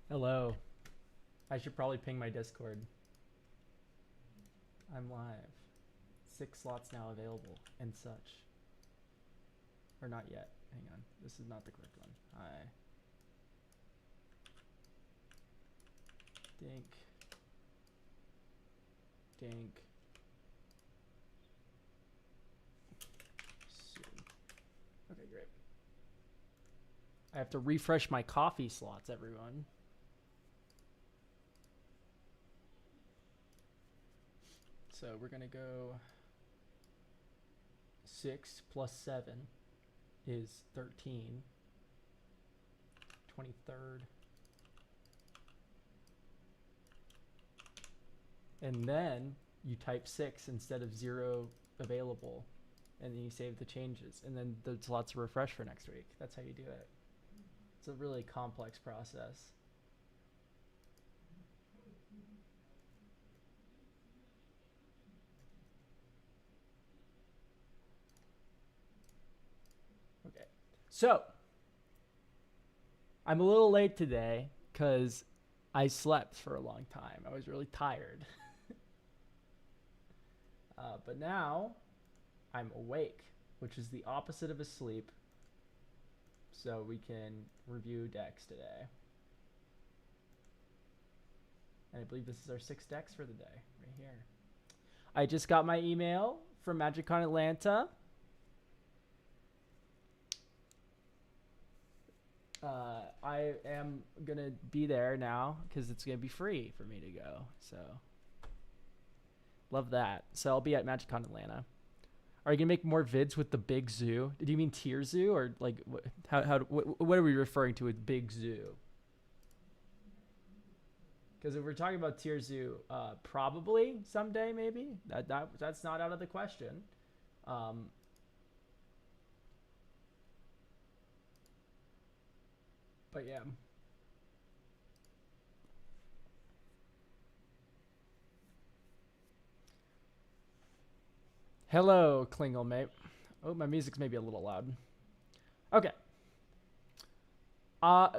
Hello. I should probably ping my Discord. I'm live. 6 slots now available and such. Or not yet. Hang on. This is not the correct one. Hi. Dink. Dink. Soon. Okay, great. I have to refresh my coffee slots, everyone. So we're going to go 6 plus 7 is 13. 23rd. And then you type 6 instead of 0 available. And then you save the changes. And then the slots are refreshed for next week. That's how you do it. It's a really complex process. Okay. So, I'm a little late today because I slept for a long time. I was really tired. But now I'm awake, which is the opposite of asleep. So we can review decks today. And I believe this is our 6 decks for the day, right here. I just got my email from MagicCon Atlanta. I am going to be there now because it's going to be free for me to go. So, love that. So, I'll be at MagicCon Atlanta. Are you going to make more vids with the big zoo? Did you mean tier zoo or like what are we referring to with big zoo? Because if we're talking about tier zoo, probably someday maybe that's not out of the question. But yeah. Hello, Klingle mate. Oh, my music's maybe a little loud. Okay.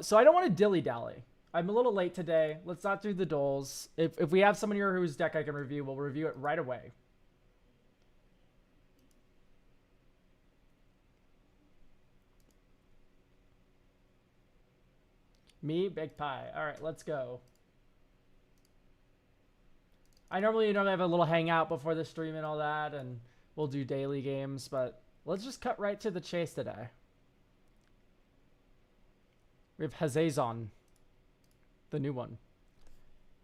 So I don't want to dilly dally. I'm a little late today. Let's not do the doles. If we have someone here whose deck I can review, we'll review it right away. Me, Big Pie. All right, let's go. I normally have a little hangout before the stream and all that, and we'll do daily games, but let's just cut right to the chase today. We have Hazazon, the new one.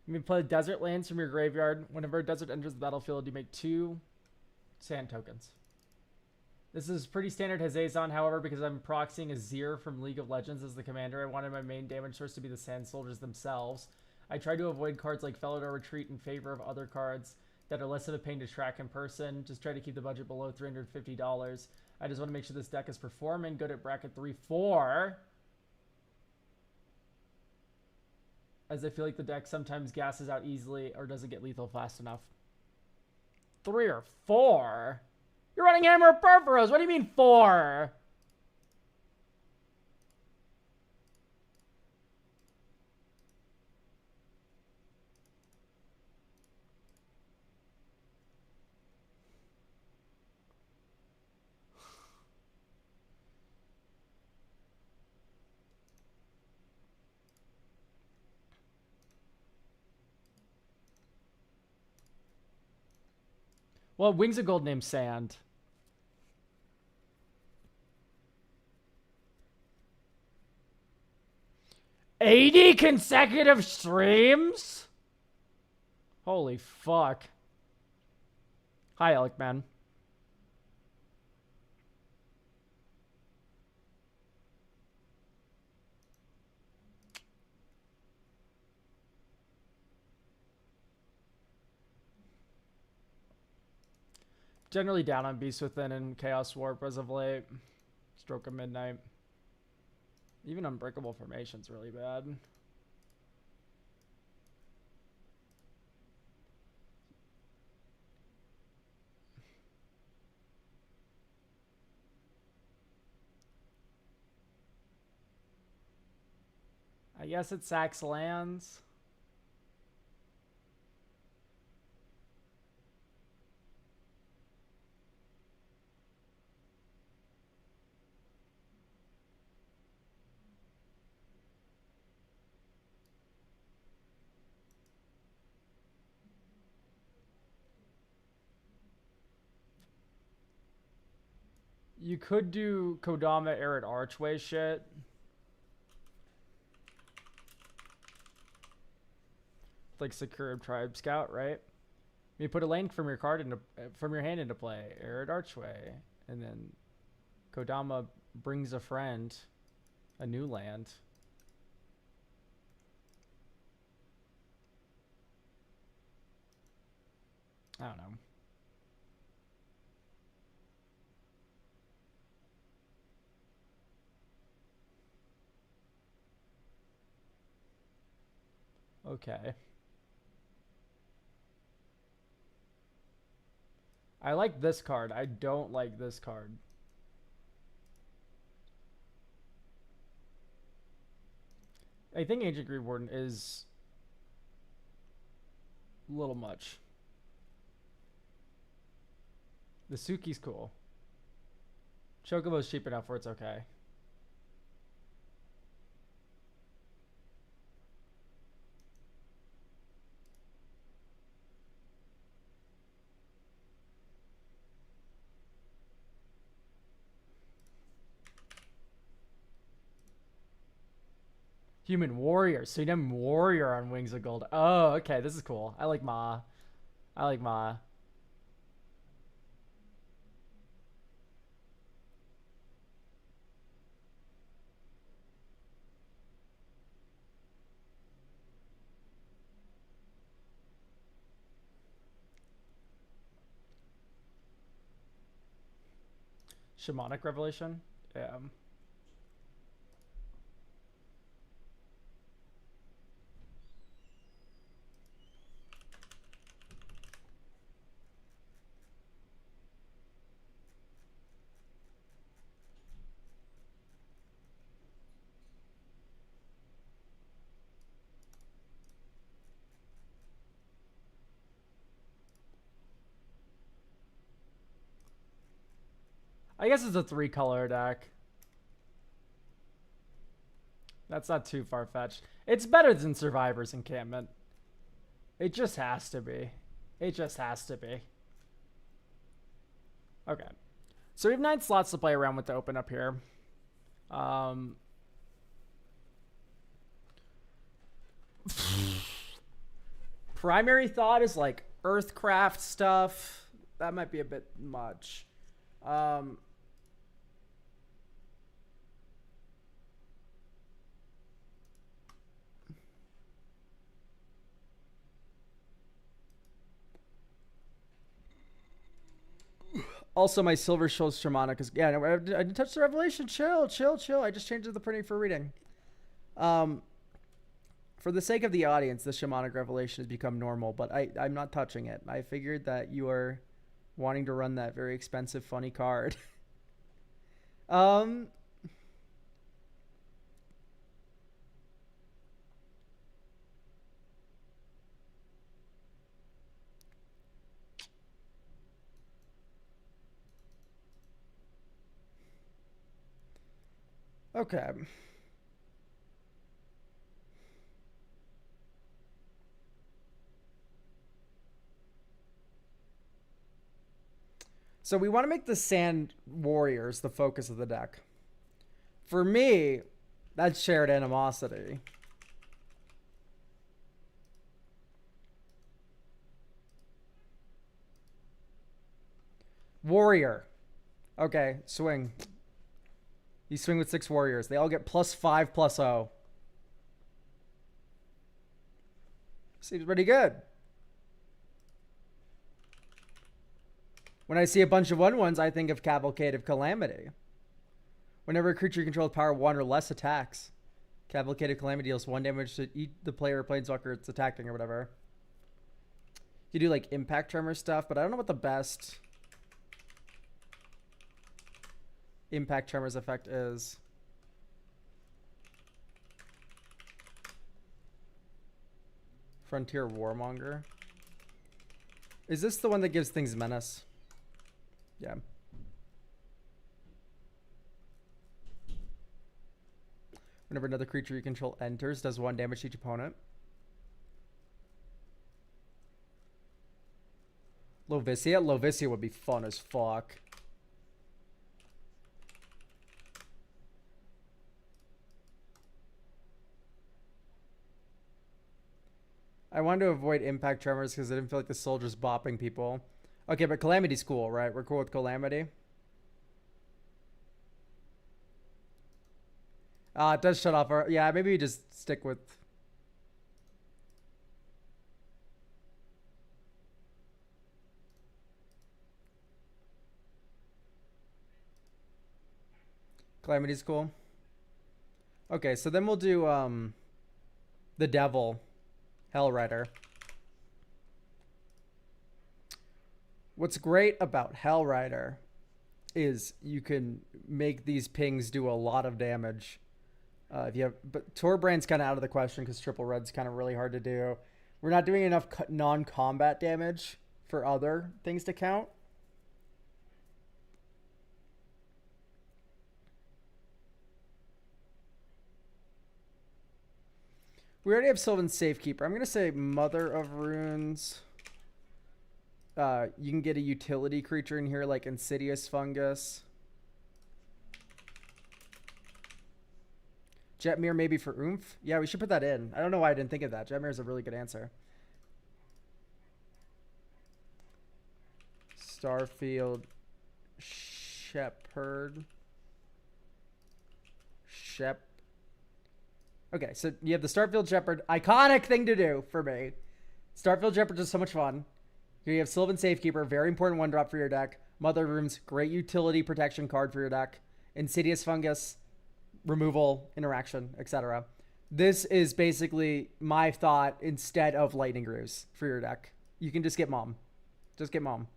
You may play desert lands from your graveyard. Whenever a desert enters the battlefield, you make 2 sand tokens. This is pretty standard Hazazon, however, because I'm proxying Azir from League of Legends as the commander, I wanted my main damage source to be the sand soldiers themselves. I tried to avoid cards like Felidar Retreat in favor of other cards that are less of a pain to track in person. Just try to keep the budget below $350. I just want to make sure this deck is performing good at bracket 3-4. As I feel like the deck sometimes gasses out easily or doesn't get lethal fast enough. 3 or 4? You're running Hammer of Purphoros. What do you mean 4? Well, Wings of Gold named Sand. $80 consecutive streams? Holy fuck. Hi, Alec Man. Generally down on Beast Within and Chaos Warp as of late. Stroke of Midnight. Even Unbreakable Formation's really bad. guess it sacks lands. You could do Kodama Arid Archway shit. Like Sakura Tribe Scout, right? You put a land from your card into from your hand into play, Arid Archway, and then Kodama brings a friend, a new land. I don't know. Okay. I like this card. I don't like this card. I think Ancient Green Warden is a little much. The Suki's cool. Chocobo's cheap enough where it's okay. Human Warrior. So you name Warrior on Wings of Gold. Oh, okay. This is cool. I like Ma. I like Ma. Shamanic Revelation. Yeah. I guess it's a 3-color deck. That's not too far-fetched. It's better than Survivor's Encampment. It just has to be. It just has to be. Okay. So we have 9 slots to play around with to open up here. Primary thought is like Earthcraft stuff. That might be a bit much. Also, my Silver Shoals Shamanic is... Yeah, no, I didn't touch the Revelation. Chill, chill, chill. I just changed the printing for reading. For the sake of the audience, the Shamanic Revelation has become normal, but I'm not touching it. I figured that you are wanting to run that very expensive, funny card. Okay. So we want to make the Sand Warriors the focus of the deck. For me, that's Shared Animosity. Warrior. Okay, swing. You swing with 6 warriors. They all get +5/+0. Seems pretty good. When I see a bunch of 1/1s, I think of Cavalcade of Calamity. Whenever a creature you control with power 1 or less attacks, Cavalcade of Calamity deals 1 damage to the player or planeswalker it's attacking or whatever. You do like Impact Tremor stuff, but I don't know what the best Impact Tremors effect is. Frontier Warmonger. Is this the one that gives things menace? Yeah. Whenever another creature you control enters, does 1 damage to each opponent. Lovicia? Lovicia would be fun as fuck. I wanted to avoid impact tremors because I didn't feel like the soldiers bopping people. Okay, but Calamity's cool, right? We're cool with Calamity. It does shut off our... Yeah, maybe we just stick with... Calamity's cool. Okay, so then we'll do the Devil, Hellrider. What's great about Hellrider is you can make these pings do a lot of damage. If you have, but Torbrand's kind of out of the question because triple red's kind of really hard to do. We're not doing enough non-combat damage for other things to count. We already have Sylvan Safekeeper. I'm going to say Mother of Runes. You can get a utility creature in here like Insidious Fungus. Jetmir maybe for oomph. Yeah, we should put that in. I don't know why I didn't think of that. Jetmir is a really good answer. Starfield Shepherd. Okay, so you have the Starfield Shepherd. Iconic thing to do for me. Starfield Shepherd is so much fun. Here you have Sylvan Safekeeper, very important 1-drop for your deck. Mother Rooms, great utility protection card for your deck. Insidious Fungus, removal, interaction, etc. This is basically my thought instead of Lightning Grooves for your deck. You can just get Mom. Just get Mom.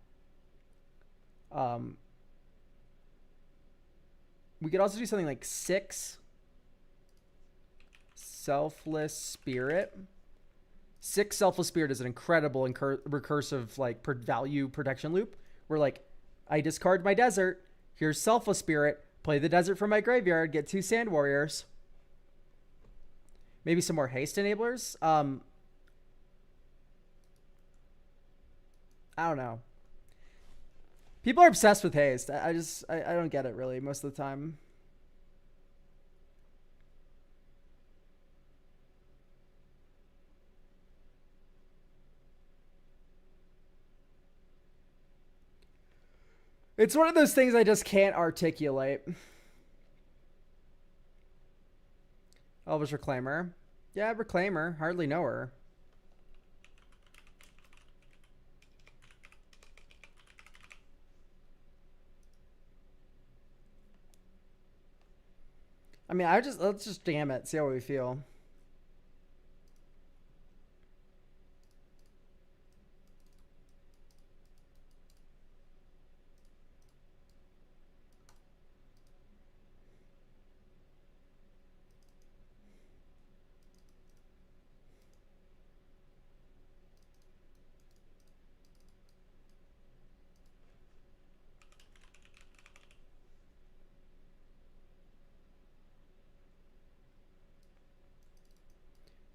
We could also do something like 6 Selfless Spirit. 6 Selfless Spirit is an incredible recursive like value protection loop where like I discard my desert, here's Selfless Spirit, play the desert from my graveyard, get 2 Sand Warriors. Maybe some more haste enablers. I don't know. People are obsessed with haste. I don't get it really most of the time. It's one of those things I just can't articulate. Elvish Reclaimer. Yeah, Reclaimer. Hardly know her. I mean, let's just jam it. See how we feel.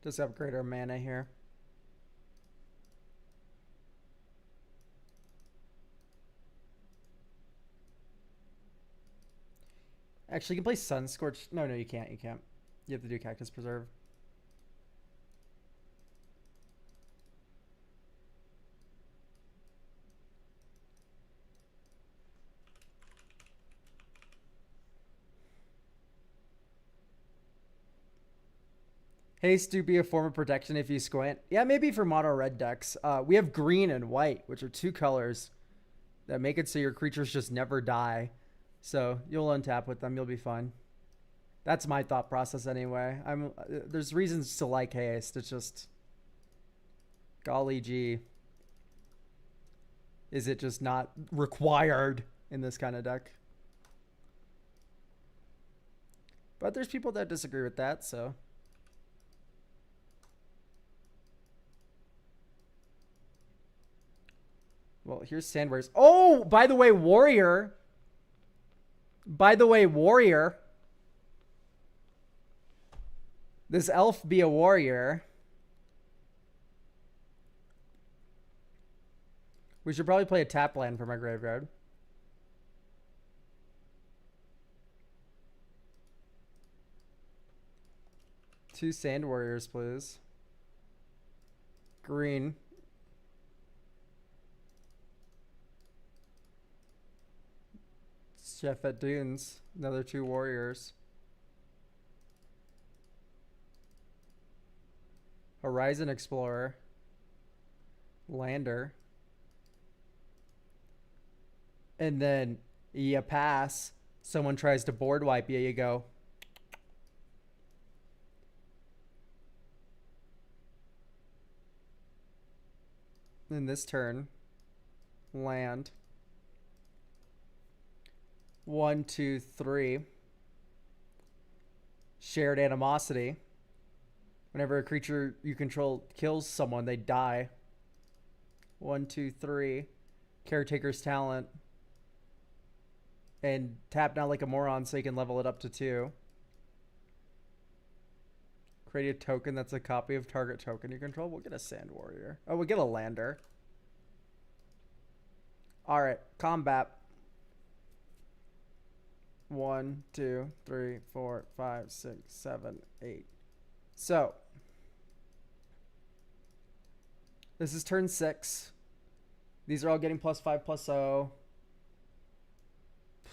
Just upgrade our mana here. Actually, you can play Sunscorch. No, you can't. You can't. You have to do Cactus Preserve. Haste do be a form of protection if you squint. Yeah, maybe for mono red decks. We have green and white, which are 2 colors that make it so your creatures just never die. So you'll untap with them. You'll be fine. That's my thought process anyway. There's reasons to like haste. It's just, golly gee, is it just not required in this kind of deck? But there's people that disagree with that, so. Well, here's Sandwares. Oh, by the way, Warrior. This elf be a warrior. We should probably play a tap land for my graveyard. Two Sand Warriors, please. Green. Chef at Dunes. Another 2 warriors. Horizon Explorer. Lander. And then you pass. Someone tries to board wipe you, you go. In this turn, land. 1, 2, 3. Shared Animosity. Whenever a creature you control kills someone, they die. 1, 2, 3. Caretaker's Talent. And tap Not Like a Moron so you can level it up to 2. Create a token that's a copy of target token you control. We'll get a Sand Warrior. Oh, we'll get a Lander. Alright, combat. 1, 2, 3, 4, 5, 6, 7, 8. So, this is turn 6. These are all getting +5/+0.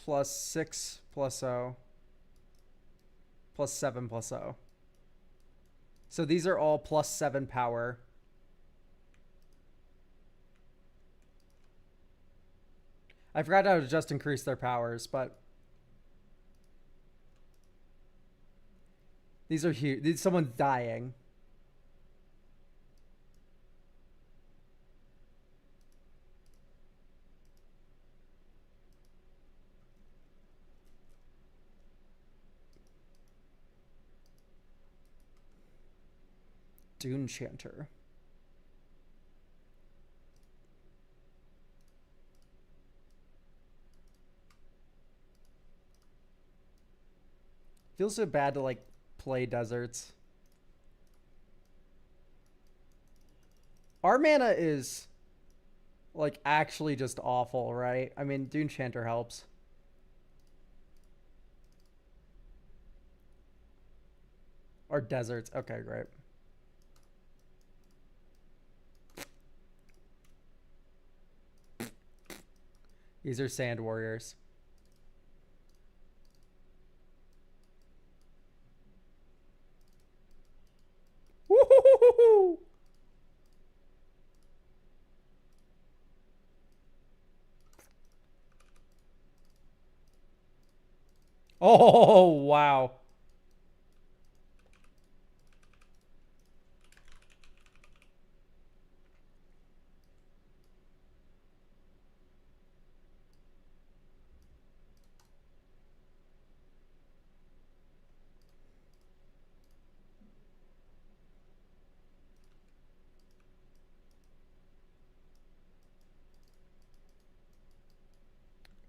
+6/+0. +7/+0. So these are all +7 power. I forgot how to just increase their powers, but these are huge. Someone's dying. Dune Chanter. Feels so bad to like play deserts. Our mana is like actually just awful, right? I mean, Dune Chanter helps. Or deserts. Okay, great. These are Sand Warriors. Woo-hoo-hoo-hoo-hoo! Oh, wow.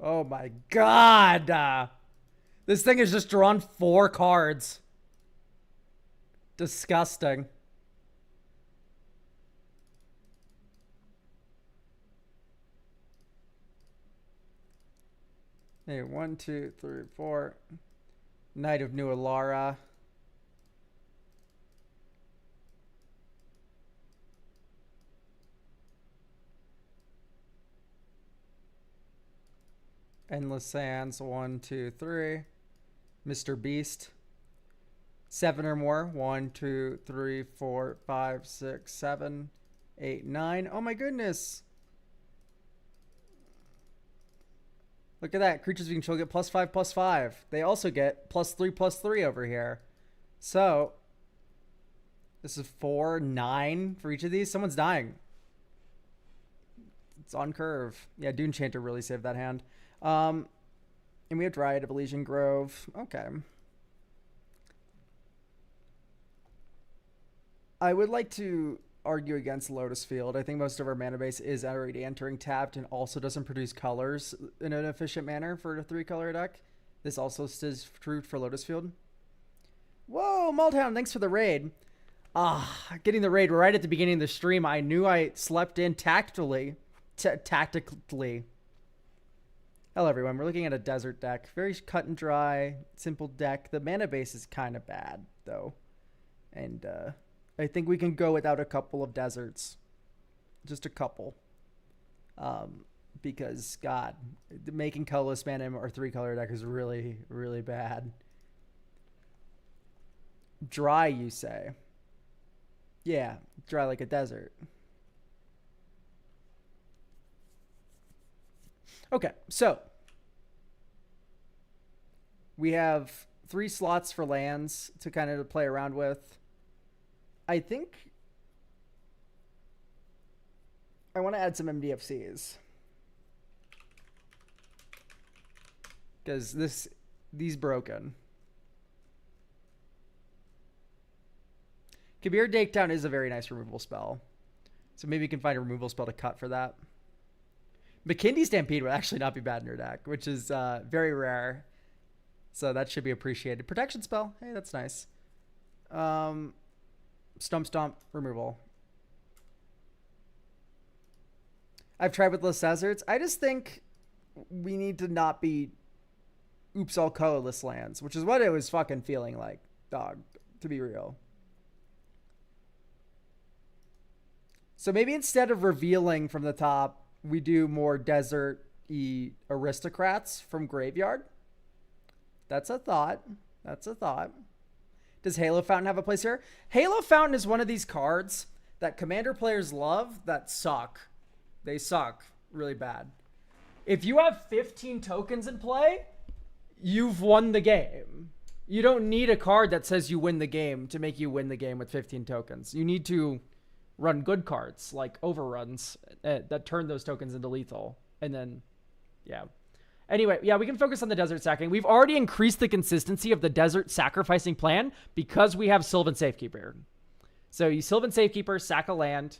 Oh my god. This thing has just drawn 4 cards. Disgusting. Hey, 1, 2, 3, 4. Knight of New Alara. Endless Sands, 1, 2, 3. Mr. Beast. 7 or more. 1, 2, 3, 4, 5, 6, 7, 8, 9. Oh my goodness. Look at that. Creatures you control get +5/+5. They also get +3/+3 over here. So, this is 4, 9 for each of these. Someone's dying. It's on curve. Yeah, Dune Chanter really saved that hand. And we have Dryad of Elysian Grove. Okay. I would like to argue against Lotus Field. I think most of our mana base is already entering tapped and also doesn't produce colors in an efficient manner for a 3-color deck. This also is true for Lotus Field. Whoa, Maltown, thanks for the raid. Getting the raid right at the beginning of the stream. I knew I slept in tactically. Hello, everyone. We're looking at a desert deck. Very cut and dry, simple deck. The mana base is kind of bad, though. And I think we can go without a couple of deserts. Just a couple. Because, God, making colorless mana in our 3-color deck is really, really bad. Dry, you say? Yeah, dry like a desert. Okay, so we have 3 slots for lands to kind of play around with. I think I want to add some MDFCs because these broken. Kabir Takedown is a very nice removal spell. So maybe you can find a removal spell to cut for that. McKindy Stampede would actually not be bad in your deck, which is very rare. So that should be appreciated. Protection spell. Hey, that's nice. Stomp, removal. I've tried with less deserts. I just think we need to not be oops all colorless lands, which is what it was fucking feeling like, dog, to be real. So maybe instead of revealing from the top, we do more desert-y aristocrats from graveyard. That's a thought. That's a thought. Does Halo Fountain have a place here? Halo Fountain is one of these cards that Commander players love that suck. They suck really bad. If you have 15 tokens in play, you've won the game. You don't need a card that says you win the game to make you win the game with 15 tokens. You need to run good cards like overruns that turn those tokens into lethal. And then, yeah. Anyway, yeah, we can focus on the desert sacking. We've already increased the consistency of the desert sacrificing plan because we have Sylvan Safekeeper. So you Sylvan Safekeeper, sack a land,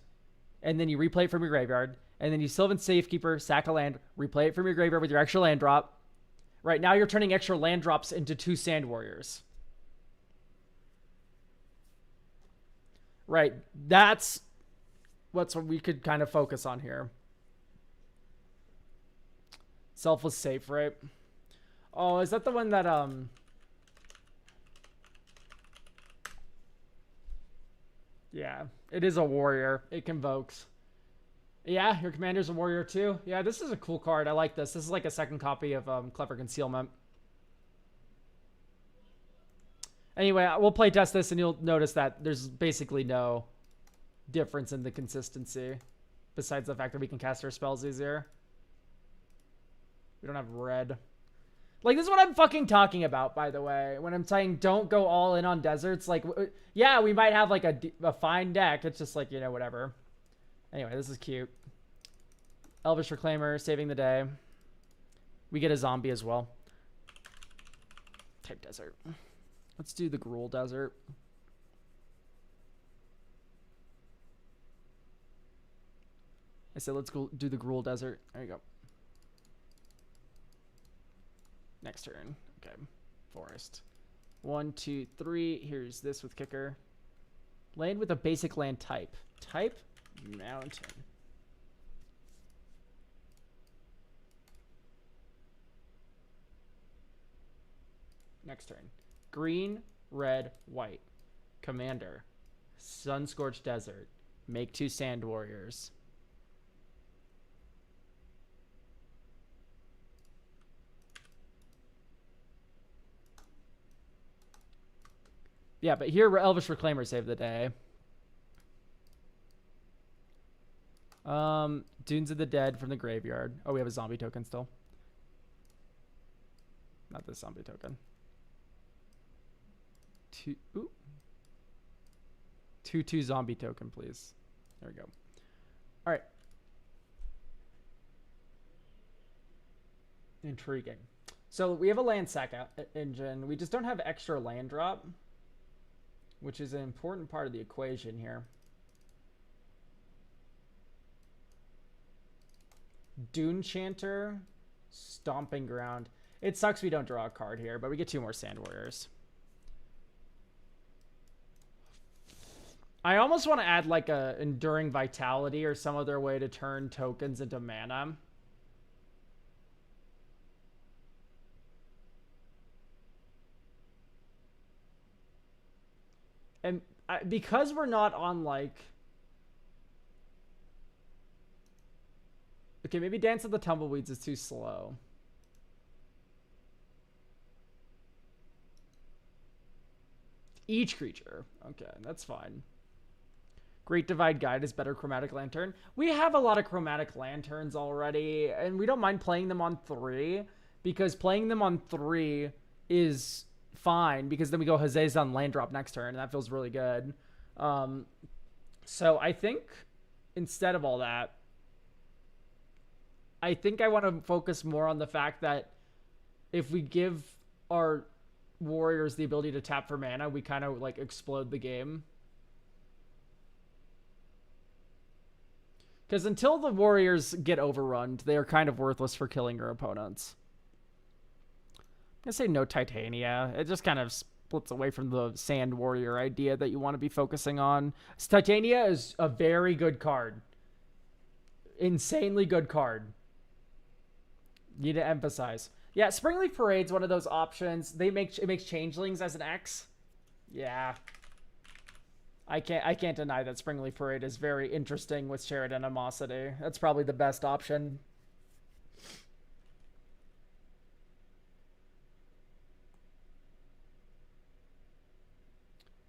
and then you replay it from your graveyard. And then you Sylvan Safekeeper, sack a land, replay it from your graveyard with your extra land drop. Right now you're turning extra land drops into 2 Sand Warriors. Right, that's what we could kind of focus on here. Selfless Safe, right? Oh, is that the one that yeah, it is a warrior. It convokes. Yeah, your commander's a warrior too. Yeah, this is a cool card. I like this. This is like a second copy of Clever Concealment. Anyway, we'll play test this and you'll notice that there's basically no difference in the consistency besides the fact that we can cast our spells easier. We don't have red. Like, this is what I'm fucking talking about, by the way, when I'm saying don't go all in on deserts. Like, yeah, we might have like a fine deck. It's just like, you know, whatever. Anyway, this is cute. Elvish Reclaimer saving the day. We get a zombie as well. Type desert. Let's do the Gruul Desert. I said let's go do the Gruul Desert. There you go. Next turn. Okay. Forest. 1, 2, 3. Here's this with kicker. Land with a basic land type. Type mountain. Next turn. Green, red, white. Commander. Sun-Scorched Desert. Make 2 Sand Warriors. Yeah, but here Elvish Reclaimer saved the day. Dunes of the Dead from the graveyard. Oh, we have a zombie token still. Not this zombie token. 2/2 zombie token, please. There we go. All right. Intriguing. So we have a land sack engine. We just don't have extra land drop, which is an important part of the equation here. Dune Chanter, Stomping Ground. It sucks we don't draw a card here, but we get 2 more Sand Warriors. I almost want to add like a Enduring Vitality or some other way to turn tokens into mana. And because we're not on like... Okay, maybe Dance of the Tumbleweeds is too slow. Each creature. Okay, that's fine. Great Divide Guide is better Chromatic Lantern. We have a lot of Chromatic Lanterns already, and we don't mind playing them on 3, because playing them on 3 is fine, because then we go Hazezon land drop next turn, and that feels really good. So I think instead of all that, I think I want to focus more on the fact that if we give our warriors the ability to tap for mana, we kind of like explode the game. Because until the warriors get overrun, they are kind of worthless for killing your opponents. I'm going to say no Titania. It just kind of splits away from the Sand Warrior idea that you want to be focusing on. Titania is a very good card. Insanely good card. Need to emphasize. Yeah, Springleaf Parade's one of those options. It makes Changelings as an X. Yeah. I can't deny that Springleaf Parade is very interesting with Shared Animosity. That's probably the best option.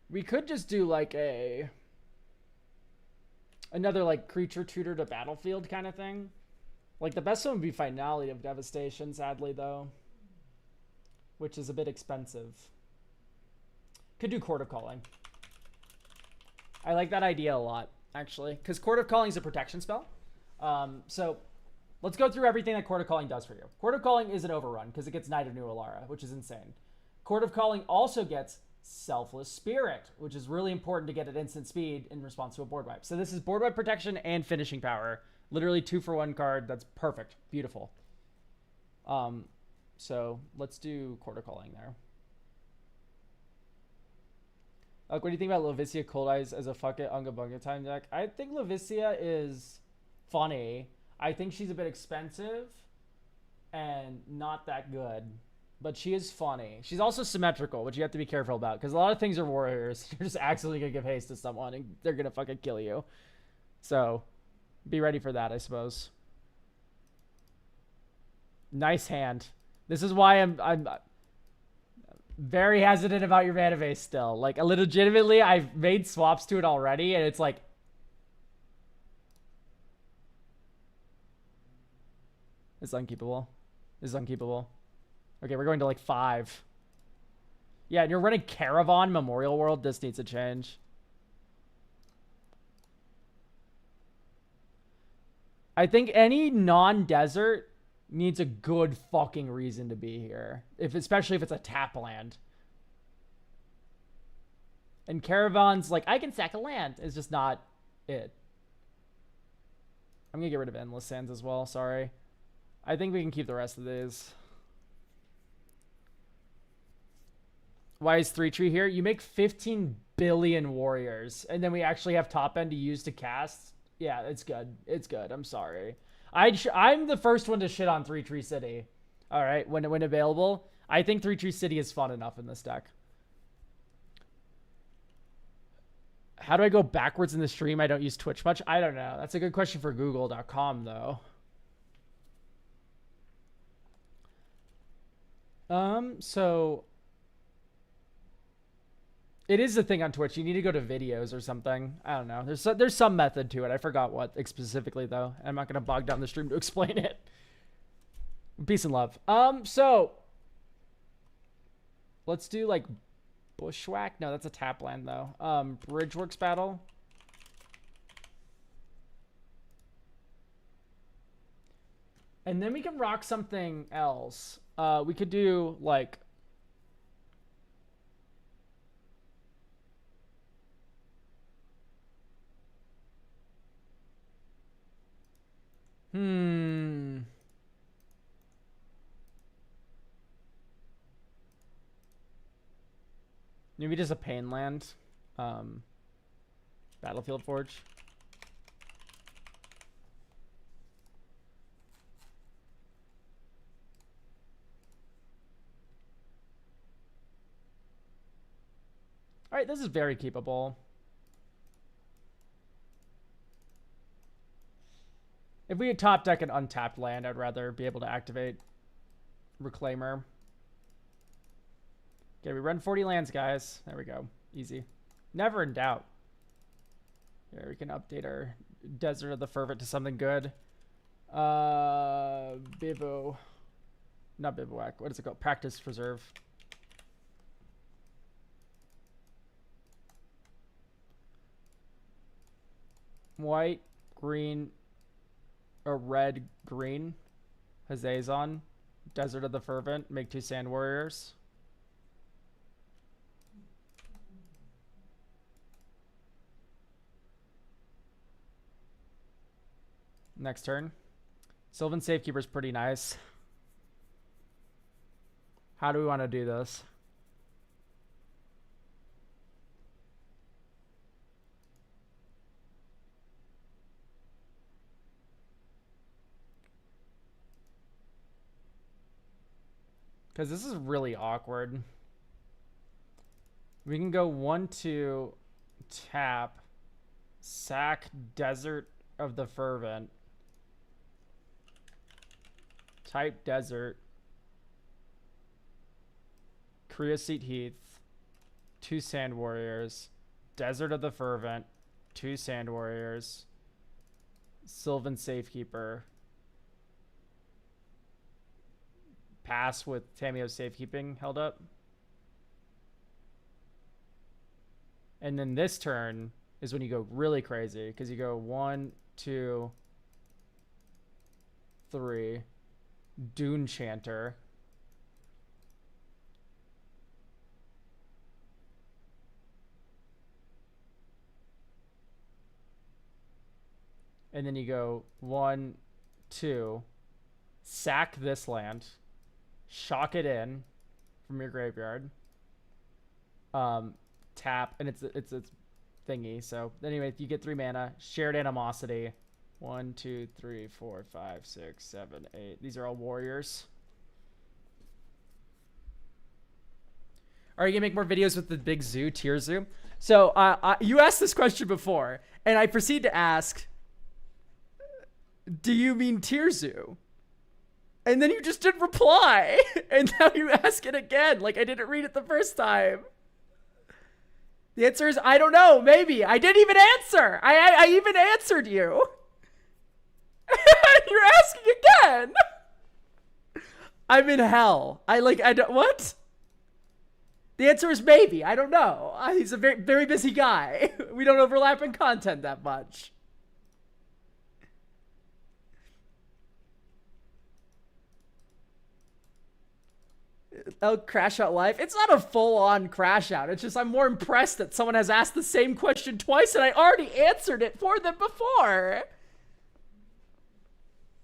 We could just do like another like creature tutor to battlefield kind of thing. Like the best one would be Finality of Devastation, sadly though, which is a bit expensive. Could do Court of Calling. I like that idea a lot, actually, because Court of Calling is a protection spell. So let's go through everything that Court of Calling does for you. Court of Calling is an overrun because it gets Knight of New Alara, which is insane. Court of Calling also gets Selfless Spirit, which is really important to get at instant speed in response to a board wipe. So this is board wipe protection and finishing power. Literally 2-for-1 card. That's perfect. Beautiful. So let's do Court of Calling there. Like, what do you think about Lavicia Cold Eyes as a fuck it Unga Bunga time deck? I think Lavicia is funny. I think she's a bit expensive and not that good. But she is funny. She's also symmetrical, which you have to be careful about. Because a lot of things are warriors. You're just accidentally going to give haste to someone and they're going to fucking kill you. So, be ready for that, I suppose. Nice hand. This is why I'm very hesitant about your mana base still. Like, legitimately, I've made swaps to it already, and it's like... It's unkeepable. It's unkeepable. Okay, we're going to, like, 5. Yeah, and you're running Caravan Memorial World. This needs a change. I think any non-desert needs a good fucking reason to be here. Especially if it's a tap land. And Caravan's like, I can sack a land. It's just not it. I'm going to get rid of Endless Sands as well. Sorry. I think we can keep the rest of these. Why is 3-tree here? You make 15 billion warriors. And then we actually have top end to use to cast. Yeah, it's good. It's good. I'm sorry. I'm the first one to shit on 3-Tree City. All right, when available. I think 3-Tree City is fun enough in this deck. How do I go backwards in the stream? I don't use Twitch much. I don't know. That's a good question for Google.com, though. So... It is a thing on Twitch. You need to go to videos or something. I don't know. There's some method to it. I forgot what specifically, though. I'm not going to bog down the stream to explain it. Peace and love. So let's do like Bushwhack. No, that's a tap land, though. Bridgeworks Battle. And then we can rock something else. We could do like... Maybe just a pain land. Battlefield Forge. All right, this is very keepable. If we had top deck an untapped land, I'd rather be able to activate Reclaimer. Okay, we run 40 lands, guys. There we go. Easy. Never in doubt. Here, we can update our Desert of the Fervent to something good. Bivou. Not Bivouac. What is it called? Practice Preserve. White, green, or red, green. Hazazon. Desert of the Fervent. Make 2 Sand Warriors. Next turn. Sylvan Safekeeper is pretty nice. How do we want to do this? Because this is really awkward. We can go 1-2, tap, sack Desert of the Fervent, type Desert, Creosote Heath, 2 Sand Warriors, Desert of the Fervent, 2 Sand Warriors, Sylvan Safekeeper, pass with Tamio's Safekeeping held up. And then this turn is when you go really crazy, because you go 1, 2, 3, Dune Chanter, and then you go 1, 2, sack this land, shock it in from your graveyard, tap, and it's thingy. So anyway, you get 3 mana. Shared Animosity. 1, 2, 3, 4, 5, 6, 7, 8. These are all warriors. Are you gonna make more videos with the big zoo, tier zoo? So you asked this question before, and I proceed to ask, do you mean tier zoo? And then you just didn't reply, and now you ask it again, like I didn't read it the first time. The answer is, I don't know, maybe. I didn't even answer. I even answered you. You're asking again. I'm in hell. What? The answer is maybe. I don't know. He's a very, very busy guy. We don't overlap in content that much. Oh, crash out live. It's not a full-on crash out. It's just I'm more impressed that someone has asked the same question twice and I already answered it for them before.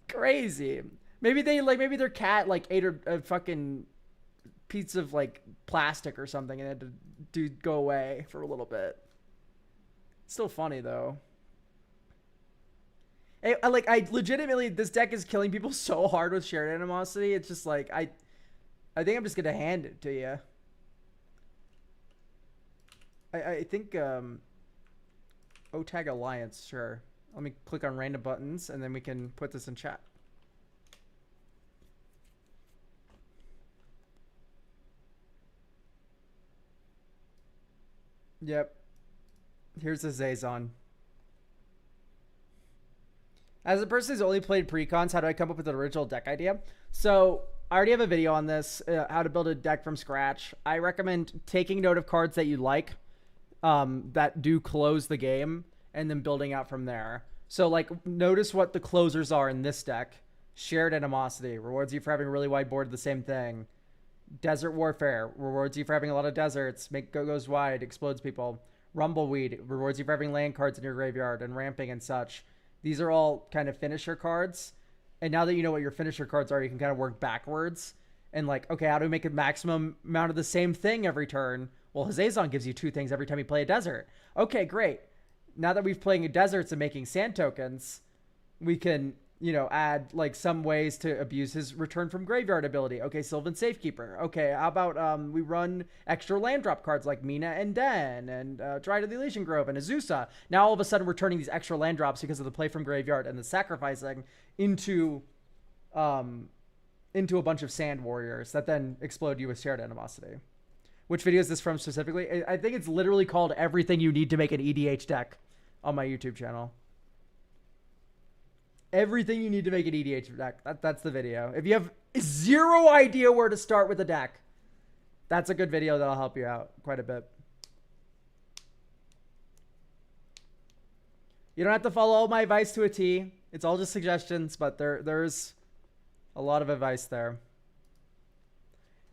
Crazy. Maybe maybe their cat ate a fucking piece of plastic or something and had to go away for a little bit. It's still funny though. I legitimately, this deck is killing people so hard with Shared Animosity. It's just I think I'm just gonna hand it to you. I think OTAG Alliance, sure. Let me click on random buttons and then we can put this in chat. Yep. Here's the Zazon. As a person who's only played precons, how do I come up with an original deck idea? So I already have a video on this, how to build a deck from scratch. I recommend taking note of cards that you like, that do close the game, and then building out from there. So notice what the closers are in this deck. Shared Animosity rewards you for having a really wide board, the same thing. Desert Warfare rewards you for having a lot of deserts, goes wide, explodes people. Rumbleweed rewards you for having land cards in your graveyard and ramping and such. These are all kind of finisher cards. And now that you know what your finisher cards are, you can kind of work backwards. And okay, how do we make a maximum amount of the same thing every turn? Well, Hazazon gives you 2 things every time you play a desert. Okay, great. Now that we've playing deserts and making sand tokens, we can, you know, add like some ways to abuse his return from graveyard ability. Okay, Sylvan Safekeeper. Okay, how about we run extra land drop cards like Mina and Den and Dry to the Elysian Grove and Azusa. Now all of a sudden we're turning these extra land drops because of the play from graveyard and the sacrificing into a bunch of sand warriors that then explode you with shared animosity. Which video is this from specifically? I think it's literally called Everything You Need to Make an EDH Deck on my YouTube channel. Everything you need to make an EDH deck. That's the video. If you have 0 idea where to start with a deck, that's a good video that'll help you out quite a bit. You don't have to follow all my advice to a T. It's all just suggestions, but there's a lot of advice there.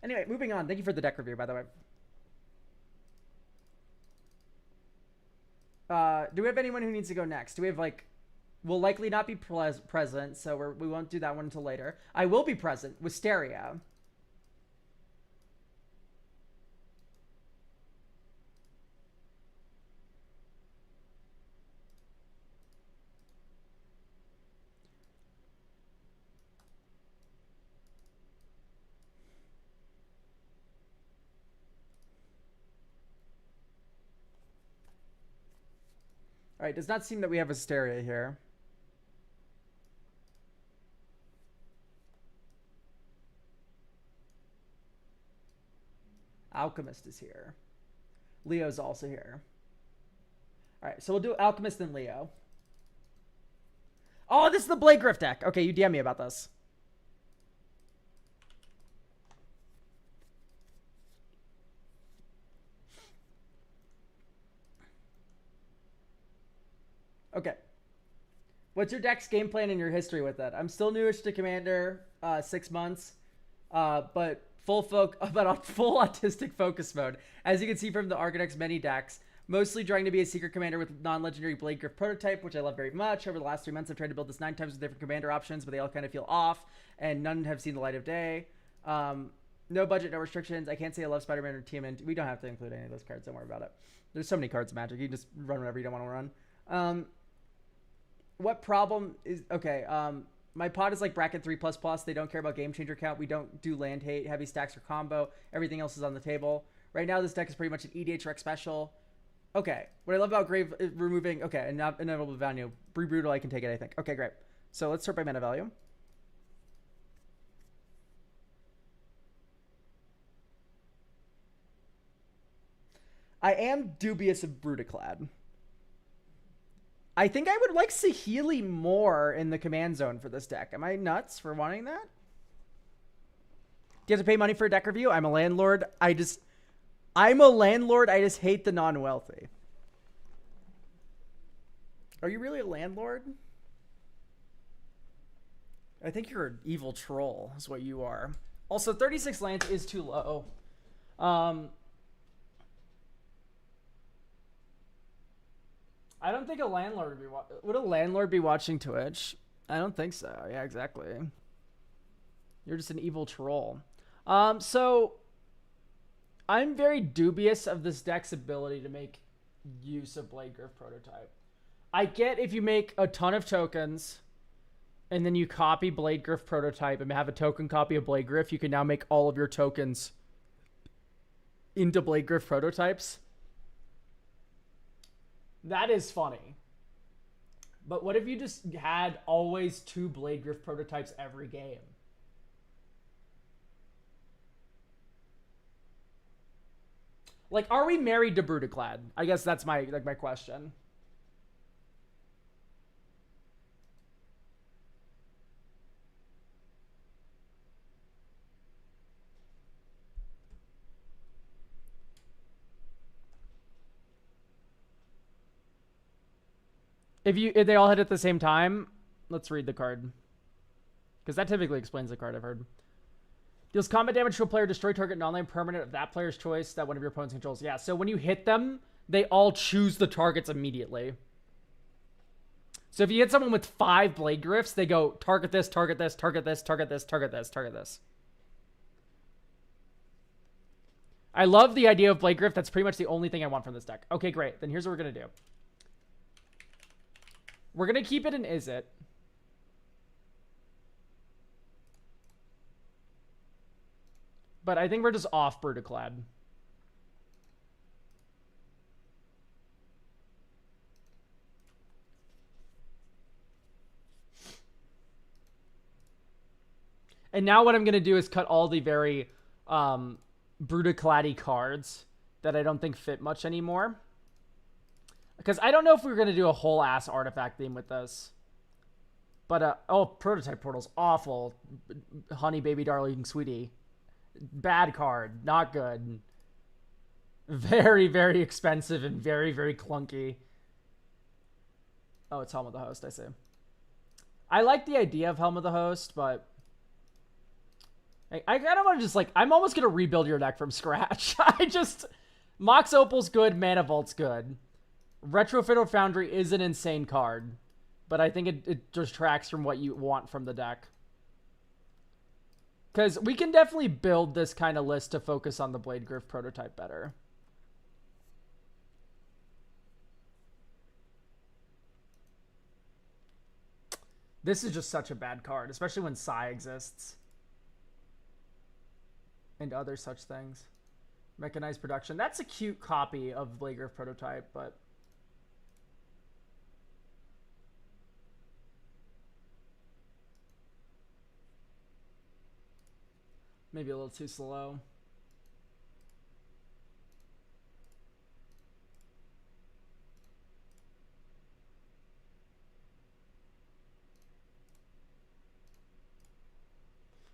Anyway, moving on. Thank you for the deck review, by the way. Do we have anyone who needs to go next? Do we have like... Will likely not be present, so we won't do that one until later. I will be present. Wisteria. All right, does not seem that we have Wisteria here. Alchemist is here. Leo's also here. All right, so we'll do Alchemist and Leo. Oh, this is the Blade Griff deck. Okay, you DM me about this. Okay. What's your deck's game plan and your history with it? I'm still newish to Commander, 6 months, but full autistic focus mode. As you can see from the Architect's many decks, mostly trying to be a secret commander with non-legendary Blade Griff prototype, which I love very much. Over the last 3 months, I've tried to build this 9 times with different commander options, but they all kind of feel off, and none have seen the light of day. No budget, no restrictions. I can't say I love Spider-Man or TMN. We don't have to include any of those cards. Don't worry about it. There's so many cards in Magic. You can just run whatever you don't want to run. What problem is... Okay, my pod is like bracket 3++. They don't care about game changer count. We don't do land hate, heavy stacks, or combo. Everything else is on the table. Right now, this deck is pretty much an EDH Rec special. Okay. What I love about Grave removing... Okay, Inevitable Value. Bree Brutal, I can take it, I think. Okay, great. So let's start by mana value. I am dubious of Brutaclad. I think I would like Saheeli more in the command zone for this deck. Am I nuts for wanting that? Do you have to pay money for a deck review? I'm a landlord. I'm a landlord. I just hate the non-wealthy. Are you really a landlord? I think you're an evil troll is what you are. Also, 36 lands is too low. I don't think a landlord would be would a landlord be watching Twitch? I don't think so. Yeah, exactly. You're just an evil troll. So I'm very dubious of this deck's ability to make use of Blade Griff prototype. I get if you make a ton of tokens and then you copy Blade Griff prototype and have a token copy of Blade Griff, you can now make all of your tokens into Blade Griff prototypes. That is funny. But what if you just had always 2 Blade Griff prototypes every game? Like, are we married to Brutaclad? I guess that's my question. If they all hit at the same time, let's read the card. Because that typically explains the card, I've heard. Deals combat damage to a player, destroy target non-land permanent of that player's choice that one of your opponents controls. Yeah, so when you hit them, they all choose the targets immediately. So if you hit someone with 5 Blade Griffs, they go target this, target this, target this, target this, target this, target this. I love the idea of Blade Griff. That's pretty much the only thing I want from this deck. Okay, great. Then here's what we're going to do. We're going to keep it in Is It. But I think we're just off Brutaclad. And now what I'm going to do is cut all the very Brutaclad-y cards that I don't think fit much anymore. Because I don't know if we're going to do a whole-ass artifact theme with this. But, oh, Prototype Portal's awful. Honey, baby, darling, sweetie. Bad card. Not good. Very, very expensive and very, very clunky. Oh, it's Helm of the Host, I see. I like the idea of Helm of the Host, but... I kind of want to just, like... I'm almost going to rebuild your deck from scratch. Mox Opal's good, Mana Vault's good. Retrofit Foundry is an insane card. But I think it distracts from what you want from the deck. Because we can definitely build this kind of list to focus on the Blade Griff prototype better. This is just such a bad card, especially when Psy exists. And other such things. Mechanized Production. That's a cute copy of Blade Griff prototype, but... maybe a little too slow.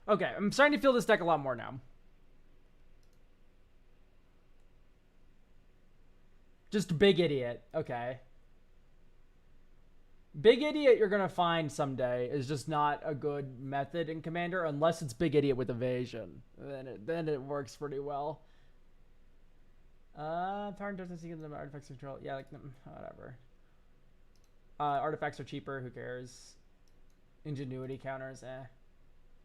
Okay, I'm starting to feel this deck a lot more now. Just Big Idiot. Okay. Big Idiot you're going to find someday is just not a good method in Commander unless it's Big Idiot with Evasion. Then it works pretty well. Power and doesn't see the artifacts control. Yeah, like, whatever. Artifacts are cheaper. Who cares? Ingenuity counters.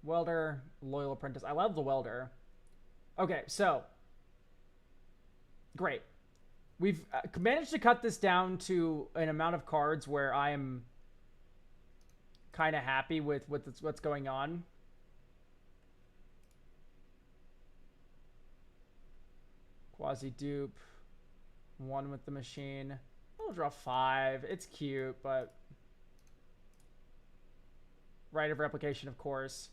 Welder. Loyal Apprentice. I love the Welder. Okay, so. Great. We've managed to cut this down to an amount of cards where I am kind of happy with what's going on. Quasi-dupe. 1 with the machine. I'll draw 5. It's cute, but... right of replication, of course.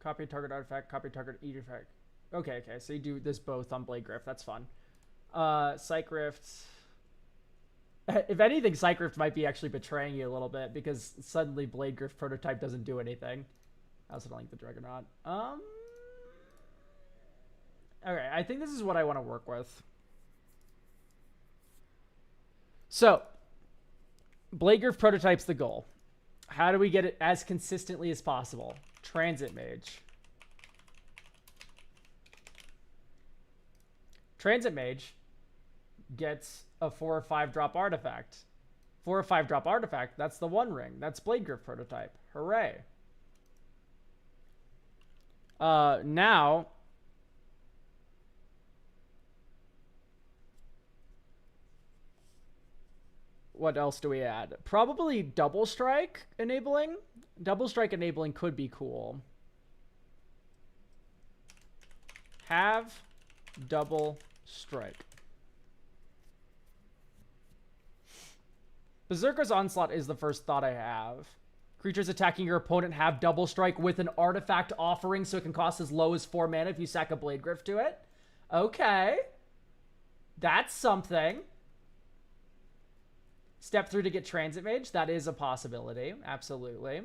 Copy target artifact, copy target artifact. Okay, so you do this both on Blade Griff. That's fun. Psych Rift. If anything, Psych Rift might be actually betraying you a little bit because suddenly Blade Griff prototype doesn't do anything. I also don't like the Juggernaut. Okay, I think this is what I want to work with. So, Blade Griff prototype's the goal. How do we get it as consistently as possible? Transit Mage. Transit Mage gets a 4 or 5 drop artifact. 4 or 5 drop artifact, that's the One Ring. That's Blade Griff prototype. Hooray. Now... what else do we add? Probably Double Strike enabling. Double Strike enabling could be cool. Have Double Strike. Berserker's Onslaught is the first thought I have. Creatures attacking your opponent have Double Strike with an artifact offering, so it can cost as low as 4 mana if you sack a Blade Griff to it. Okay. That's something. Step 3 to get Transit Mage. That is a possibility. Absolutely.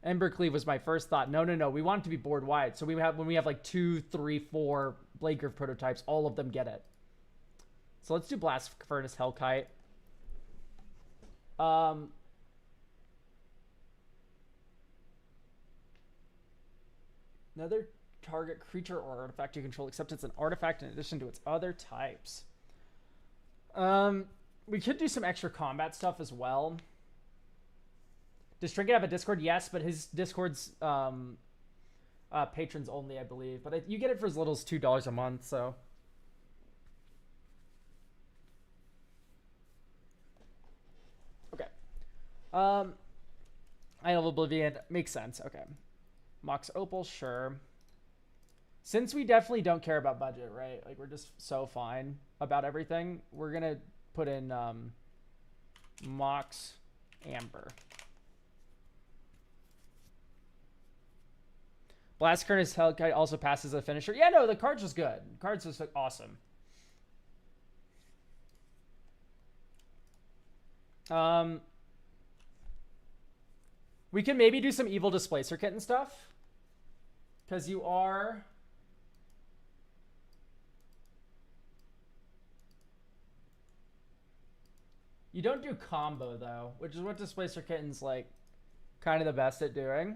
Embercleave was my first thought. No. We want it to be board wide. So when we have like 2, 3, 4 Blade Griff prototypes, all of them get it. So let's do Blast Furnace Hellkite. Another target creature or artifact you control, except it's an artifact in addition to its other types. We could do some extra combat stuff as well. Does Trinket have a Discord? Yes, but his Discord's patrons only, I believe. But you get it for as little as $2 a month, so. Okay. Isle of Oblivion makes sense. Okay. Mox Opal, sure. Since we definitely don't care about budget, right? Like, we're just so fine about everything. We're going to put in Mox Amber. Blast Current Hellkite also passes a finisher. Yeah, no, the card's just good. The card's just like, awesome. We can maybe do some Evil Displacer Kit and stuff. Because you are... You don't do combo, though, which is what Displacer Kitten's, like, kind of the best at doing.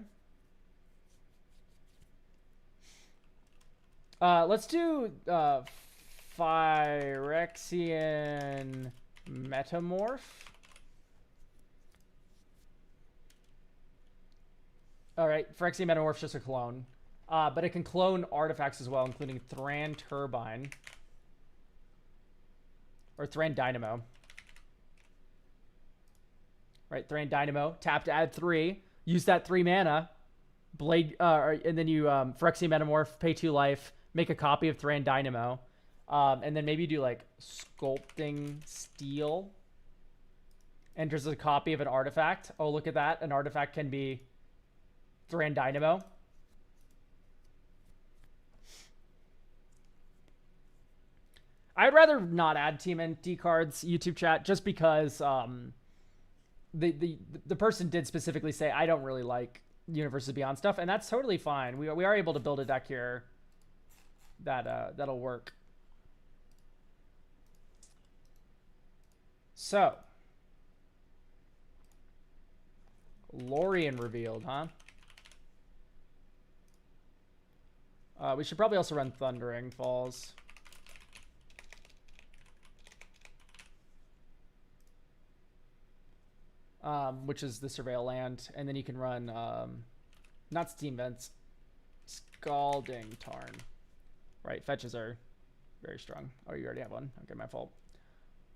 Let's do Phyrexian Metamorph. Alright, Phyrexian Metamorph's just a clone. But it can clone artifacts as well, including Thran Turbine. Or Thran Dynamo. Right, Thran Dynamo. Tap to add 3. Use that 3 mana. Blade, and then you Phyrexian Metamorph, pay 2 life, make a copy of Thran Dynamo. And then maybe do like Sculpting Steel. Enters a copy of an artifact. Oh, look at that. An artifact can be Thran Dynamo. I'd rather not add TMNT cards, YouTube chat, just because the person did specifically say, I don't really like Universes Beyond stuff, and that's totally fine. We are able to build a deck here that that'll work. So, Lorien revealed, huh? We should probably also run Thundering Falls. Which is the Surveil land. And then you can run, not Steam Vents, Scalding Tarn. Right, fetches are very strong. Oh, you already have one. Okay, my fault.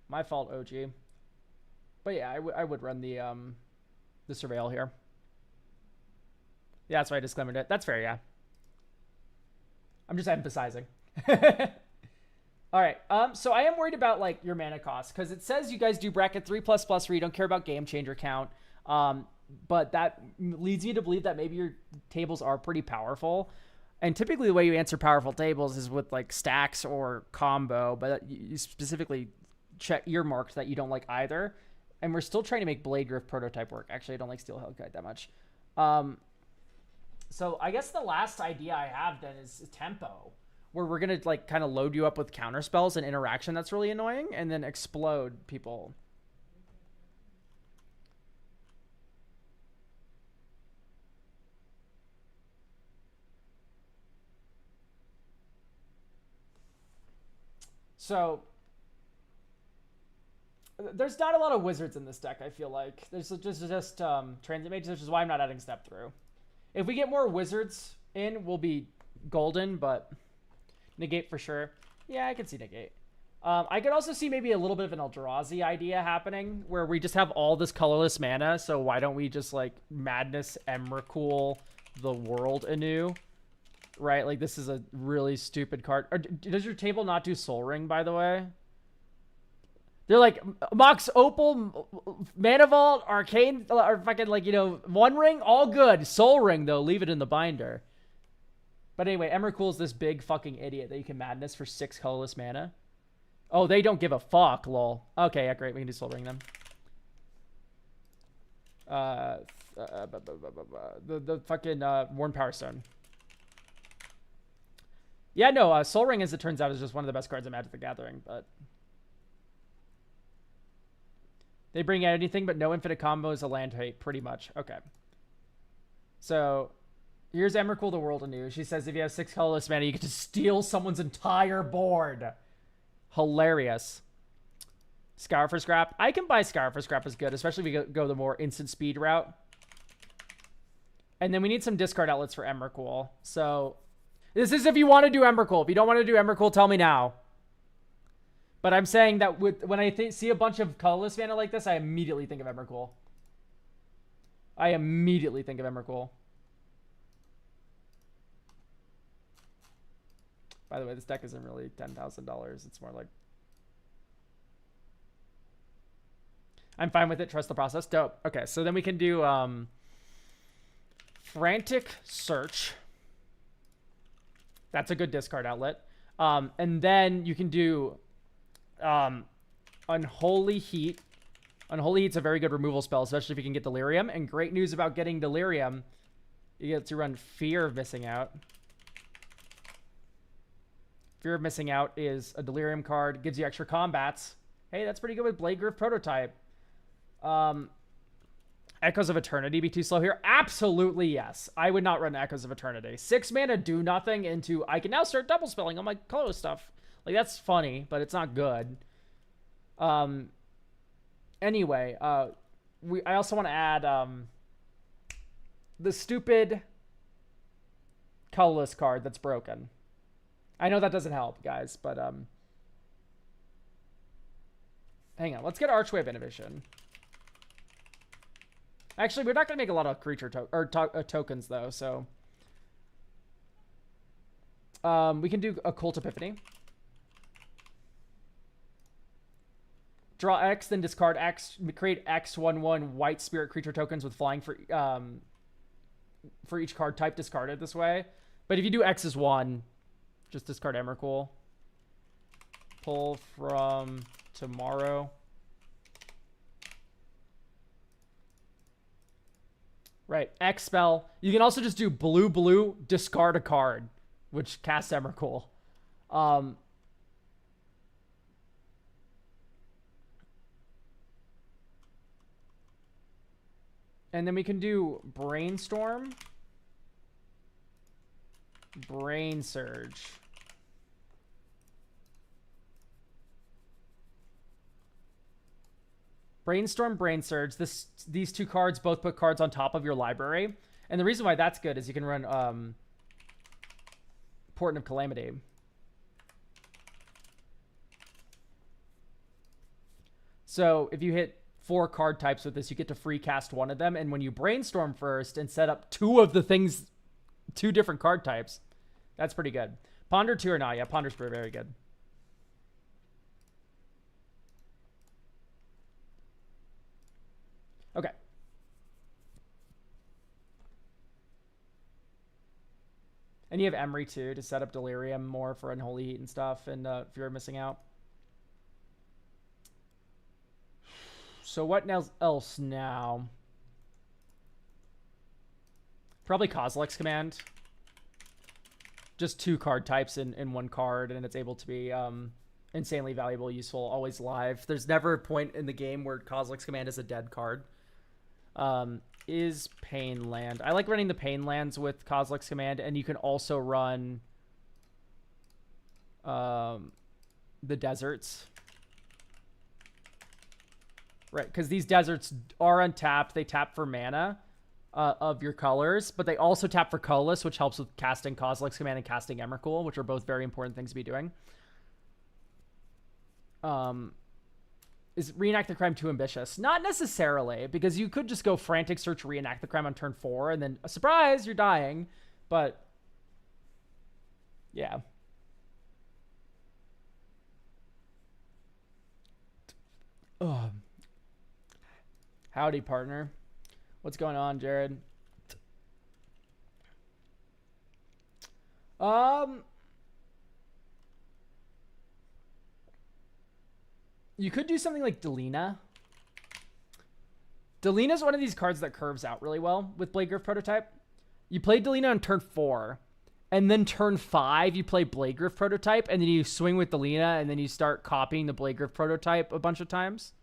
My fault, OG. But yeah, I would run the Surveil here. Yeah, that's why I disclaimed it. That's fair, yeah. I'm just emphasizing. All right, so I am worried about like your mana cost because it says you guys do bracket 3++ where you don't care about game changer count, but that leads me to believe that maybe your tables are pretty powerful, and typically the way you answer powerful tables is with like stacks or combo, but you specifically earmarked that you don't like either, and we're still trying to make Blade Griff prototype work. Actually, I don't like Steel Hellkite that much. So I guess the last idea I have then is tempo, where we're going to like kind of load you up with counter spells and interaction that's really annoying and then explode people. So there's not a lot of wizards in this deck, I feel like. There's just transit mages, which is why I'm not adding step through. If we get more wizards in, we'll be golden, but negate for sure. Yeah, I can see negate. I could also see maybe a little bit of an Eldrazi idea happening where we just have all this colorless mana, so why don't we just like Madness Emrakul the world anew? Right? Like this is a really stupid card. Or does your table not do Soul Ring, by the way? They're like Mox Opal, Mana Vault, Arcane, or fucking like, you know, One Ring, all good. Soul Ring though, leave it in the binder. But anyway, Emrakul's this big fucking idiot that you can Madness for 6 colorless mana. Oh, they don't give a fuck, lol. Okay, yeah, great. We can do Soul Ring then. The fucking Worn Power Stone. Yeah, no, Soul Ring, as it turns out, is just one of the best cards in Magic the Gathering, but they bring out anything but no infinite combos, a land hate, pretty much. Okay. So here's Emrakul the world anew. She says if you have 6 colorless mana, you get to steal someone's entire board. Hilarious. Scour for Scrap. I can buy Scour for Scrap is good, especially if you go the more instant speed route. And then we need some discard outlets for Emrakul. So this is if you want to do Emrakul. If you don't want to do Emrakul, tell me now. But I'm saying that when I see a bunch of colorless mana like this, I immediately think of Emrakul. I immediately think of Emrakul. By the way, this deck isn't really $10,000. It's more like... I'm fine with it. Trust the process. Dope. Okay, so then we can do Frantic Search. That's a good discard outlet. And then you can do Unholy Heat. Unholy Heat's a very good removal spell, especially if you can get Delirium. And great news about getting Delirium, you get to run Fear of Missing Out. Fear of Missing Out is a Delirium card. Gives you extra combats. Hey, that's pretty good with Blade Griff Prototype. Echoes of Eternity be too slow here? Absolutely yes. I would not run Echoes of Eternity. 6 mana, do nothing, into I can now start double spelling on my colorless stuff. Like, that's funny, but it's not good. Anyway, I also want to add the stupid colorless card that's broken. I know that doesn't help, guys, but hang on. Let's get Archway of Innovation. Actually, we're not going to make a lot of creature tokens, though, so... we can do Occult Epiphany. Draw X, then discard X. Create X 1/1 white spirit creature tokens with flying for each card type discarded this way. But if you do X as 1, just discard Emrakul. Pull from tomorrow. Right, X spell. You can also just do blue, discard a card, which casts Emrakul. And then we can do Brainstorm. Brain Surge. Brainstorm, Brain Surge. These two cards both put cards on top of your library. And the reason why that's good is you can run Portent of Calamity. So if you hit 4 card types with this, you get to free cast 1 of them. And when you Brainstorm first and set up 2 of the things, 2 different card types, that's pretty good. Ponder 2 or not? Yeah, Ponder's very good. Okay. And you have Emery too to set up Delirium more for Unholy Heat and stuff, and Fear of Missing Out. So what else now? Probably Kozilek's Command. Just 2 card types in 1 card, and it's able to be insanely valuable, useful, always live. There's never a point in the game where Kozilek's Command is a dead card. Is Pain Land. I like running the Pain Lands with Kozilek's Command, and you can also run the Deserts. Right, because these Deserts are untapped. They tap for mana of your colors, but they also tap for colorless, which helps with casting Kozilek's Command and casting Emrakul, which are both very important things to be doing. Is Reenact the Crime too ambitious? Not necessarily, because you could just go Frantic Search, Reenact the Crime on turn 4, and then, surprise, you're dying. But, yeah. Howdy, partner. What's going on, Jared? You could do something like Delina. Delina's one of these cards that curves out really well with Blade Griff Prototype. You play Delina on turn 4, and then turn 5, you play Blade Griff Prototype, and then you swing with Delina, and then you start copying the Blade Griff Prototype a bunch of times.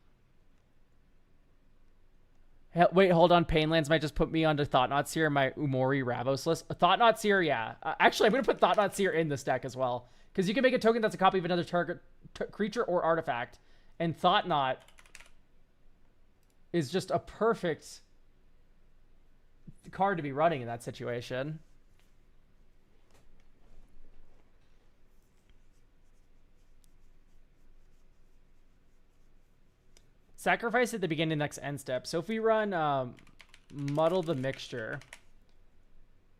Wait, hold on. Painlands might just put me onto Thought-Knot Seer in my Umori Ravos list. Thought-Knot Seer, yeah. Actually, I'm going to put Thought-Knot Seer in this deck as well, because you can make a token that's a copy of another target creature or artifact. And Thought-Knot is just a perfect card to be running in that situation. Sacrifice at the beginning of the next end step. So if we run Muddle the Mixture.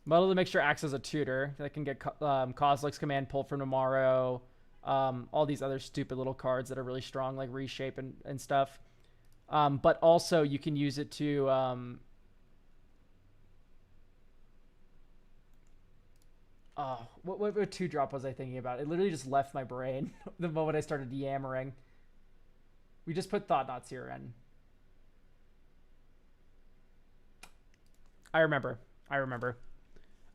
Muddle the Mixture acts as a tutor that can get Kozilek's Command pulled from tomorrow. All these other stupid little cards that are really strong, like Reshape and stuff. But also you can use it to... what 2-drop was I thinking about? It literally just left my brain the moment I started yammering. We just put Thought Knots here in. I remember.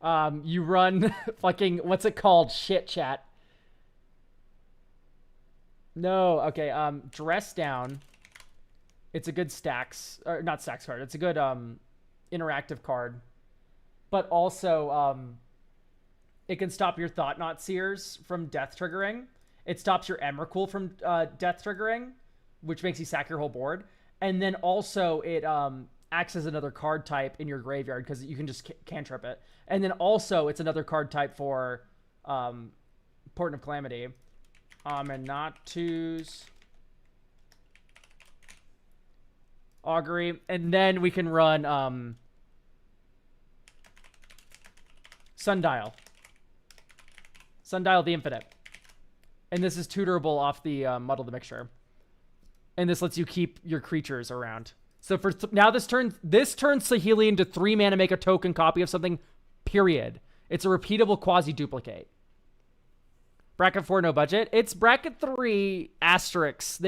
You run fucking... What's it called? Shit, chat. No, okay. Dress Down. It's a good stacks... Or not stacks card. It's a good interactive card. But also... it can stop your Thought Knot Seers from death triggering. It stops your Emrakul from death triggering, which makes you sack your whole board. And then also it acts as another card type in your graveyard because you can just cantrip it. And then also it's another card type for Portent of Calamity. Aminatus. Augury. And then we can run Sundial. Sundial the Infinite. And this is tutorable off the Muddle the Mixture. And this lets you keep your creatures around. So for now, this turns Saheeli into 3 mana, make a token copy of something, period. It's a repeatable quasi-duplicate. Bracket 4, no budget. It's bracket 3 asterisks.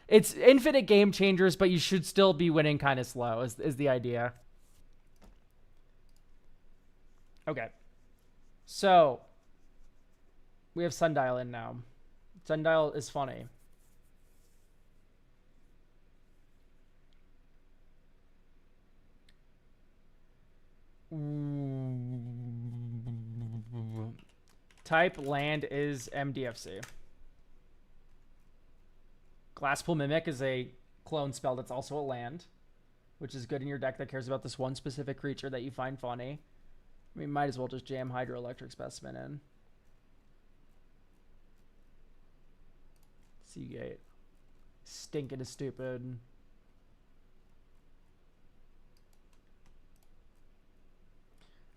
It's infinite game changers, but you should still be winning kind of slow, is the idea. Okay. So, we have Sundial in now. Sundial is funny. Type land is MDFC. Glasspool Mimic is a clone spell that's also a land, which is good in your deck that cares about this one specific creature that you find funny. We might as well just jam Hydroelectric Specimen in. Seagate. Stinking is stupid.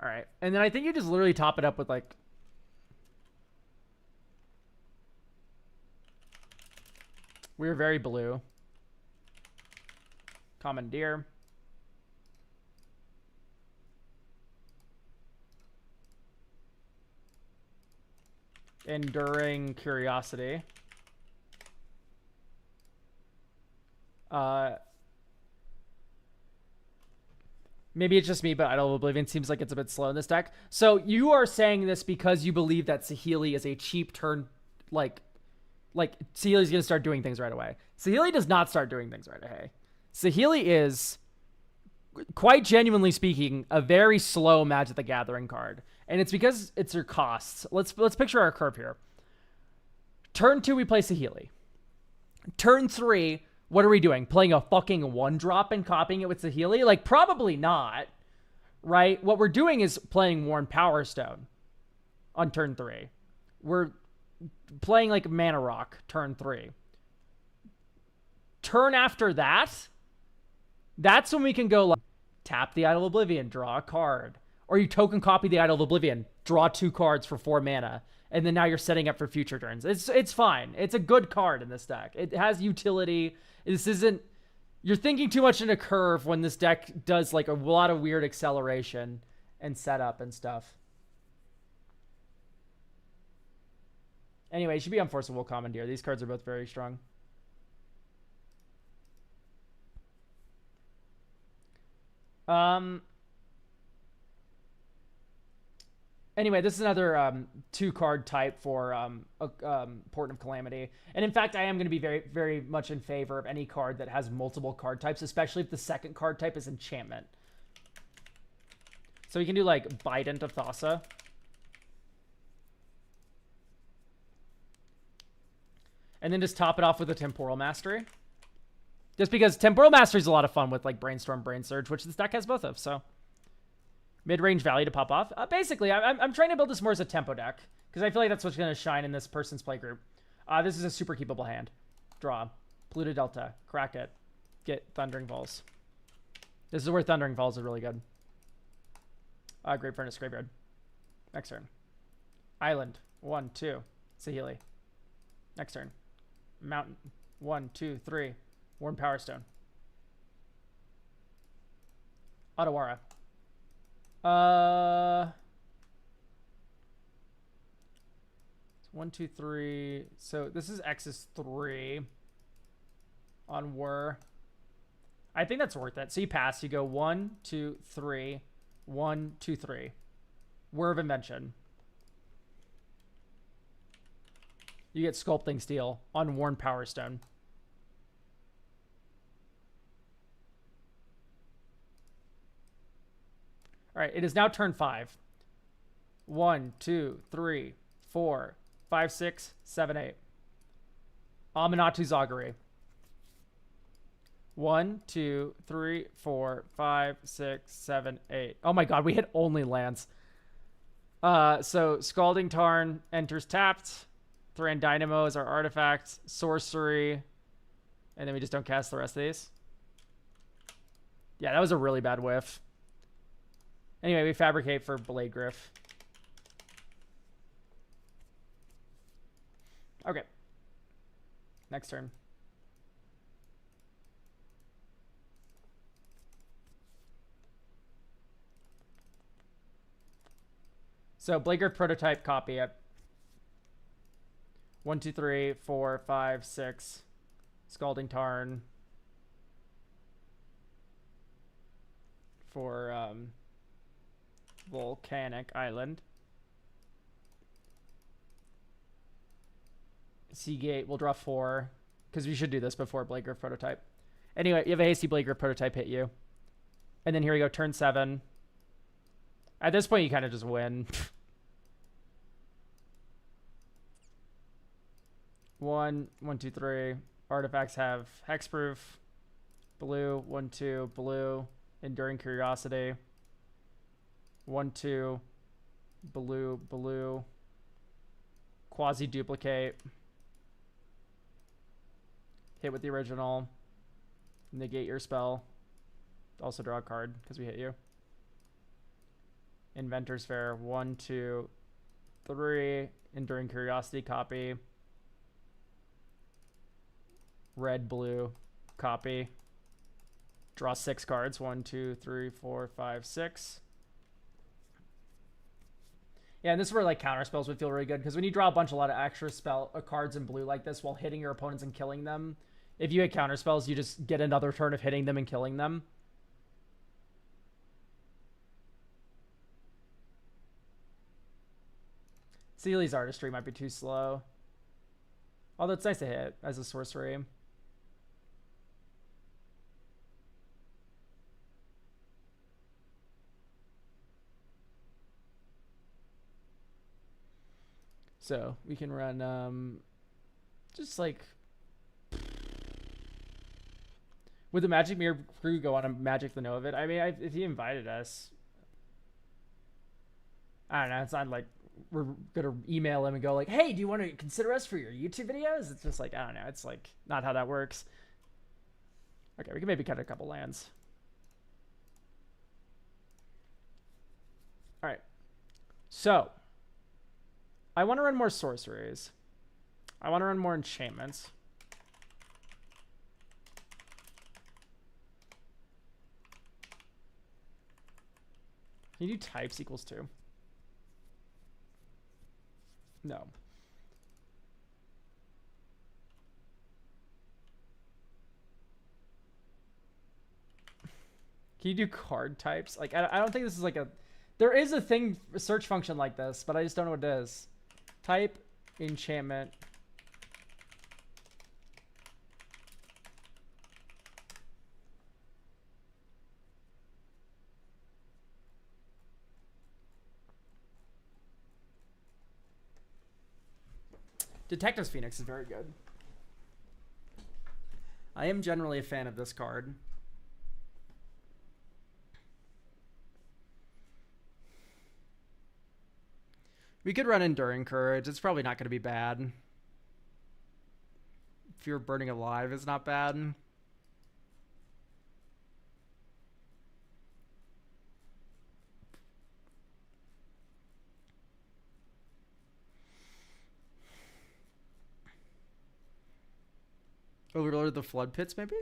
Alright. And then I think you just literally top it up with like... We're very blue. Commandeer. Enduring Curiosity. Maybe it's just me, but Idol of Oblivion seems like it's a bit slow in this deck. So you are saying this because you believe that Saheeli is a cheap turn, like Saheeli's going to start doing things right away. Saheeli does not start doing things right away. Saheeli is, quite genuinely speaking, a very slow Magic the Gathering card. And it's because it's your costs. Let's picture our curve here. Turn 2, we play Saheeli. Turn 3, what are we doing? Playing a fucking 1-drop and copying it with Saheeli? Like, probably not, right? What we're doing is playing Worn Power Stone on turn 3. We're playing like Mana Rock turn 3. Turn after that, that's when we can go like tap the Idol of Oblivion, draw a card. Or you token copy the Idol of Oblivion, draw 2 cards for 4 mana. And then now you're setting up for future turns. It's fine. It's a good card in this deck. It has utility. This isn't... You're thinking too much in a curve when this deck does like a lot of weird acceleration and setup and stuff. Anyway, it should be Unforceable Commandeer. These cards are both very strong. Anyway, this is another 2-card type for Portent of Calamity. And in fact, I am going to be very, very much in favor of any card that has multiple card types, especially if the second card type is enchantment. So we can do like Bident of Thassa. And then just top it off with a Temporal Mastery. Just because Temporal Mastery is a lot of fun with like Brainstorm, Brain Surge, which this deck has both of, so... Mid-range value to pop off. Basically, I'm trying to build this more as a tempo deck because I feel like that's what's going to shine in this person's play group. This is a super keepable hand. Draw. Polluted Delta. Crack it. Get Thundering Falls. This is where Thundering Falls is really good. Great Furnace Graveyard. Next turn. Island. 1, 2. Saheeli. Next turn. Mountain. 1, 2, 3. Worn Power Stone. Otawara. 1, 2, 3. So this is X is 3 on Whir. I think that's worth it. So you pass. You go 1, 2, 3. 1, 2, 3. Whir of Invention. You get Sculpting Steel on Worn Power Stone. All right, it is now turn 5. 1, 2, 3, 4, 5, 6, 7, 8. Aminatou Zagari. 1, 2, 3, 4, 5, 6, 7, 8. Oh my god, we hit only lands. So Scalding Tarn enters tapped. Thran Dynamo is our artifact. Sorcery. And then we just don't cast the rest of these. Yeah, that was a really bad whiff. Anyway, we fabricate for Blade Griff. Okay. Next turn. So Blade Griff prototype, copy it. 1, 2, 3, 4, 5, 6. Scalding Tarn. For Volcanic Island. Seagate, we'll draw 4. Because we should do this before Blade Griff prototype. Anyway, you have a hasty Blade Griff prototype hit you. And then here we go, turn 7. At this point, you kind of just win. 1, 1, 2, 3. Artifacts have hexproof. Blue, 1, 2. Blue, Enduring Curiosity. 1, 2. Blue, blue. Quasi duplicate. Hit with the original. Negate your spell. Also draw a card because we hit you. Inventor's Fair. 1, 2, 3. Enduring Curiosity, copy. Red, blue, copy. Draw 6 cards. 1, 2, 3, 4, 5, 6. Yeah, and this is where like counter spells would feel really good because when you draw a lot of extra cards in blue like this while hitting your opponents and killing them, if you hit counter spells, you just get another turn of hitting them and killing them. Sealy's Artistry might be too slow. Although it's nice to hit as a sorcery. So we can run just like would the Magic Mirror crew go on a Magic the Know of it? I mean, if he invited us, I don't know. It's not like we're gonna email him and go like, "Hey, do you want to consider us for your YouTube videos?" It's just like I don't know. It's like not how that works. Okay, we can maybe cut a couple lands. All right, so I want to run more sorceries. I want to run more enchantments. Can you do types equals 2? No. Can you do card types? Like, I don't think this is like a... There is a search function like this, but I just don't know what it is. Type, enchantment. Detective's Phoenix is very good. I am generally a fan of this card. We could run Enduring Courage. It's probably not going to be bad. Fear of Burning Alive is not bad. Overlord of the Flood Pits, maybe?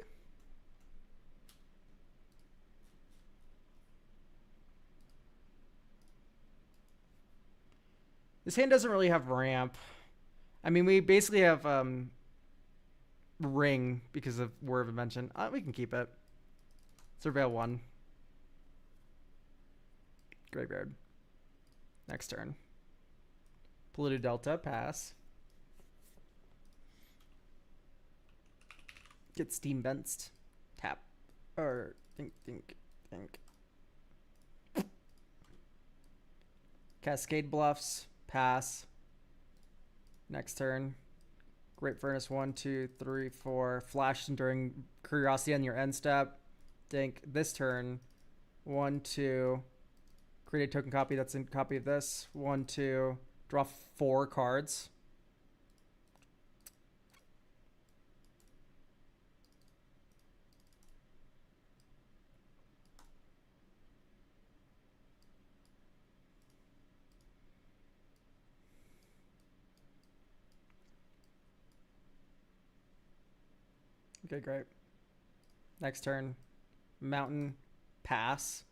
This hand doesn't really have ramp. I mean, we basically have ring because of Word of Invention. We can keep it. Surveil 1. Graveyard. Next turn. Polluted Delta, pass. Get Steam Benced. Tap. Or think. Cascade Bluffs, pass. Next turn. Great Furnace 1, 2, 3, 4. Flash Enduring Curiosity on your end step. Dink. This turn. 1, 2. Create a token copy that's in copy of this. 1, 2. Draw 4 cards. Okay, great. Next turn. Mountain, pass.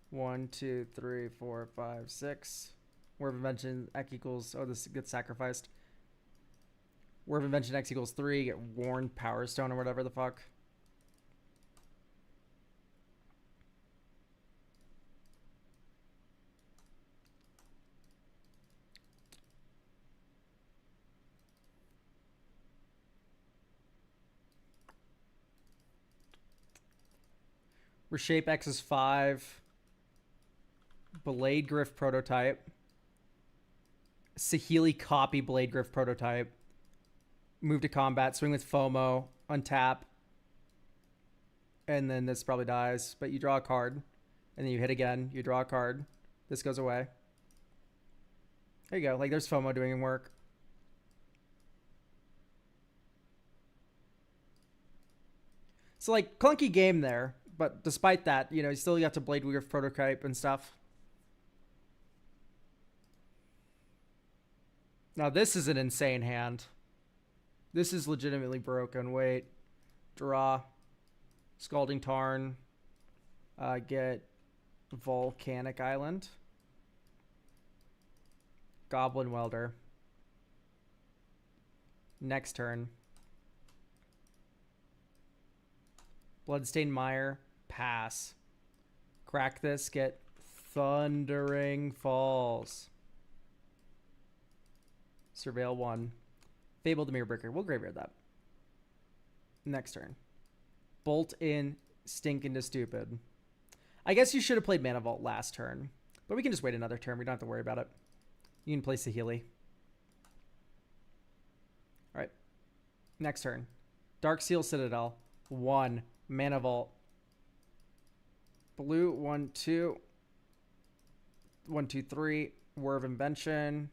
1, 2, 3, 4, 5, 6. Word of Invention, X equals... Oh, this gets sacrificed. Word of Invention, X equals 3. Get Worn Power Stone or whatever the fuck. Reshape X is 5. Blade Griff prototype. Saheeli copy Blade Griff prototype. Move to combat. Swing with FOMO. Untap. And then this probably dies. But you draw a card. And then you hit again. You draw a card. This goes away. There you go. Like, there's FOMO doing work. So, like, clunky game there. But despite that, you know, you still got to Blade Griff prototype and stuff. Now, this is an insane hand. This is legitimately broken. Wait. Draw. Scalding Tarn. Get Volcanic Island. Goblin Welder. Next turn. Bloodstained Mire. Pass. Crack this. Get Thundering Falls. Surveil 1. Fabled Mirror Breaker. We'll graveyard that. Next turn. Bolt in. Stink into Stupid. I guess you should have played Mana Vault last turn. But we can just wait another turn. We don't have to worry about it. You can play Saheeli. Alright. Next turn. Dark Seal Citadel. 1. Mana Vault. Blue. 1, 2. 1, 2, 3. Word of Invention.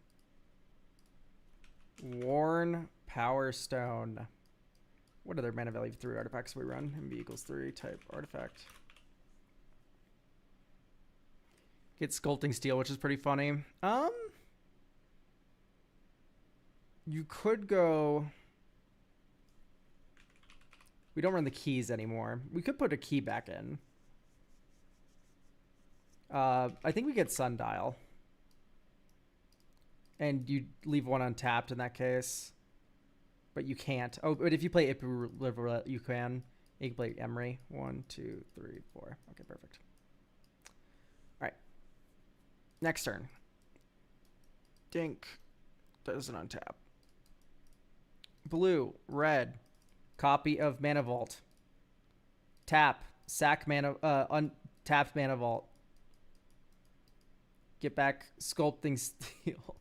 Worn Power Stone. What other mana value 3 artifacts we run? MB equals 3 type artifact. Get Sculpting Steel, which is pretty funny. You could go... We don't run the keys anymore. We could put a key back in. I think we get Sundial. And you leave one untapped in that case. But you can't. Oh, but if you play Ipu, you can. You can play Emery. 1, 2, 3, 4. Okay, perfect. Alright. Next turn. Dink. Doesn't untap. Blue. Red. Copy of Mana Vault. Tap. Sack Mana... Untapped Mana Vault. Get back Sculpting Steel.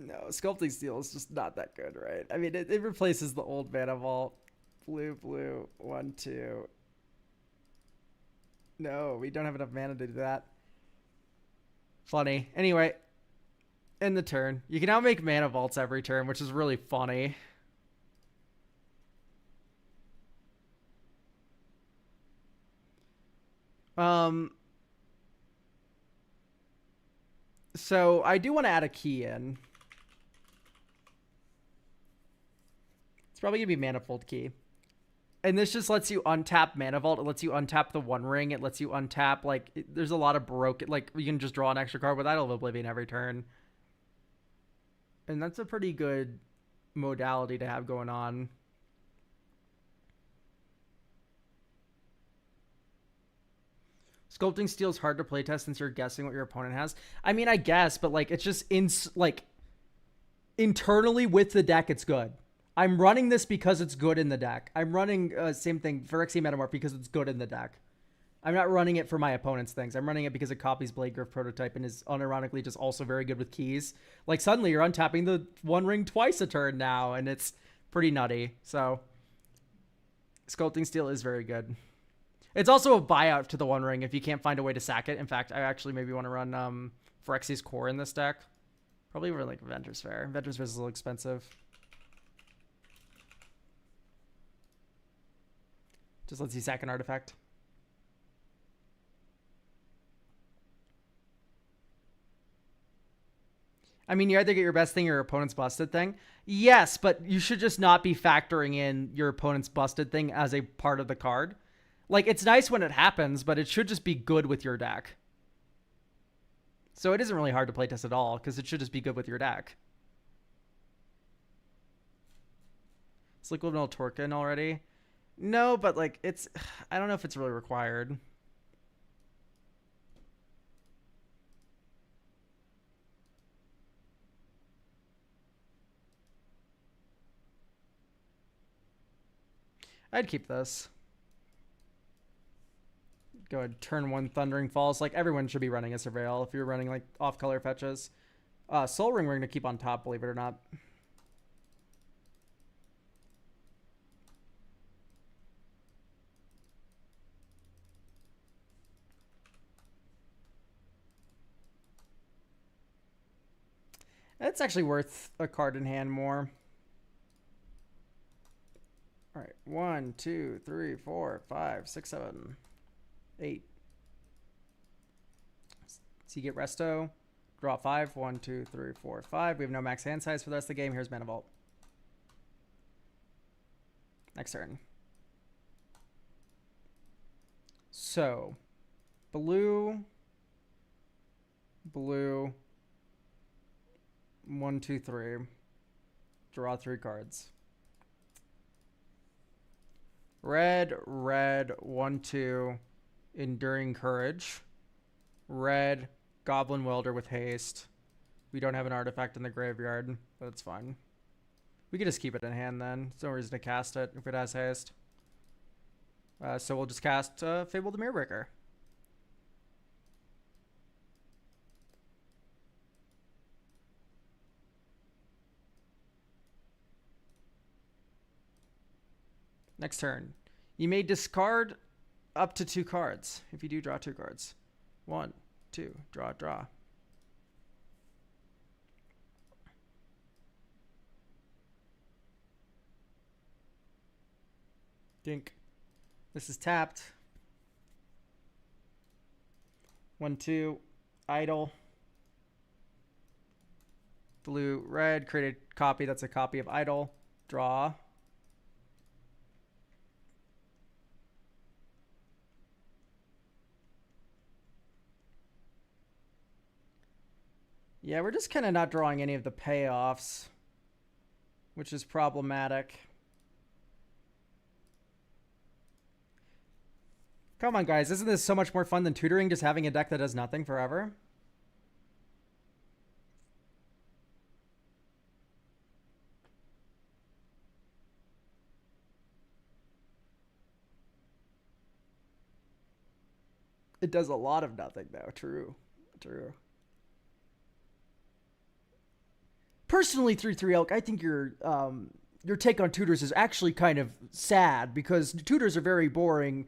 No, Sculpting Steel is just not that good, right? I mean, it replaces the old Mana Vault. Blue, blue, 1, 2. No, we don't have enough mana to do that. Funny. Anyway, end the turn. You can now make mana vaults every turn, which is really funny. So I do want to add a key in. It's probably gonna be Manifold Key. And this just lets you untap Mana Vault. It lets you untap the One Ring. It lets you untap, like, there's a lot of broken, like, you can just draw an extra card with Idol of Oblivion every turn. And that's a pretty good modality to have going on. Sculpting Steel is hard to playtest since you're guessing what your opponent has. I mean, I guess, but, like, it's just, internally with the deck, it's good. I'm running this because it's good in the deck. I'm running, same thing, Phyrexian Metamorph because it's good in the deck. I'm not running it for my opponent's things. I'm running it because it copies Blade Griff Prototype and is unironically just also very good with keys. Like, suddenly you're untapping the One Ring twice a turn now, and it's pretty nutty. So, Sculpting Steel is very good. It's also a buyout to the One Ring if you can't find a way to sack it. In fact, I actually maybe want to run Phyrexia's Core in this deck. Probably run, like, Ventress Fair. Ventress Fair is a little expensive. Just lets you sack an artifact. I mean, you either get your best thing or your opponent's busted thing. Yes, but you should just not be factoring in your opponent's busted thing as a part of the card. Like, it's nice when it happens, but it should just be good with your deck. So it isn't really hard to playtest at all, because it should just be good with your deck. Is Liquid Metal Torkin already? No, but, like, it's... I don't know if it's really required. I'd keep this. Go ahead, turn 1 Thundering Falls. Like, everyone should be running a Surveil if you're running, like, off-color fetches. Soul Ring we're going to keep on top, believe it or not. It's actually worth a card in hand more. All right, 1, 2, 3, 4, 5, 6, 7, 8. So you get Resto, draw 5. 1, 2, 3, 4, 5. We have no max hand size for the rest of the game. Here's Mana Vault. Next turn. So, blue. 1, 2, 3. Draw 3 cards. Red, 1, 2. Enduring Courage. Red, Goblin Welder with haste. We don't have an artifact in the graveyard, but it's fine. We could just keep it in hand then. There's no reason to cast it if it has haste. So we'll just cast Fabled Mirrorbreaker. Next turn. You may discard up to 2 cards. If you do, draw 2 cards. 1, 2, draw. Dink. This is tapped. 1, 2, idle. Blue, red, create a copy that's a copy of idle. Draw. Yeah, we're just kind of not drawing any of the payoffs, which is problematic. Come on, guys. Isn't this so much more fun than tutoring, just having a deck that does nothing forever? It does a lot of nothing, though. True. Personally, 3-3 Elk, I think your take on tutors is actually kind of sad because tutors are very boring.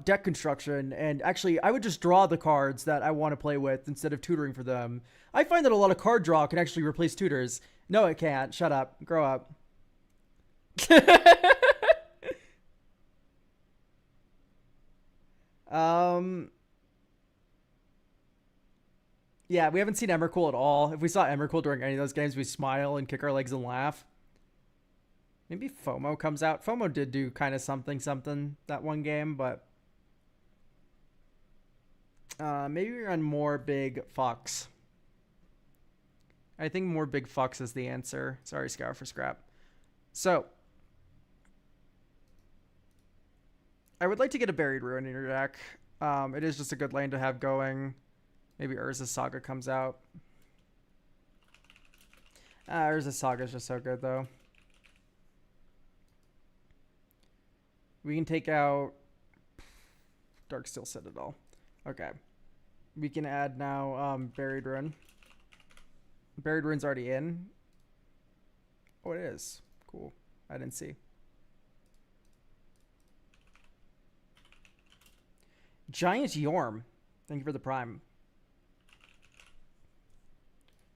deck construction, and actually I would just draw the cards that I want to play with instead of tutoring for them. I find that a lot of card draw can actually replace tutors. No, it can't. Shut up. Grow up. Yeah, we haven't seen Emrakul at all. If we saw Emrakul during any of those games, we smile and kick our legs and laugh. Maybe FOMO comes out. FOMO did do kind of something that one game, but maybe we run more big fucks. I think more big fucks is the answer. Sorry, Scour for scrap. So I would like to get a Buried Ruin in your deck. It is just a good lane to have going. Maybe Urza's Saga comes out. Urza's Saga is just so good, though. We can take out Darksteel Citadel. Okay. We can add now Buried Ruin. Buried Ruin's already in. Oh, it is. Cool. I didn't see. Giant Yorm. Thank you for the prime.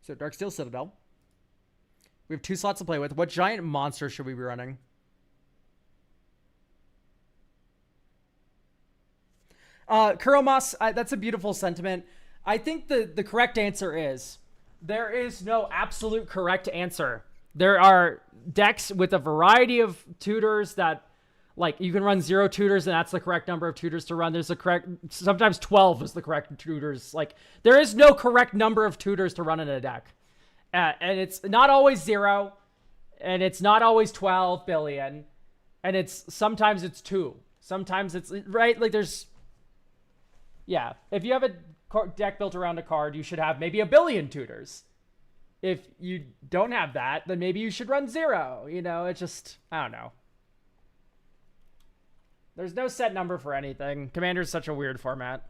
So Darksteel Citadel. We have 2 slots to play with. What giant monster should we be running? Kuromas, that's a beautiful sentiment. I think the correct answer is there is no absolute correct answer. There are decks with a variety of tutors that, like, you can run 0 tutors and that's the correct number of tutors to run. There's a correct, sometimes 12 is the correct tutors. Like, there is no correct number of tutors to run in a deck. And it's not always 0, and it's not always 12 billion, and sometimes it's 2. Sometimes it's, right? Like, there's, yeah. If you have a deck built around a card, you should have maybe 1 billion tutors. If you don't have that, then maybe you should run 0. You know, it's just, I don't know. There's no set number for anything. Commander's such a weird format.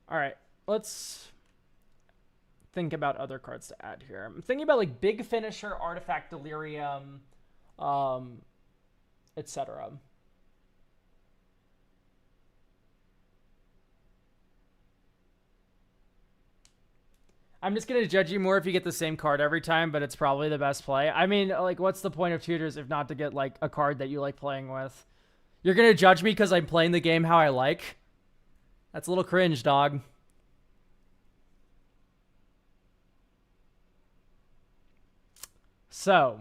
All right, let's think about other cards to add here. I'm thinking about like Big Finisher, Artifact Delirium, etc. I'm just going to judge you more if you get the same card every time, but it's probably the best play. I mean, like, what's the point of tutors if not to get, like, a card that you like playing with? You're going to judge me because I'm playing the game how I like? That's a little cringe, dog. So,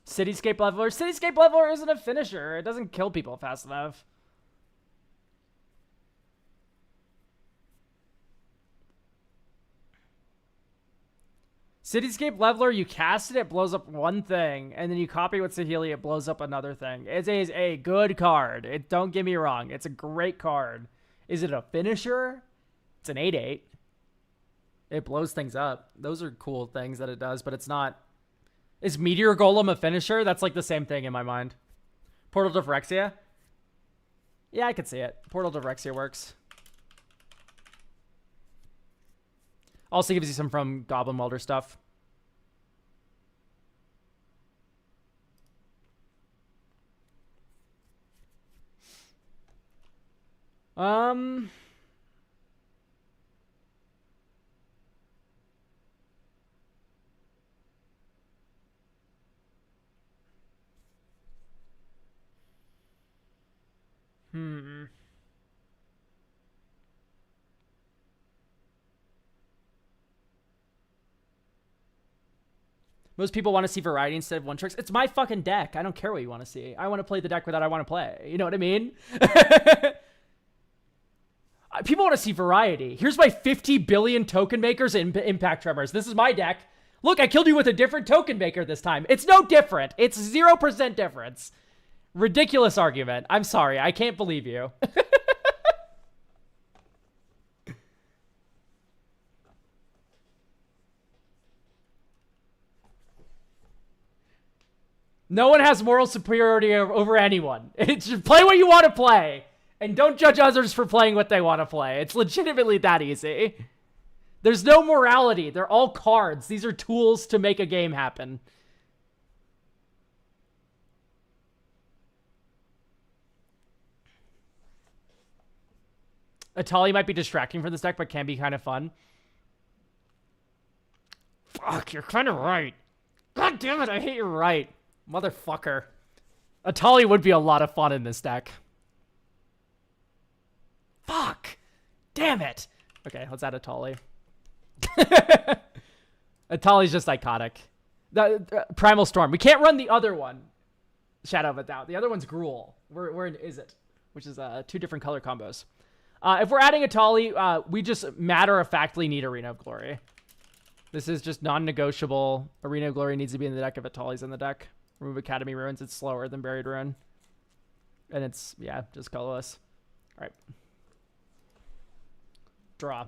Cityscape Leveler. Cityscape Leveler isn't a finisher. It doesn't kill people fast enough. Cityscape Leveler, you cast it, it blows up one thing, and then you copy with Saheeli, it blows up another thing. It is a good card. Don't get me wrong. It's a great card. Is it a finisher? It's an 8/8. It blows things up. Those are cool things that it does, but it's not. Is Meteor Golem a finisher? That's like the same thing in my mind. Portal to Phyrexia? Yeah, I could see it. Portal to Phyrexia works. Also gives you some from Goblin Welder stuff. Most people want to see variety instead of one tricks. It's my fucking deck. I don't care what you want to see. I want to play the deck that I want to play. You know what I mean? People want to see variety. Here's my 50 billion token makers and impact tremors. This is my deck. Look, I killed you with a different token maker this time. It's no different. It's 0% difference. Ridiculous argument. I'm sorry. I can't believe you. No one has moral superiority over anyone. Just play what you want to play. And don't judge others for playing what they want to play. It's legitimately that easy. There's no morality. They're all cards. These are tools to make a game happen. Atali might be distracting for this deck, but can be kind of fun. Fuck, you're kind of right. God damn it, I hate you're right. Motherfucker. Atali would be a lot of fun in this deck. Fuck. Damn it. Okay, let's add Atali. Atali's just iconic. Primal Storm. We can't run the other one. Shadow of a Doubt. The other one's Gruul. We're in Is It, which is 2 different color combos. If we're adding Atali, we just matter-of-factly need Arena of Glory. This is just non-negotiable. Arena of Glory needs to be in the deck if Atali's in the deck. Remove Academy Ruins. It's slower than Buried Ruin. And it's, yeah, just colorless. All right. Draw.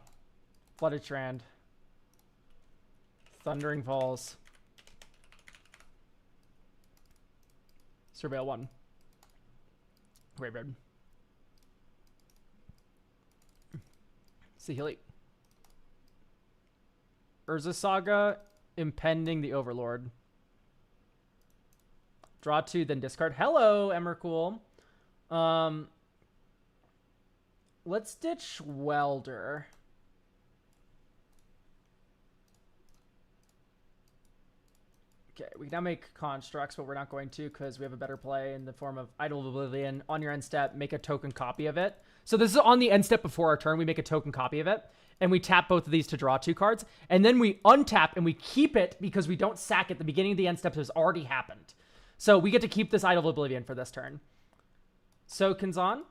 Flooded Strand. Thundering Falls. Surveil 1. Graveyard. Saheeli. Urza Saga. Impending the Overlord. Draw 2, then discard. Hello, Emrakul. Let's ditch Welder. Okay, we can now make constructs, but we're not going to because we have a better play in the form of Idol of Oblivion. On your end step, make a token copy of it. So this is on the end step before our turn. We make a token copy of it, and we tap both of these to draw 2 cards. And then we untap, and we keep it because we don't sack it. The beginning of the end step has already happened. So we get to keep this Idol of Oblivion for this turn. So, Kinzan.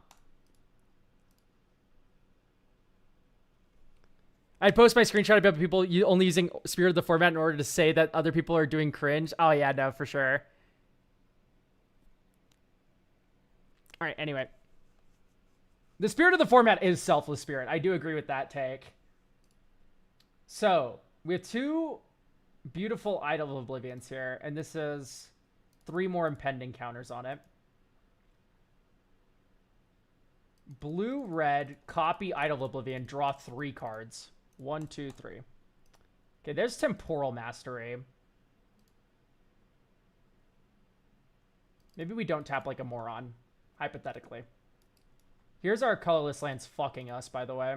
I'd post my screenshot about people only using Spirit of the Format in order to say that other people are doing cringe. Oh, yeah, no, for sure. All right, anyway. The Spirit of the Format is Selfless Spirit. I do agree with that take. So, we have 2 beautiful Idol of Oblivions here, and this is 3 more impending counters on it. Blue, red, copy Idol of Oblivion, draw 3 cards. 1, 2, 3. Okay, there's Temporal Mastery. Maybe we don't tap like a moron, hypothetically. Here's our colorless lands fucking us, by the way.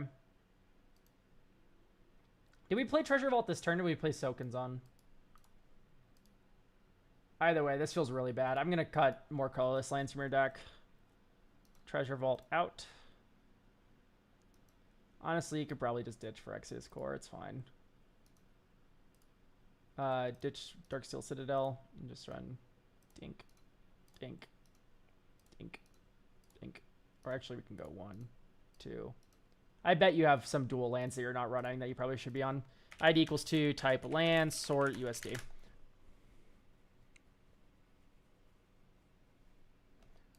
Did we play Treasure Vault this turn, or did we play Sokinzon? Either way, this feels really bad. I'm going to cut more colorless lands from your deck. Treasure Vault out. Honestly, you could probably just ditch for Exodus Core. It's fine. Ditch Darksteel Citadel and just run Dink, Dink, Dink, Dink. Or actually, we can go 1, 2. I bet you have some dual lands that you're not running that you probably should be on. ID equals 2, type land, sort USD.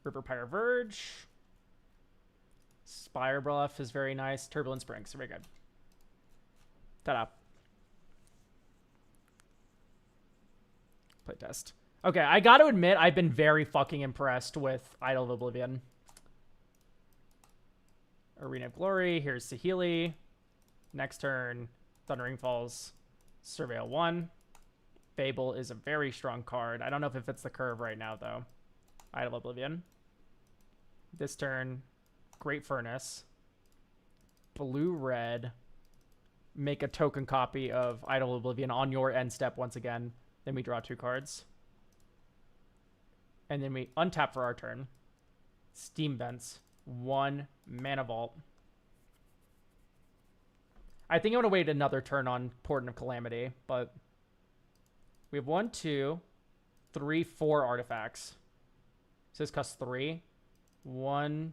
River Pyre Verge. Spire Bluff is very nice. Turbulent Springs, very good. Ta-da. Playtest. Okay, I got to admit, I've been very fucking impressed with Idol of Oblivion. Arena of Glory. Here's Saheeli. Next turn, Thundering Falls. Surveil 1. Fable is a very strong card. I don't know if it fits the curve right now, though. Idol of Oblivion. This turn, Great Furnace. Blue-red. Make a token copy of Idol of Oblivion on your end step once again. Then we draw 2 cards. And then we untap for our turn. Steam Vents. 1 Mana Vault. I think I'm going to wait another turn on Portent of Calamity, but we have 1, 2, 3, 4 artifacts. So this costs 3. 1.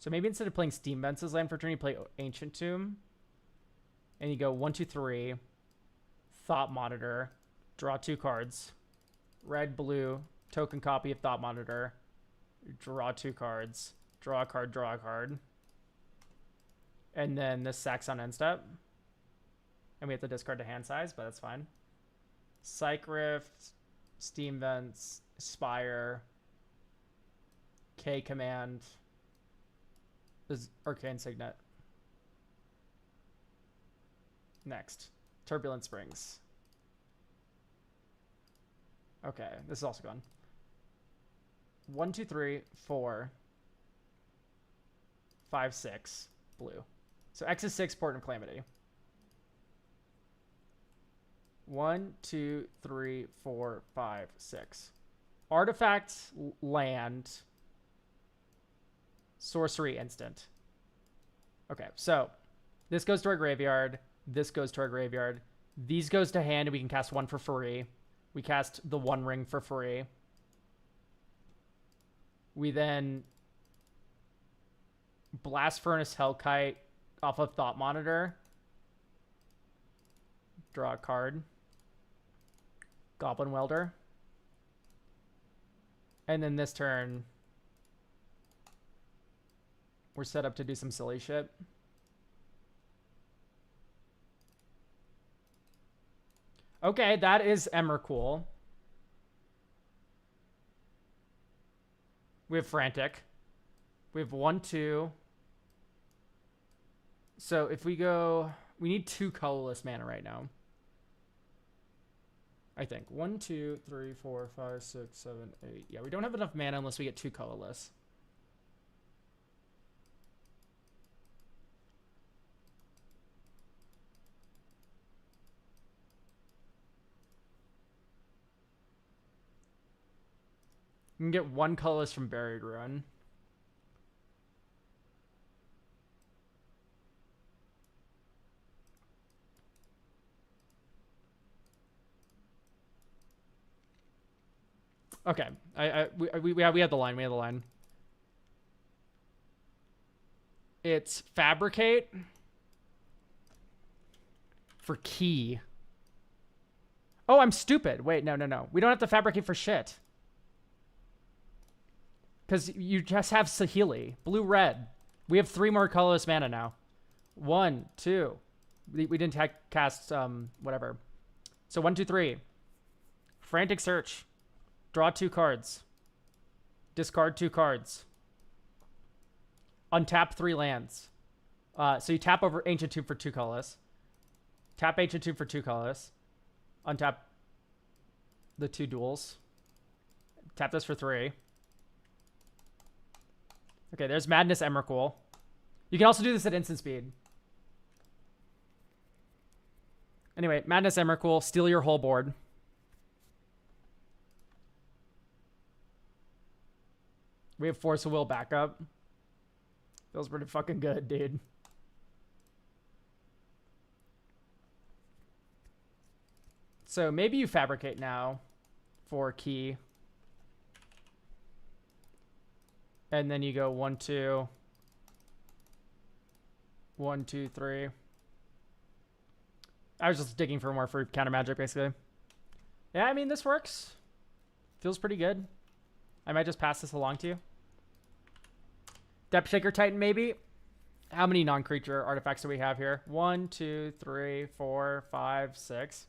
So maybe instead of playing Steam Vents as land for turn, you play Ancient Tomb. And you go 1, 2, 3. Thought Monitor. Draw 2 cards. Red, blue. Token copy of Thought Monitor. Draw 2 cards. Draw a card, draw a card. And then this sacks on end step. And we have to discard to hand size, but that's fine. Psych Rift. Steam Vents. Spire. K Command. Is Arcane Signet. Next. Turbulent Springs. Okay, this is also gone. 1, 2, 3, 4, 5, 6 blue. So X is 6, Port and Calamity. 1, 2, 3, 4, 5, 6. Artifact, land, sorcery, instant. Okay, so this goes to our graveyard. This goes to our graveyard. These goes to hand, and we can cast 1 for free. We cast the 1 ring for free. We then Blast Furnace Hellkite off of Thought Monitor. Draw a card. Goblin Welder. And then this turn, we're set up to do some silly shit. Okay, that is Emrakul. We have Frantic. We have 1, 2. So if we go, we need 2 colorless mana right now. I think 1, 2, 3, 4, 5, 6, 7, 8. Yeah, we don't have enough mana unless we get 2 colorless. We can get 1 colorless from Buried Ruin. Okay, we have the line. We have the line. It's Fabricate for key. Oh, I'm stupid. Wait, no. We don't have to fabricate for shit. Because you just have Saheeli. Blue, red. We have 3 more colorless mana now. 1, 2. We didn't cast whatever. So 1, 2, 3. Frantic Search. Draw 2 cards. Discard 2 cards. Untap 3 lands. So you tap over Ancient Tomb for 2 colorless. Tap Ancient Tomb for 2 colorless. Untap the 2 duels. Tap this for 3. Okay, there's Madness Emrakul. You can also do this at instant speed. Anyway, Madness Emrakul, steal your whole board. We have Force of Will backup. Feels pretty fucking good, dude. So maybe you fabricate now for key. And then you go 1, 2. 1, 2, 3. I was just digging for more for counter magic, basically. Yeah, I mean, this works. Feels pretty good. I might just pass this along to you. Depth Shaker Titan, maybe? How many non-creature artifacts do we have here? 1, 2, 3, 4, 5, 6.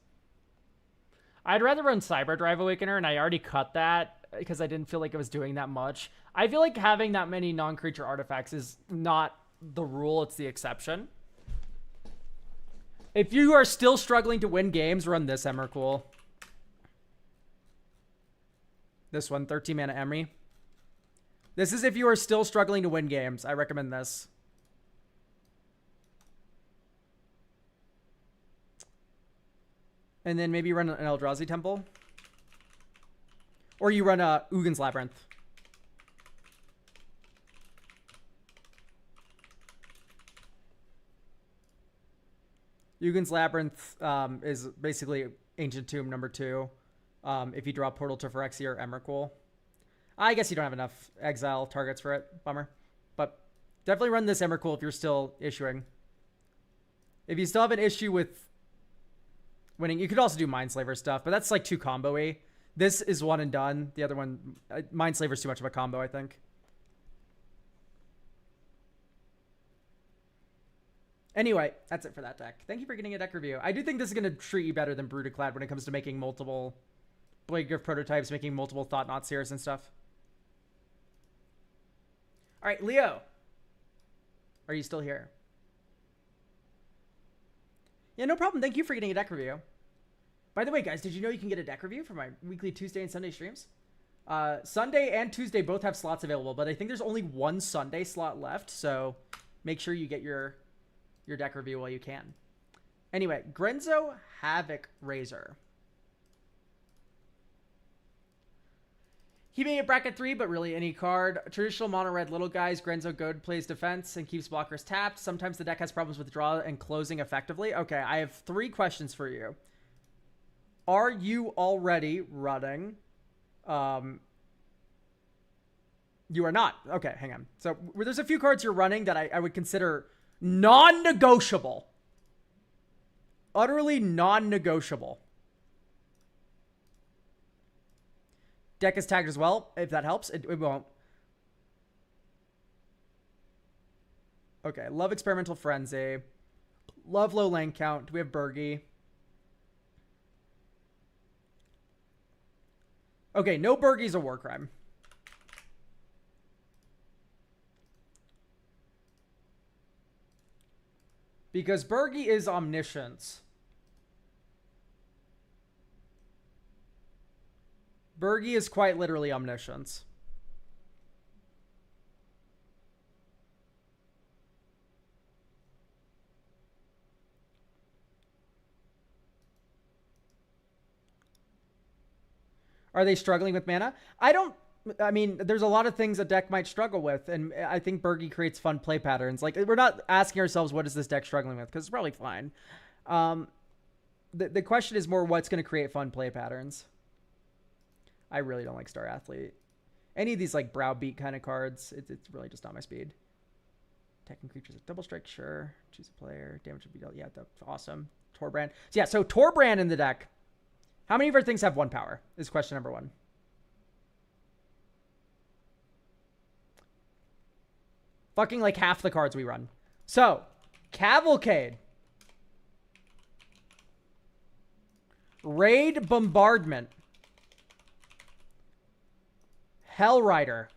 I'd rather run Cyber Drive Awakener, and I already cut that because I didn't feel like it was doing that much. I feel like having that many non-creature artifacts is not the rule, it's the exception. If you are still struggling to win games, run this Emrakul. This one, 13 mana Emry. This is if you are still struggling to win games. I recommend this. And then maybe you run an Eldrazi Temple. Or you run a Ugin's Labyrinth. Ugin's Labyrinth is basically Ancient Tomb number 2. If you draw Portal to Phyrexia or Emrakul. I guess you don't have enough exile targets for it. Bummer. But definitely run this Emrakul if you're still issuing. If you still have an issue with winning, you could also do Mindslaver stuff, but that's like too combo-y. This is one and done. The other one, Mindslaver's too much of a combo, I think. Anyway, that's it for that deck. Thank you for getting a deck review. I do think this is going to treat you better than Brooded Clad when it comes to making multiple Blade Griff prototypes, making multiple Thought Knot Seers and stuff. All right, Leo. Are you still here? Yeah, no problem. Thank you for getting a deck review. By the way, guys, did you know you can get a deck review for my weekly Tuesday and Sunday streams? Sunday and Tuesday both have slots available, but I think there's only one Sunday slot left, so make sure you get your deck review while you can. Anyway, Grenzo Havoc Razor. He made it bracket 3, but really any card. Traditional mono red little guys. Grenzo Goad plays defense and keeps blockers tapped. Sometimes the deck has problems with draw and closing effectively. Okay, I have 3 questions for you. Are you already running? You are not. Okay, hang on. So there's a few cards you're running that I would consider non-negotiable. Utterly non-negotiable. Deck is tagged as well, if that helps. It won't. Okay, love Experimental Frenzy. Love low lane count. Do we have Bergie? Okay, no Bergie's a war crime. Because Bergie is omniscience. Bergie is quite literally omniscience. Are they struggling with mana? I mean, there's a lot of things a deck might struggle with, and I think Bergie creates fun play patterns. Like, we're not asking ourselves, what is this deck struggling with? Because it's probably fine. The question is more, what's going to create fun play patterns? I really don't like Star Athlete. Any of these, like, browbeat kind of cards, it's really just not my speed. Attacking creatures with double strike, sure. Choose a player. Damage would be dealt. Yeah, that's awesome. Torbrand. So, yeah, so Torbrand in the deck. How many of our things have 1 power? Is question number 1. Fucking like half the cards we run. So, Cavalcade. Raid Bombardment. Hellrider.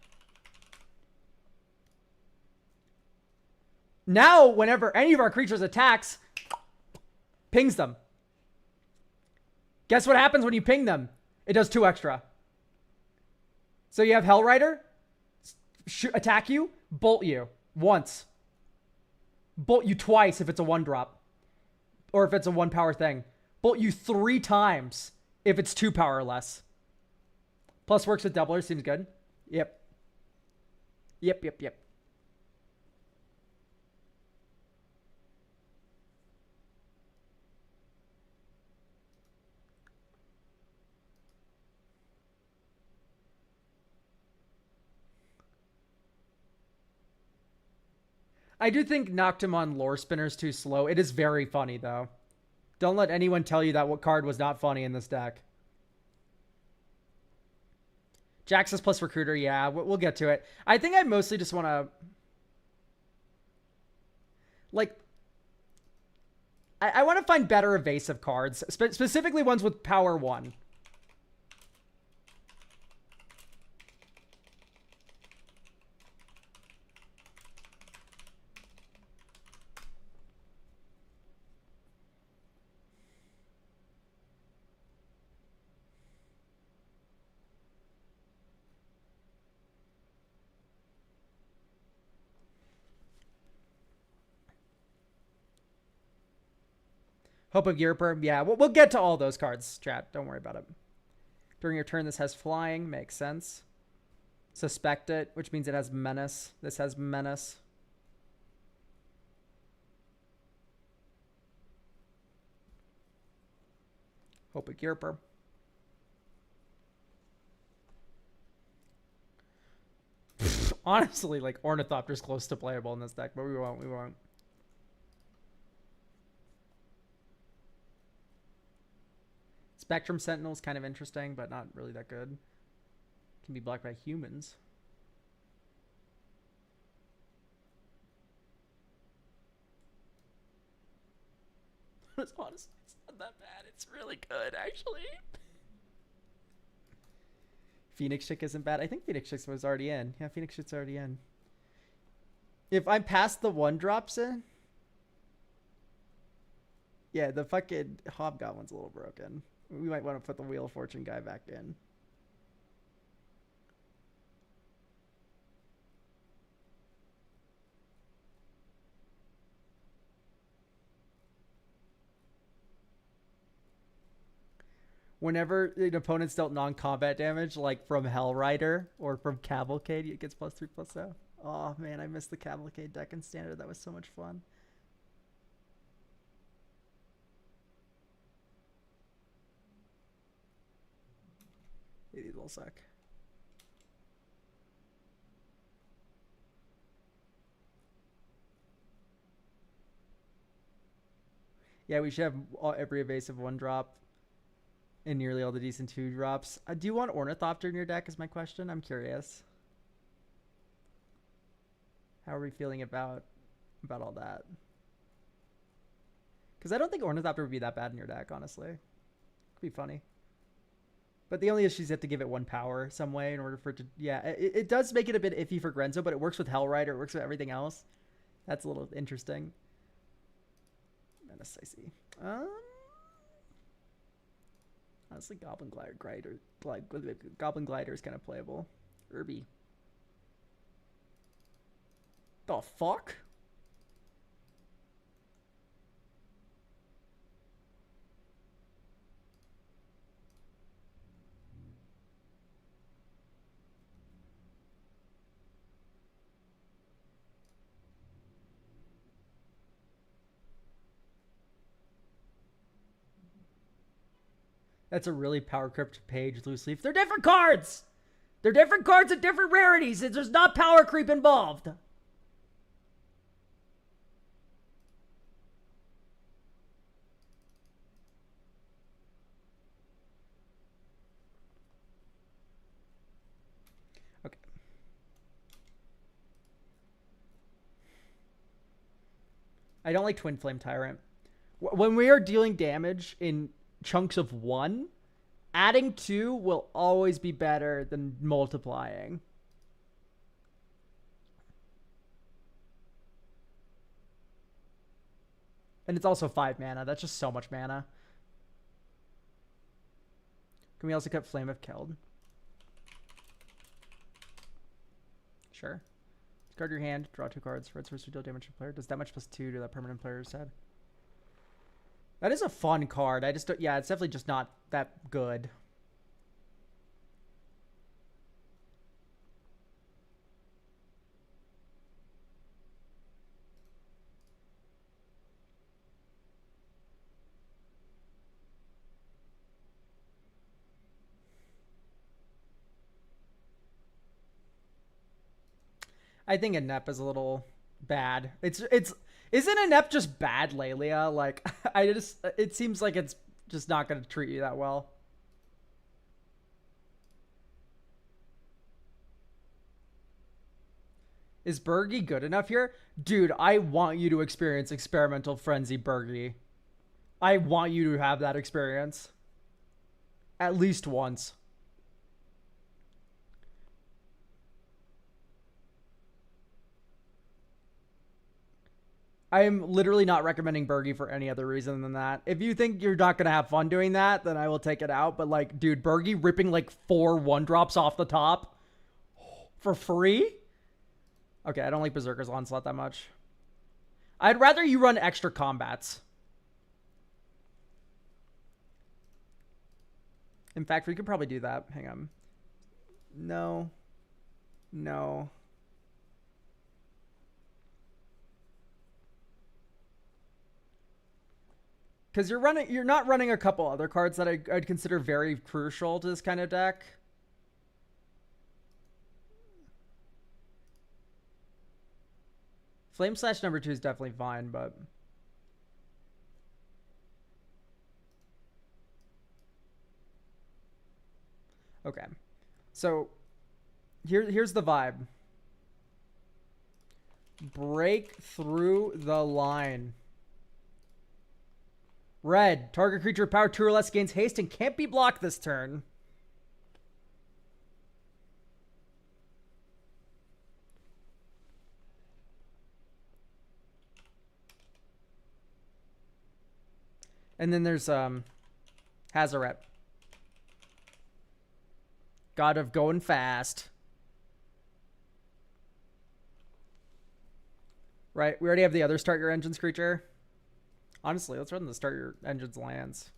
Now, whenever any of our creatures attacks, pings them. Guess what happens when you ping them? It does 2 extra. So you have Hellrider, attack you, bolt you once. Bolt you twice if it's a 1-drop. Or if it's a 1 power thing. Bolt you 3 times if it's 2 power or less. Plus works with doublers, seems good. Yep. Yep. I do think Noctimon Lore Spinner is too slow. It is very funny, though. Don't let anyone tell you that what card was not funny in this deck. Jaxus plus Recruiter, yeah, we'll get to it. I think I mostly just want to... Like... I want to find better evasive cards. Specifically ones with power 1. Hope of Europer. Yeah, we'll get to all those cards, chat. Don't worry about it. During your turn, this has flying. Makes sense. Suspect it, which means it has menace. This has menace. Hope of Europer. Honestly, like, Ornithopter's close to playable in this deck, but we won't. Spectrum Sentinel's kind of interesting, but not really that good. Can be blocked by humans. Honestly, it's not that bad. It's really good, actually. Phoenix Chick isn't bad. I think Phoenix Chick was already in. Yeah, Phoenix Chick's already in. If I'm past the 1-drops in... Yeah, the fucking Hobgoblin's a little broken. We might want to put the Wheel of Fortune guy back in. Whenever an opponent's dealt non-combat damage, like from Hellrider or from Cavalcade, it gets +3/+0. Oh man, I missed the Cavalcade deck in Standard. That was so much fun. These will suck. Yeah, we should have every evasive 1-drop and nearly all the decent 2-drops. Do you want Ornithopter in your deck is my question. I'm curious. How are we feeling about all that? Because I don't think Ornithopter would be that bad in your deck, honestly. Could be funny. But the only issue is you have to give it 1 power some way in order for it to... Yeah, it does make it a bit iffy for Grenzo, but it works with Hellrider. It works with everything else. That's a little interesting. Menace, I see. Honestly, Goblin Glider is kind of playable. Irby. The fuck? That's a really power crept page, loose leaf. They're different cards! They're different cards at different rarities. There's not power creep involved. Okay. I don't like Twin Flame Tyrant. When we are dealing damage in chunks of 1, adding 2 will always be better than multiplying. And it's also 5 mana. That's just so much mana. Can we also cut Flame of Keld? Sure. Discard your hand, draw 2 cards. Red source to deal damage to player. Does that much +2 to that permanent player's head? That is a fun card. I just don't... Yeah, it's definitely just not that good. I think Inept is a little bad. Isn't Inept just bad, Lelia? Like, it seems like it's just not going to treat you that well. Is Bergie good enough here? Dude, I want you to experience Experimental Frenzy Bergie. I want you to have that experience. At least once. I am literally not recommending Bergie for any other reason than that. If you think you're not going to have fun doing that, then I will take it out. But, like, dude, Bergie ripping, like, 4 1-drops off the top for free? Okay, I don't like Berserker's Onslaught that much. I'd rather you run extra combats. In fact, we could probably do that. Hang on. No. No. Because you're not running a couple other cards that I'd consider very crucial to this kind of deck. Flame Slash #2 is definitely fine, but... Okay. So, here's the vibe. Break through the line. Red. Target creature with power 2 or less gains haste and can't be blocked this turn. And then there's Hazaret. God of going fast. Right, we already have the other Start Your Engines creature. Honestly, let's run the Start Your Engines lands.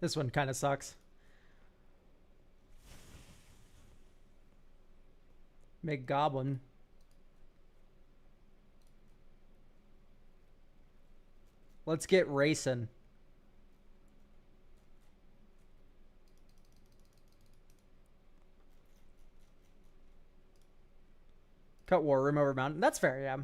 This one kind of sucks. Make Goblin. Let's get racing. Cut War Room over Mountain. That's fair, yeah.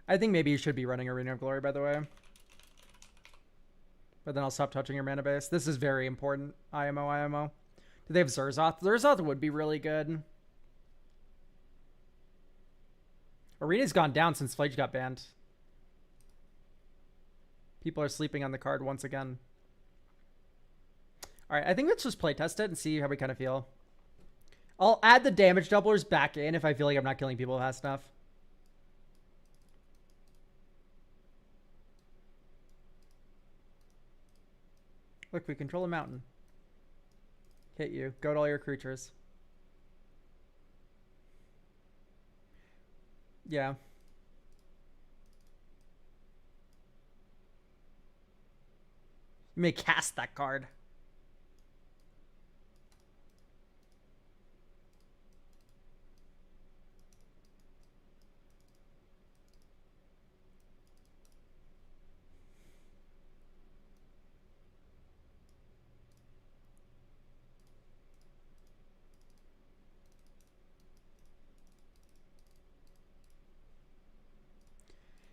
I think maybe you should be running Arena of Glory, by the way. But then I'll stop touching your mana base. This is very important. IMO. Do they have Zurzoth? Zurzoth would be really good. Arena's gone down since Flage got banned. People are sleeping on the card once again. Alright, I think let's just playtest it and see how we kind of feel. I'll add the damage doublers back in if I feel like I'm not killing people fast enough. Look, we control a mountain. Hit you. Go to all your creatures. Yeah. You may cast that card.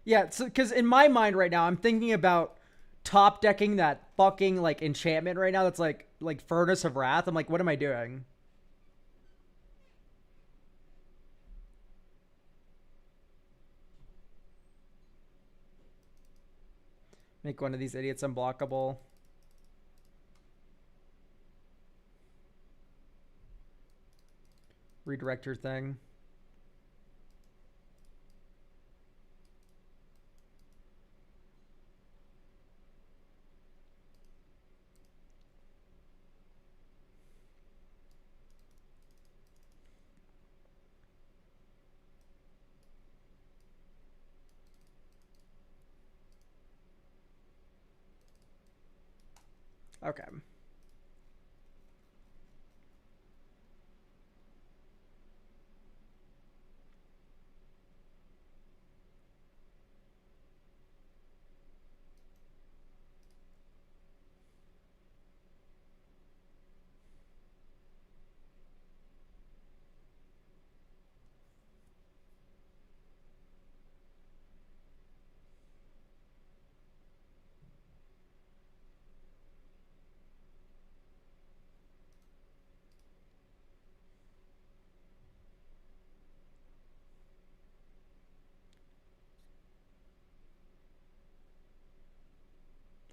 Yeah, so because in my mind right now, I'm thinking about top decking that fucking like enchantment right now. That's like Furnace of Wrath. I'm like, what am I doing? Make one of these idiots unblockable. Redirect your thing. Okay.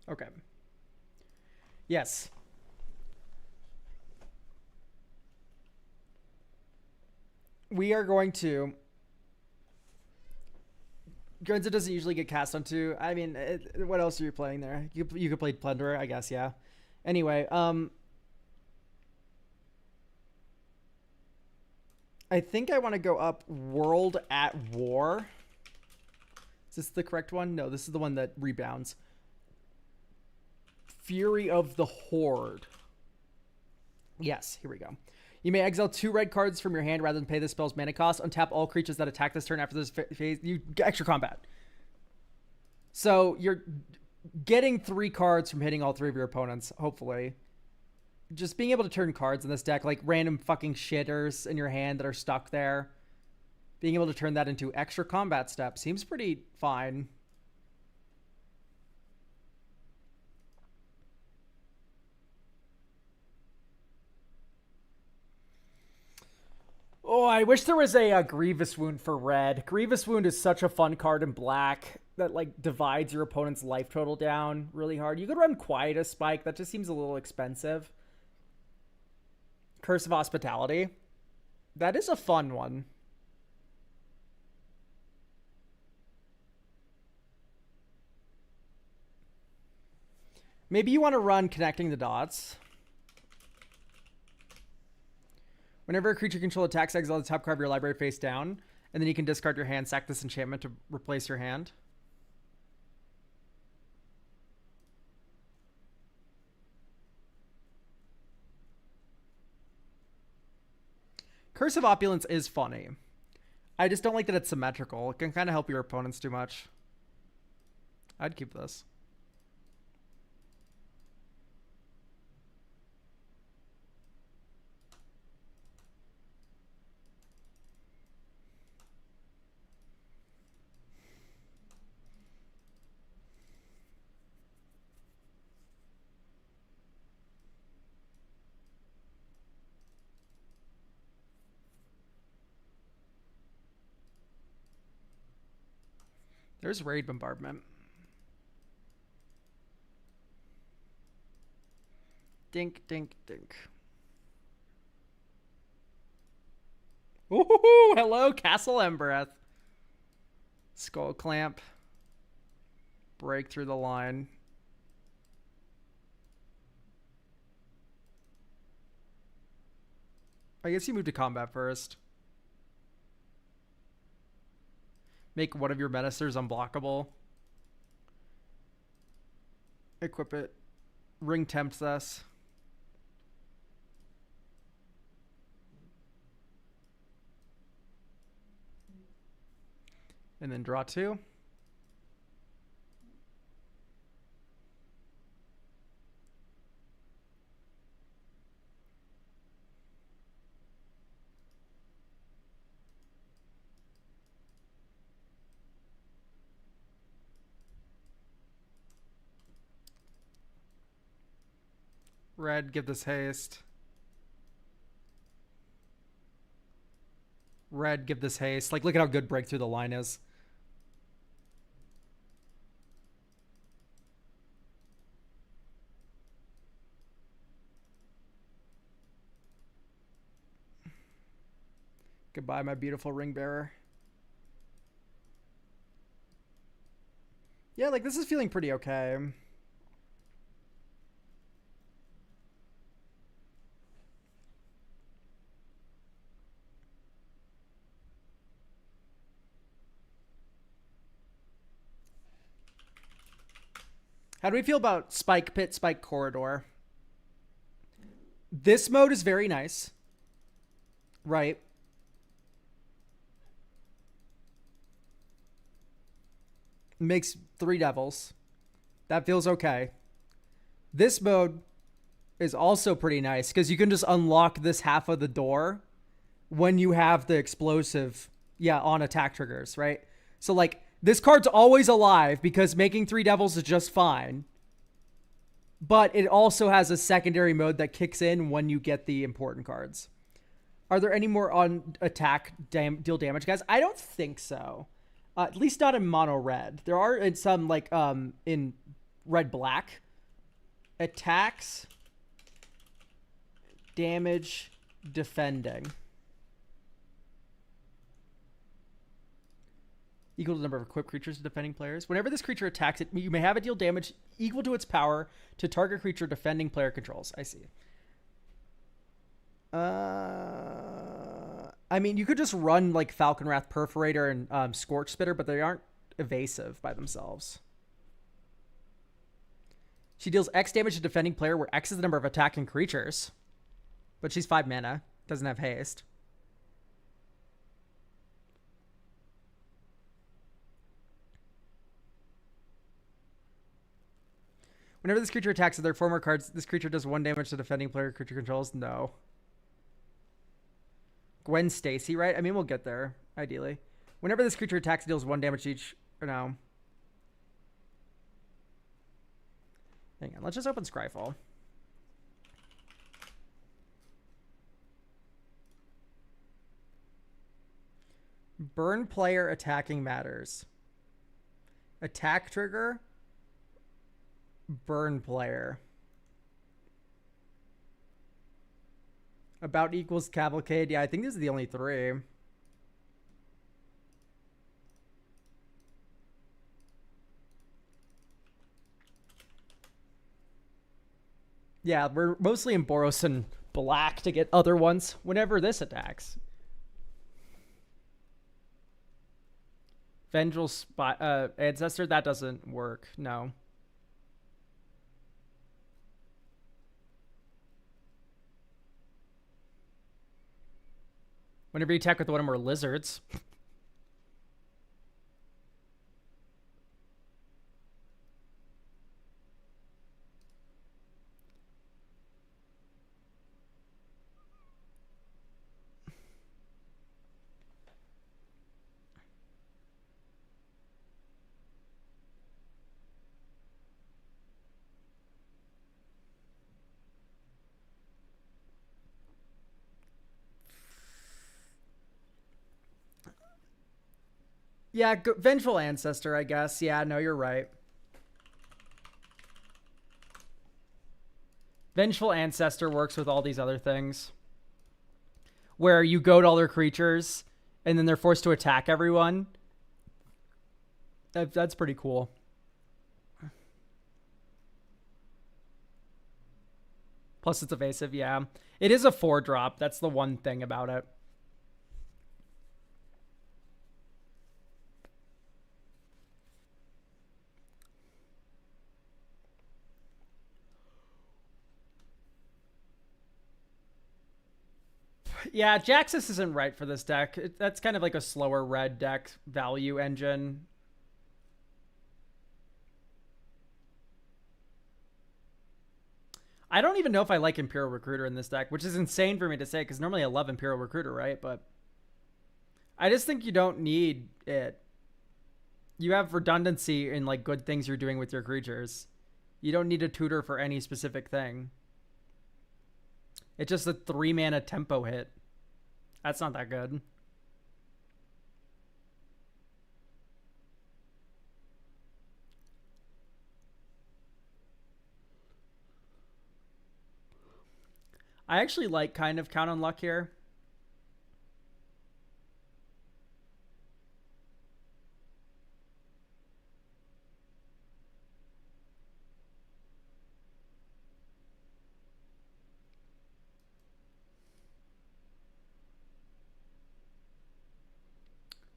Okay. Yes. We are going to... Guns it doesn't usually get cast onto. I mean, what else are you playing there? You could play Plunderer, I guess, yeah. Anyway, I think I want to go up World at War. Is this the correct one? No, this is the one that rebounds. Fury of the Horde. Yes, here we go. You may exile 2 red cards from your hand rather than pay the spell's mana cost. Untap all creatures that attack this turn after this phase. You get extra combat. So you're getting 3 cards from hitting all 3 of your opponents, hopefully. Just being able to turn cards in this deck, like random fucking shitters in your hand that are stuck there. Being able to turn that into extra combat steps seems pretty fine. Oh, I wish there was a Grievous Wound for red. Grievous Wound is such a fun card in black that like divides your opponent's life total down really hard. You could run Quietus Spike. That just seems a little expensive. Curse of Hospitality. That is a fun one. Maybe you want to run Connecting the Dots. Whenever a creature control attacks, exile the top card of your library face down. And then you can discard your hand, sack this enchantment to replace your hand. Curse of Opulence is funny. I just don't like that it's symmetrical. It can kind of help your opponents too much. I'd keep this. There's Raid Bombardment. Dink, dink, dink. Ooh, hello, Castle Embereth. Skull Clamp. Break through the line. I guess you move to combat first. Make one of your menacers unblockable. Equip it. Ring tempts us. And then draw 2. Red, give this haste. Red, give this haste. Like, look at how good break through the line is. Goodbye, my beautiful ring bearer. Yeah, like, this is feeling pretty okay. How do we feel about Spike Pit, Spike Corridor? This mode is very nice. Right. Makes 3 devils. That feels okay. This mode is also pretty nice because you can just unlock this half of the door when you have the explosive, on attack triggers, right? So, like, this card's always alive because making 3 devils is just fine. But it also has a secondary mode that kicks in when you get the important cards. Are there any more on attack deal damage guys? I don't think so. At least not in mono red. There are in some, like, in red black. Attacks, damage, defending. Equal to the number of equipped creatures to defending players. Whenever this creature attacks it, you may have it deal damage equal to its power to target creature defending player controls. I see. I mean, you could just run like Falcon Wrath Perforator and Scorch Spitter, but they aren't evasive by themselves. She deals X damage to defending player, where X is the number of attacking creatures. But she's 5 mana. Doesn't have haste. Whenever this creature attacks with their former cards, this creature does 1 damage to defending player creature controls. No. Gwen Stacy, right? I mean, we'll get there, ideally. Whenever this creature attacks, it deals 1 damage each. Or no. Hang on, let's just open Scryfall. Burn player attacking matters. Attack trigger. Burn player. About equals Cavalcade. Yeah, I think these are the only 3. Yeah, we're mostly in Boros and Black to get other ones whenever this attacks. Vengeful Ancestor, that doesn't work. No. Whenever you attack with one of more lizards. Yeah, Vengeful Ancestor, I guess. Yeah, no, you're right. Vengeful Ancestor works with all these other things. Where you goad all their creatures, and then they're forced to attack everyone. That's pretty cool. Plus it's evasive, yeah. It is a 4-drop. That's the one thing about it. Yeah, Jaxus isn't right for this deck. That's kind of like a slower red deck value engine. I don't even know if I like Imperial Recruiter in this deck, which is insane for me to say because normally I love Imperial Recruiter, right? But I just think you don't need it. You have redundancy in like good things you're doing with your creatures. You don't need a tutor for any specific thing. It's just a 3-mana tempo hit. That's not that good. I actually like kind of Count on Luck here.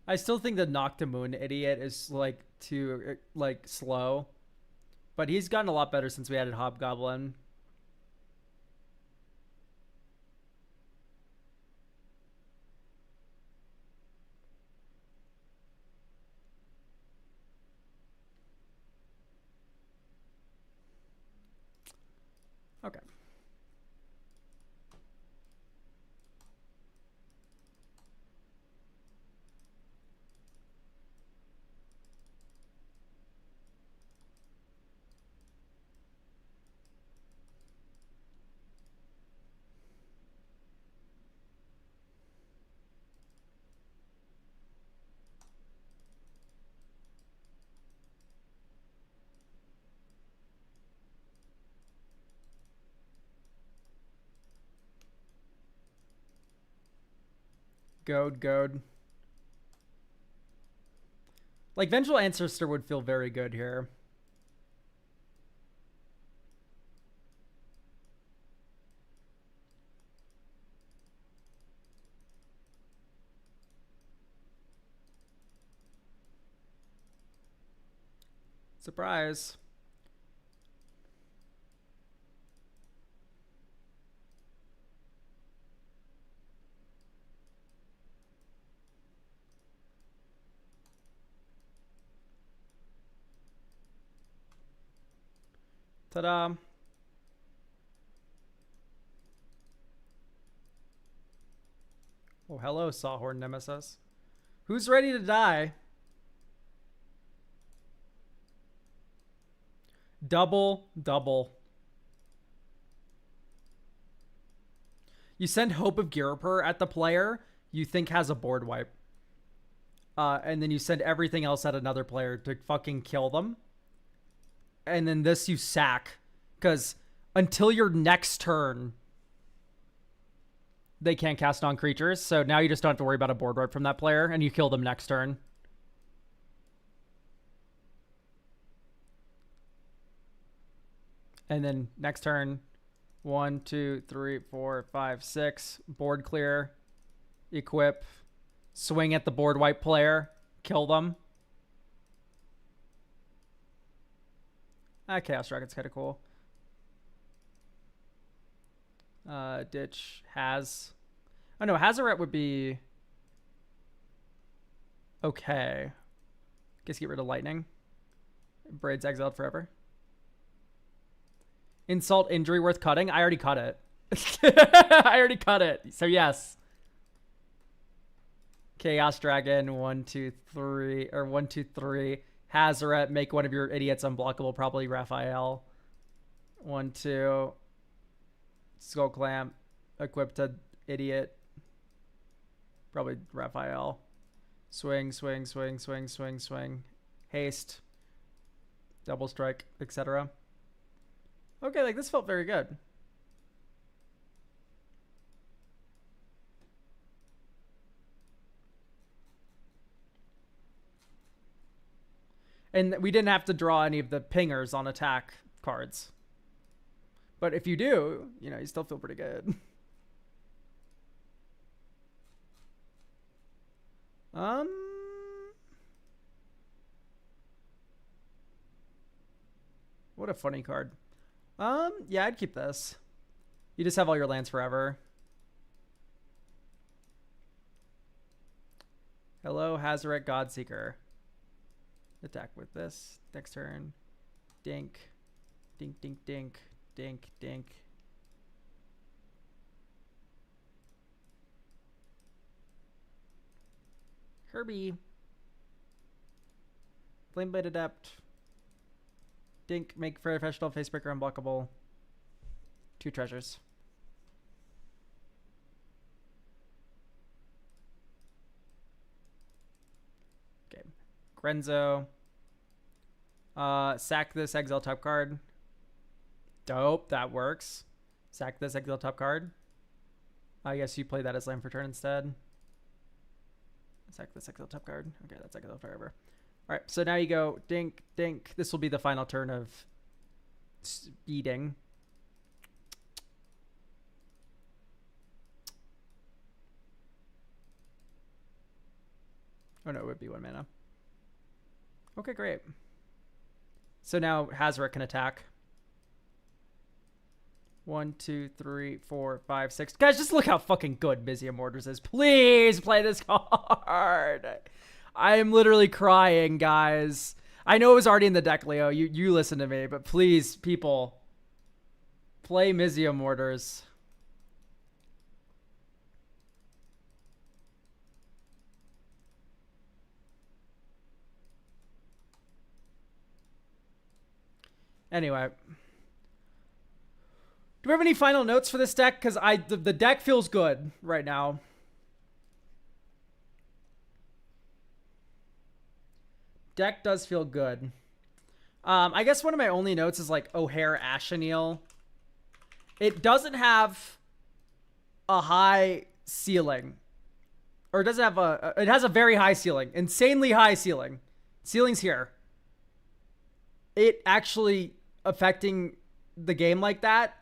I still think the Noctimoon idiot is like too like slow, but he's gotten a lot better since we added Hobgoblin. Okay. Goad. Like, Vengeful Ancestor would feel very good here. Surprise. Ta-da. Oh, hello, Sawhorn Nemesis. Who's ready to die? Double. You send Hope of Girapur at the player you think has a board wipe. And then you send everything else at another player to fucking kill them. And then this you sack. Because until your next turn, they can't cast on creatures. So now you just don't have to worry about a board wipe from that player. And you kill them next turn. And then next turn, 1, 2, 3, 4, 5, 6. Board clear. Equip. Swing at the board wipe player. Kill them. Chaos Dragon's kind of cool. Ditch has. Oh no, Hazaret would be okay. Guess get rid of lightning. Braids exiled forever. Insult injury worth cutting. I already cut it. I already cut it. So yes. Chaos Dragon 1, 2, 3 or 1, 2, 3. Hazaret, make one of your idiots unblockable. Probably Raphael. 1, 2. Skull Clamp, equipped to idiot. Probably Raphael. Swing, swing, swing, swing, swing, swing. Haste. Double strike, etc. Okay, like this felt very good. And we didn't have to draw any of the pingers on attack cards. But if you do, you know, you still feel pretty good. What a funny card. Yeah, I'd keep this. You just have all your lands forever. Hello, Hazaret Godseeker. Attack with this. Next turn. Dink. Dink, dink, dink. Dink, dink. Kirby. Flameblade Adept. Dink, make professional facebreaker unblockable. 2 treasures. Okay. Grenzo. Sack this, exile top card. Dope, that works. Sack this, exile top card. I guess you play that as land for turn instead. Sack this, exile top card. Okay, that's exile forever. All right, so now you go dink, dink. This will be the final turn of speeding. Oh no, it would be 1 mana. Okay, great. So now Hazaret can attack. 1, 2, 3, 4, 5, 6. Guys, just look how fucking good Mizzium Mortars is. Please play this card. I am literally crying, guys. I know it was already in the deck, Leo. You listen to me, but please, people, play Mizzium Mortars. Anyway. Do we have any final notes for this deck? Because the deck feels good right now. Deck does feel good. I guess one of my only notes is like O'Hare Asheneel. It doesn't have a high ceiling. Or it doesn't have a... It has a very high ceiling. Insanely high ceiling. Ceiling's here. It actually affecting the game like that,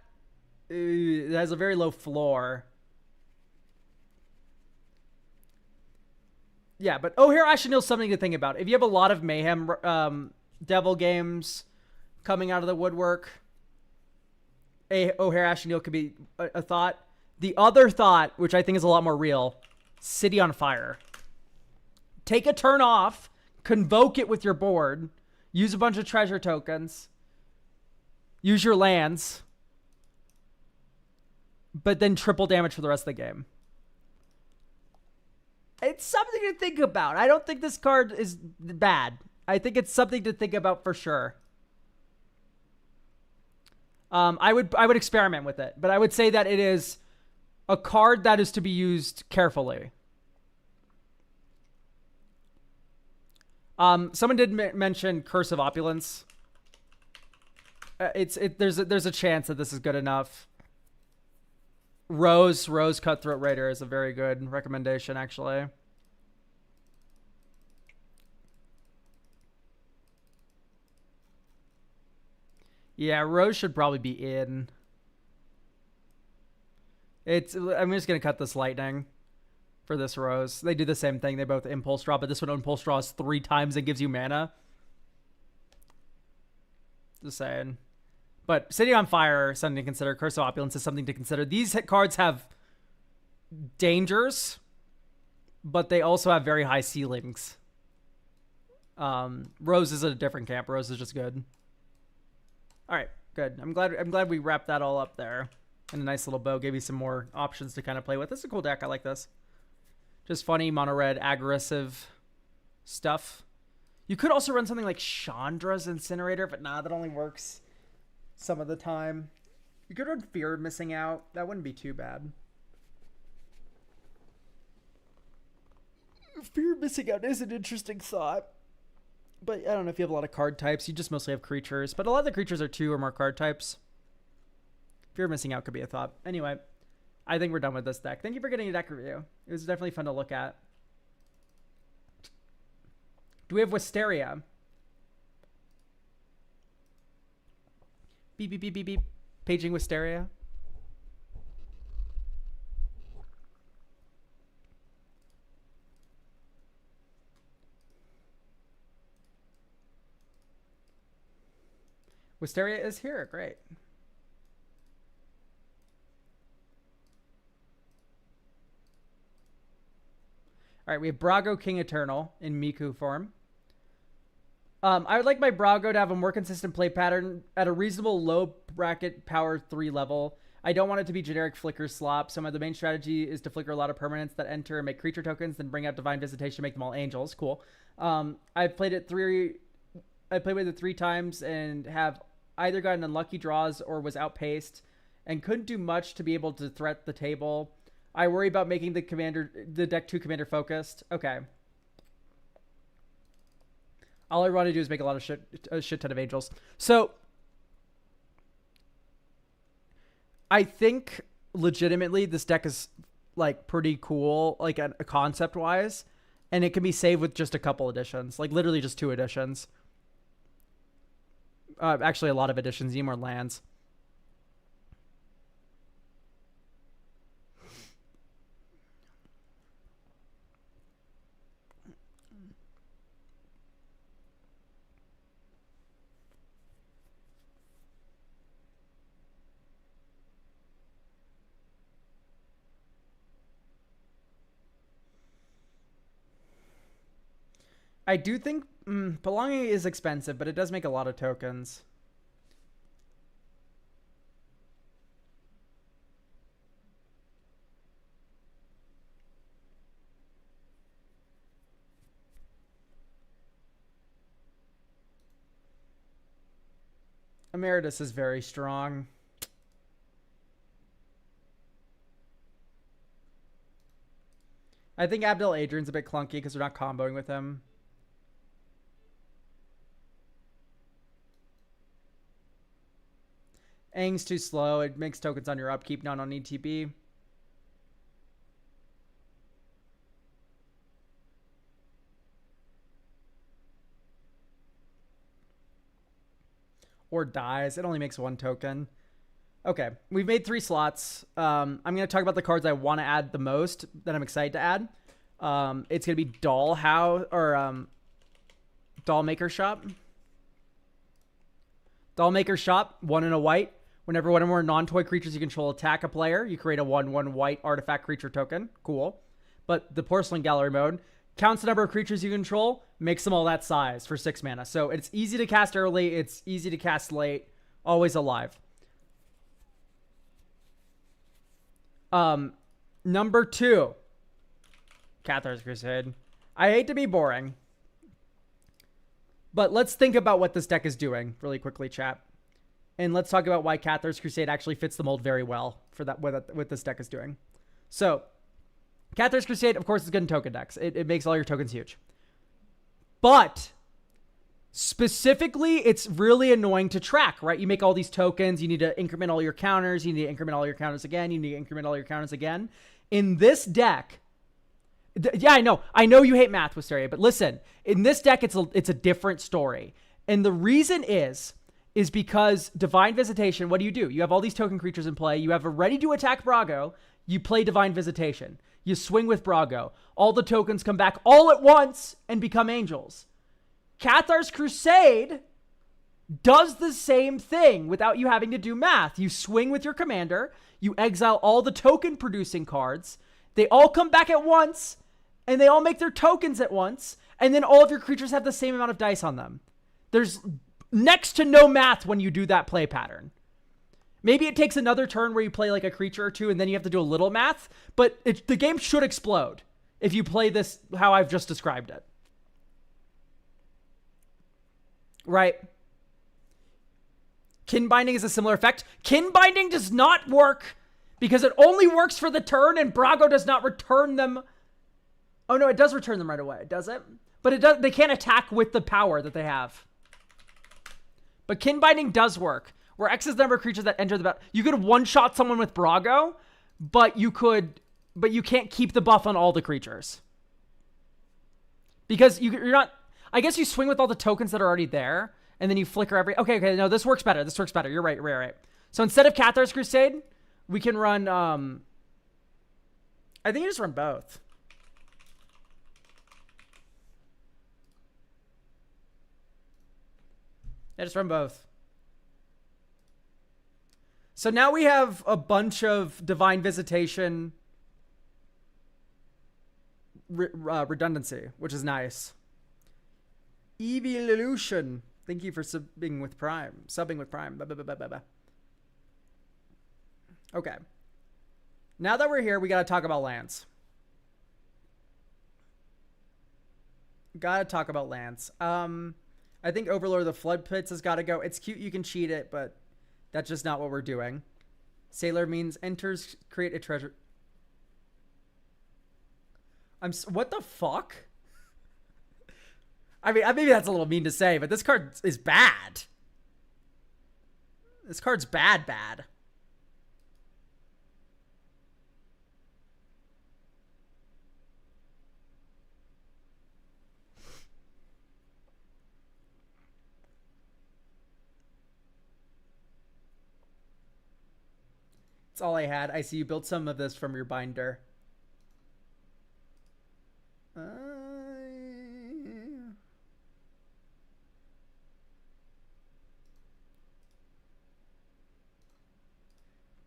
it has a very low floor. Yeah, but O'Hare Asheneel is something to think about. If you have a lot of Mayhem Devil games coming out of the woodwork, O'Hare Asheneel could be a thought. The other thought, which I think is a lot more real, City on Fire. Take a turn off, convoke it with your board, use a bunch of treasure tokens, use your lands, but then triple damage for the rest of the game. It's something to think about. I don't think this card is bad. I think it's something to think about for sure. I would experiment with it, but I would say that it is a card that is to be used carefully. Someone did mention Curse of Opulence. There's a chance that this is good enough. Rose Cutthroat Raider is a very good recommendation, actually. Yeah, Rose should probably be in. I'm just gonna cut this lightning for this Rose. They do the same thing. They both impulse draw, but this one impulse draws 3 times and gives you mana. Just saying. But City on Fire, something to consider. Curse of Opulence is something to consider. These cards have dangers, but they also have very high ceilings. Rose is at a different camp. Rose is just good. All right, good. I'm glad we wrapped that all up there. And a nice little bow gave you some more options to kind of play with. This is a cool deck. I like this. Just funny, mono red, aggressive stuff. You could also run something like Chandra's Incinerator, but nah, that only works some of the time. You could run Fear of Missing Out. That wouldn't be too bad. Fear of Missing Out is an interesting thought. But I don't know if you have a lot of card types. You just mostly have creatures. But a lot of the creatures are 2 or more card types. Fear of Missing Out could be a thought. Anyway, I think we're done with this deck. Thank you for getting a deck review. It was definitely fun to look at. Do we have Wisteria? Beep, beep, beep, beep, beep. Paging Wisteria. Wisteria is here. Great. All right, we have Brago King Eternal in Miku form. I would like my Brago to have a more consistent play pattern at a reasonable low bracket power 3 level. I don't want it to be generic flicker slop, so the main strategy is to flicker a lot of permanents that enter and make creature tokens, then bring out Divine Visitation, make them all angels. Cool. I've played with it 3 times and have either gotten unlucky draws or was outpaced and couldn't do much to be able to threat the table. I worry about making the deck too commander focused. Okay. All I want to do is make a shit ton of angels. So I think legitimately this deck is like pretty cool, like a concept wise, and it can be saved with just a couple additions, like literally just 2 additions. Actually, a lot of additions. You need more lands. I do think Belonging is expensive, but it does make a lot of tokens. Emeritus is very strong. I think Abdel Adrian's a bit clunky because they're not comboing with him. Aang's too slow. It makes tokens on your upkeep, not on ETB. Or dies. It only makes 1 token. Okay, we've made 3 slots. I'm going to talk about the cards I want to add the most, that I'm excited to add. It's going to be Doll Maker Shop. Doll Maker Shop, 1 and a white. Whenever one or more non-toy creatures you control attack a player, you create a 1/1 white artifact creature token. Cool. But the Porcelain Gallery mode counts the number of creatures you control, makes them all that size for 6 mana. So it's easy to cast early, it's easy to cast late, always alive. Number 2, Cathar's Crusade. I hate to be boring, but let's think about what this deck is doing really quickly, chat. And let's talk about why Cathar's Crusade actually fits the mold very well for that, what this deck is doing. So, Cathar's Crusade, of course, is good in token decks. It makes all your tokens huge. But, specifically, it's really annoying to track, right? You make all these tokens, you need to increment all your counters, you need to increment all your counters again, you need to increment all your counters again. In this deck, yeah, I know you hate math, Wisteria, but listen, in this deck, it's a different story. And the reason is because Divine Visitation, what do? You have all these token creatures in play. You have a ready to attack Brago. You play Divine Visitation. You swing with Brago. All the tokens come back all at once and become angels. Cathar's Crusade does the same thing without you having to do math. You swing with your commander, you exile all the token producing cards, they all come back at once, and they all make their tokens at once, and then all of your creatures have the same amount of dice on them. There's next to no math when you do that play pattern. Maybe it takes another turn where you play like a creature or two, and then you have to do a little math, but the game should explode if you play this how I've just described it. Right? Kin Binding is a similar effect. Kin Binding does not work because it only works for the turn, and Brago does not return them. Oh, no, it does return them right away, does it? But it does. They can't attack with the power that they have. But Kin Binding does work, where X is the number of creatures that enter the battle. You could one-shot someone with Brago, but you can't keep the buff on all the creatures. Because you're not... I guess you swing with all the tokens that are already there, and then you flicker every... Okay, no, this works better. This works better. You're right. So instead of Cathar's Crusade, we can run... I think you just run both. Yeah, just run both. So now we have a bunch of Divine Visitation redundancy, which is nice. Evolution. Thank you for subbing with Prime. Okay. Now that we're here, we got to talk about lands. I think Overlord of the Flood Pits has got to go. It's cute, you can cheat it, but that's just not what we're doing. Sailor means enters, create a treasure. What the fuck? I mean, maybe that's a little mean to say, but this card is bad. This card's bad. That's all I had. I see you built some of this from your binder.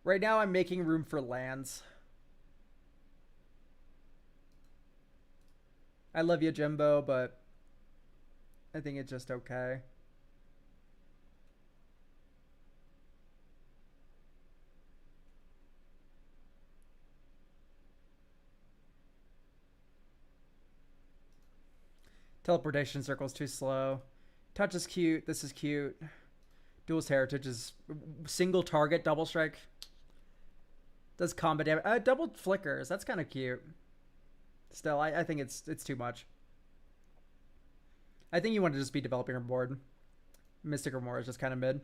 Right now, I'm making room for lands. I love you, Jimbo, but I think it's just okay. Teleportation circle's too slow. Touch is cute. This is cute. Duel's Heritage is single target, double strike. Does combat damage. Double flickers. That's kind of cute. Still, I think it's too much. I think you want to just be developing your board. Mystic Remora is just kind of mid.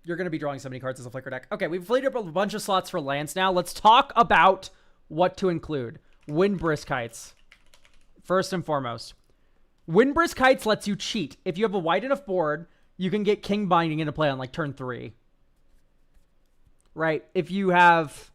You're going to be drawing so many cards as a flicker deck. Okay, we've filled up a bunch of slots for lands now. Let's talk about what to include. Windbrisk Heights. First and foremost. Windbrisk Heights lets you cheat. If you have a wide enough board, you can get King Binding into play on like turn 3. Right? If you have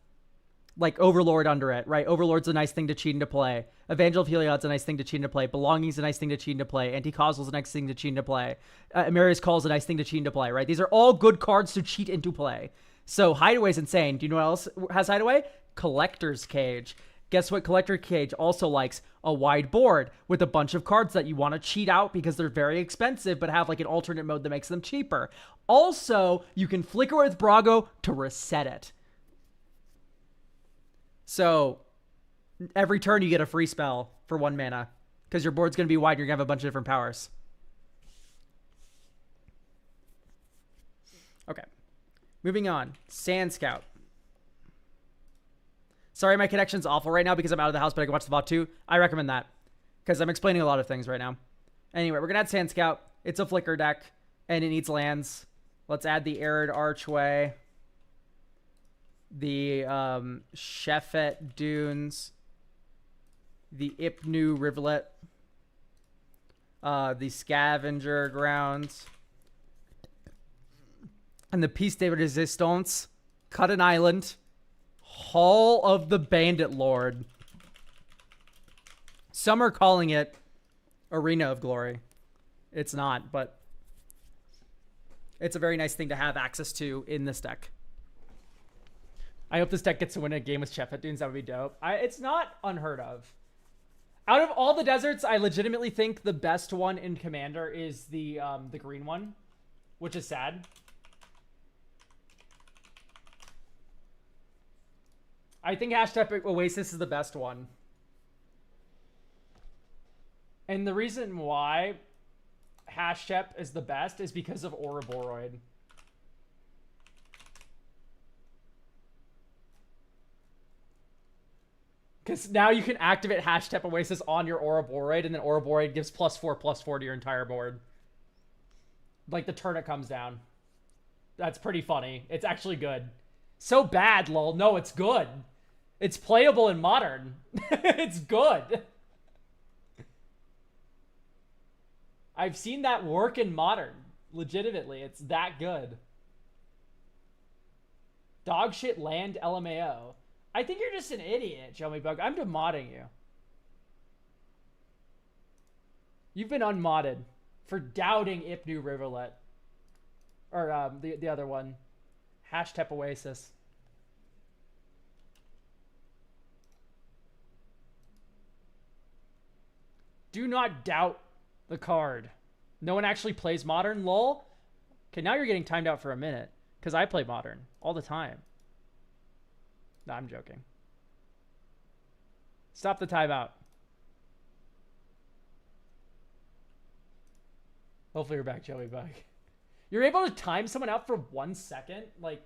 like Overlord under it, right? Overlord's a nice thing to cheat into play. Evangel of Heliod's a nice thing to cheat into play. Belonging's a nice thing to cheat into play. Anti-Causal's a nice thing to cheat into play. Amarius Call's a nice thing to cheat into play, right? These are all good cards to cheat into play. So Hideaway's insane. Do you know what else has Hideaway? Collector's Cage. Guess what Collector Cage also likes? A wide board with a bunch of cards that you want to cheat out because they're very expensive, but have like an alternate mode that makes them cheaper. Also, you can flicker with Brago to reset it. So every turn you get a free spell for 1 mana because your board's going to be wide and you're going to have a bunch of different powers. Okay. Moving on. Sand Scout. Sorry, my connection's awful right now because I'm out of the house, but I can watch the VOD too. I recommend that because I'm explaining a lot of things right now. Anyway, we're going to add Sand Scout. It's a flicker deck, and it needs lands. Let's add the Arid Archway, the Shefet Dunes, the Ipnu Rivulet, the Scavenger Grounds, and the Piece de Resistance, Cut an Island, Hall of the Bandit Lord. Some are calling it Arena of Glory. It's not, but It's a very nice thing to have access to in this deck. I hope this deck gets to win a game with Chefet Dunes. That would be dope. It's not unheard of. Out of all the deserts, I legitimately think the best one in Commander is the green one, which is sad. I think Hashtag Oasis is the best one. And the reason why Hashtag is the best is because of Ouroboros. Because now you can activate Hashtag Oasis on your Ouroboros, and then Ouroboros gives +4/+4 to your entire board. Like the turn it comes down. That's pretty funny. It's actually good. So bad, lol. No, it's good. It's playable in Modern. It's good. I've seen that work in Modern. Legitimately, it's that good. Dogshit land LMAO. I think you're just an idiot, Show Me Bug. I'm demodding you. You've been unmodded for doubting Ipnu Riverlet. Or the other one. Hashtag Oasis. Do not doubt the card. No one actually plays Modern, lol. Okay, now you're getting timed out for a minute. Because I play Modern all the time. No, I'm joking. Stop the timeout. Hopefully you're back, Joey Bug. You're able to time someone out for 1 second? Like...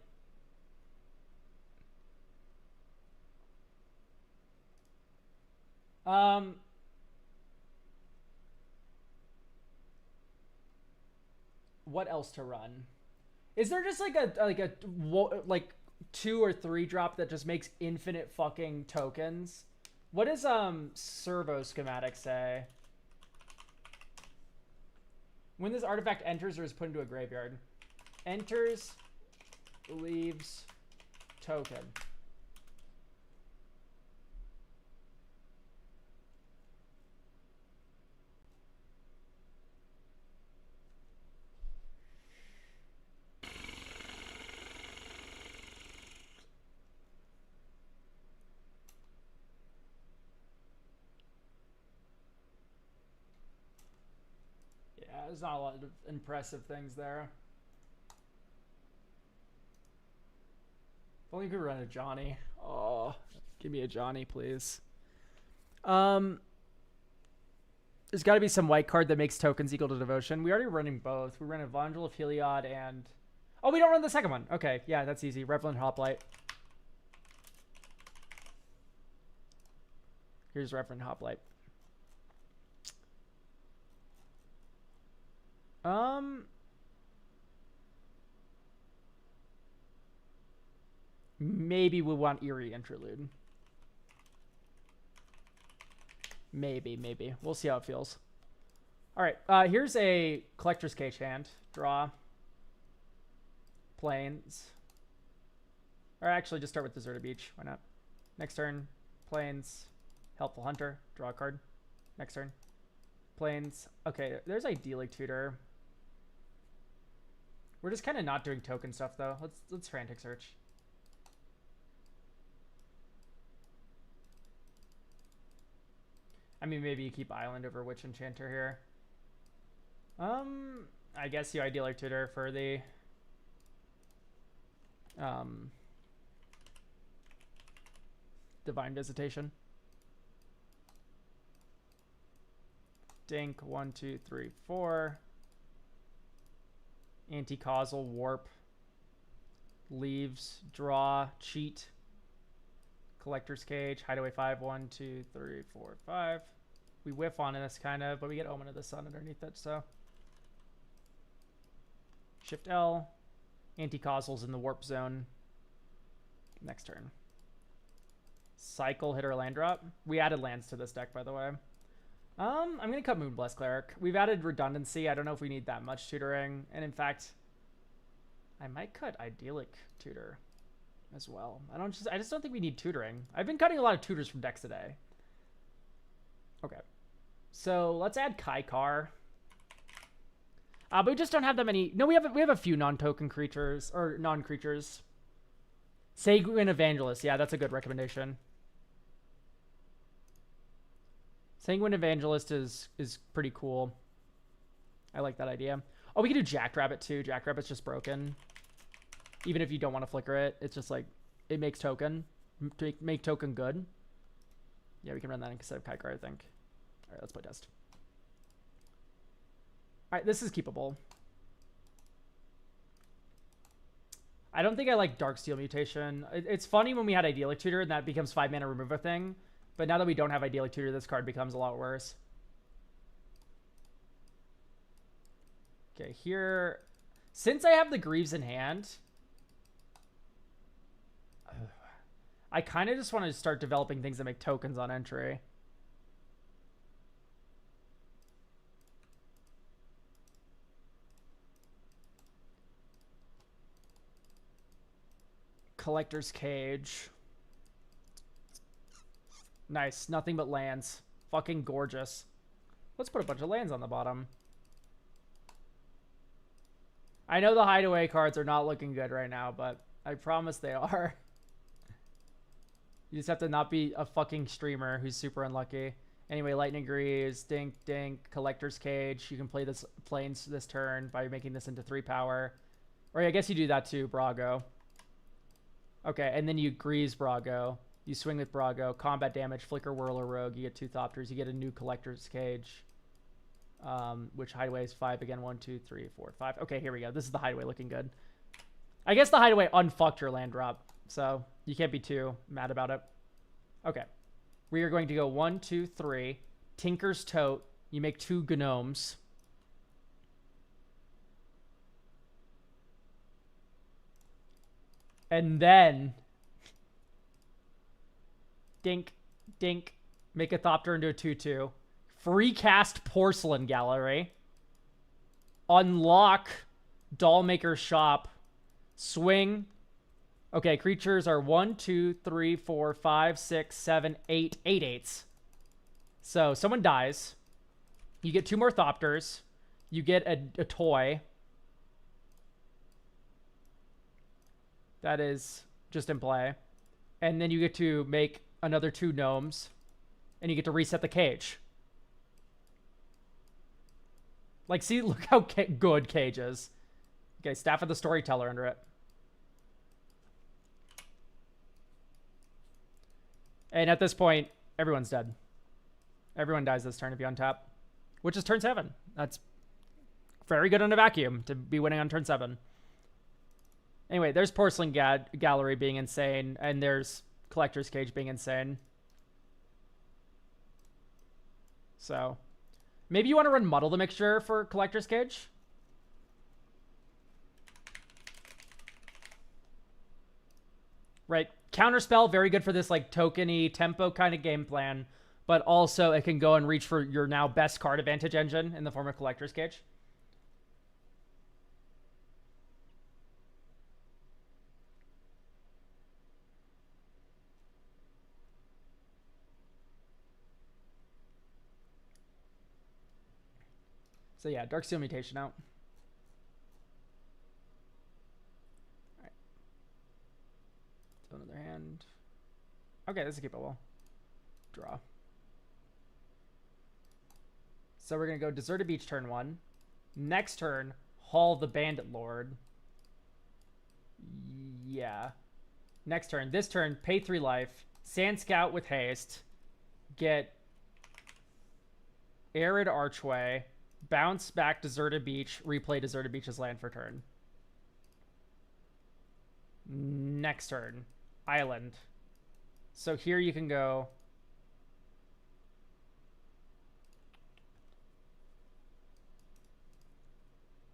What else to run? Is there just like a 2 or 3 drop that just makes infinite fucking tokens? What does servo schematic say? When this artifact enters or is put into a graveyard. Enters, leaves, token. There's not a lot of impressive things there. If only you could run a Johnny. Oh, give me a Johnny, please. There's got to be some white card that makes tokens equal to devotion. We already running both. We ran Evangel of Heliod and... Oh, we don't run the second one. Okay, yeah, that's easy. Revelant Hoplite. Here's Reverend Hoplite. Maybe we want Eerie Interlude. Maybe. We'll see how it feels. All right, here's a Collector's Cage hand. Draw. Plains. Or actually, just start with Deserted Beach. Why not? Next turn, Plains. Helpful Hunter. Draw a card. Next turn. Plains. Okay, there's Idyllic Tutor. We're just kind of not doing token stuff though. Let's Frantic Search. I mean, maybe you keep Island over Witch Enchanter here. I guess you Idyllic Tutor for the Divine Visitation. Dink 1, 2, 3, 4. Anti-causal, warp, leaves, draw, cheat, Collector's Cage, Hideaway 5, 1, 2, 3, 4, 5. We whiff on this kind of, but we get Omen of the Sun underneath it, so. Shift L, anti-causals in the warp zone. Next turn. Cycle, hit or land drop. We added lands to this deck, by the way. I'm going to cut Moonblessed Cleric. We've added redundancy. I don't know if we need that much tutoring. And in fact, I might cut Idyllic Tutor as well. I just don't think we need tutoring. I've been cutting a lot of tutors from decks today. Okay. So let's add Kaikar. But we just don't have that many. No, we have a few non-token creatures or non-creatures. Sanguine Evangelist. Yeah, that's a good recommendation. Sanguine Evangelist is pretty cool. I like that idea. Oh, we can do Jackrabbit too. Jackrabbit's just broken. Even if you don't want to flicker it, it's just like it makes token. Make token good. Yeah, we can run that instead of Kaikar, I think. All right, let's play test. All right, this is keepable. I don't think I like Darksteel Mutation. It's funny when we had Idyllic Tutor and that becomes 5 mana remove a thing. But now that we don't have Idyllic Tutor, this card becomes a lot worse. Okay, here... Since I have the Greaves in hand... I kind of just want to start developing things that make tokens on entry. Collector's Cage. Nice. Nothing but lands. Fucking gorgeous. Let's put a bunch of lands on the bottom. I know the hideaway cards are not looking good right now, but I promise they are. You just have to not be a fucking streamer who's super unlucky. Anyway, Lightning Greaves, Dink, Dink, Collector's Cage. You can play this Plains this turn by making this into 3 power. Or I guess you do that too, Brago. Okay, and then you Greaves Brago. You swing with Brago. Combat damage, Flicker, Whirler, Rogue. You get 2 Thopters. You get a new Collector's Cage. Which Hideaway is 5 again. 1, 2, 3, 4, 5. Okay, here we go. This is the Hideaway looking good. I guess the Hideaway unfucked your land drop. So you can't be too mad about it. Okay. We are going to go 1, 2, 3. Tinker's Tote. You make 2 Gnomes. And then... Dink, Dink. Make a Thopter into a 2-2. Free cast Porcelain Gallery. Unlock Dollmaker's Shop. Swing... Okay, creatures are 1, 2, 3, 4, 5, 6, 7, 8. 8 8s. So, someone dies. You get 2 more Thopters. You get a toy. That is just in play. And then you get to make another 2 gnomes. And you get to reset the cage. Like, see, look how good Cage is. Okay, Staff of the Storyteller under it. And at this point, everyone's dead. Everyone dies this turn if you untap. Which is turn 7. That's very good on a vacuum to be winning on turn 7. Anyway, there's Porcelain Gallery being insane. And there's Collector's Cage being insane. So, maybe you want to run Muddle the Mixture for Collector's Cage? Right. Counterspell, very good for this like tokeny tempo kind of game plan, but also it can go and reach for your now best card advantage engine in the form of Collector's Cage. So yeah, Darksteel Mutation out. Another hand. Okay, this is keepable. Draw. So we're going to go Deserted Beach turn 1. Next turn, Haul the Bandit Lord. Yeah. Next turn. This turn, pay 3 life. Sand Scout with haste. Get Arid Archway. Bounce back Deserted Beach. Replay Deserted Beach's land for turn. Next turn. Island. So here you can go.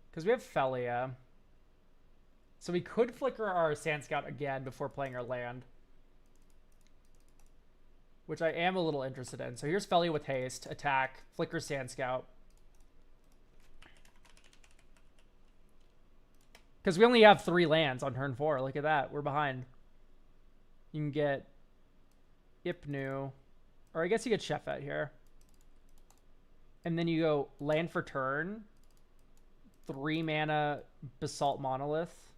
Because we have Felia. So we could flicker our Sand Scout again before playing our land. Which I am a little interested in. So here's Felia with haste. Attack. Flicker Sand Scout. Because we only have 3 lands on turn 4. Look at that. We're behind. You can get Ipnu. Or I guess you get Shefet here. And then you go land for turn. 3 mana Basalt Monolith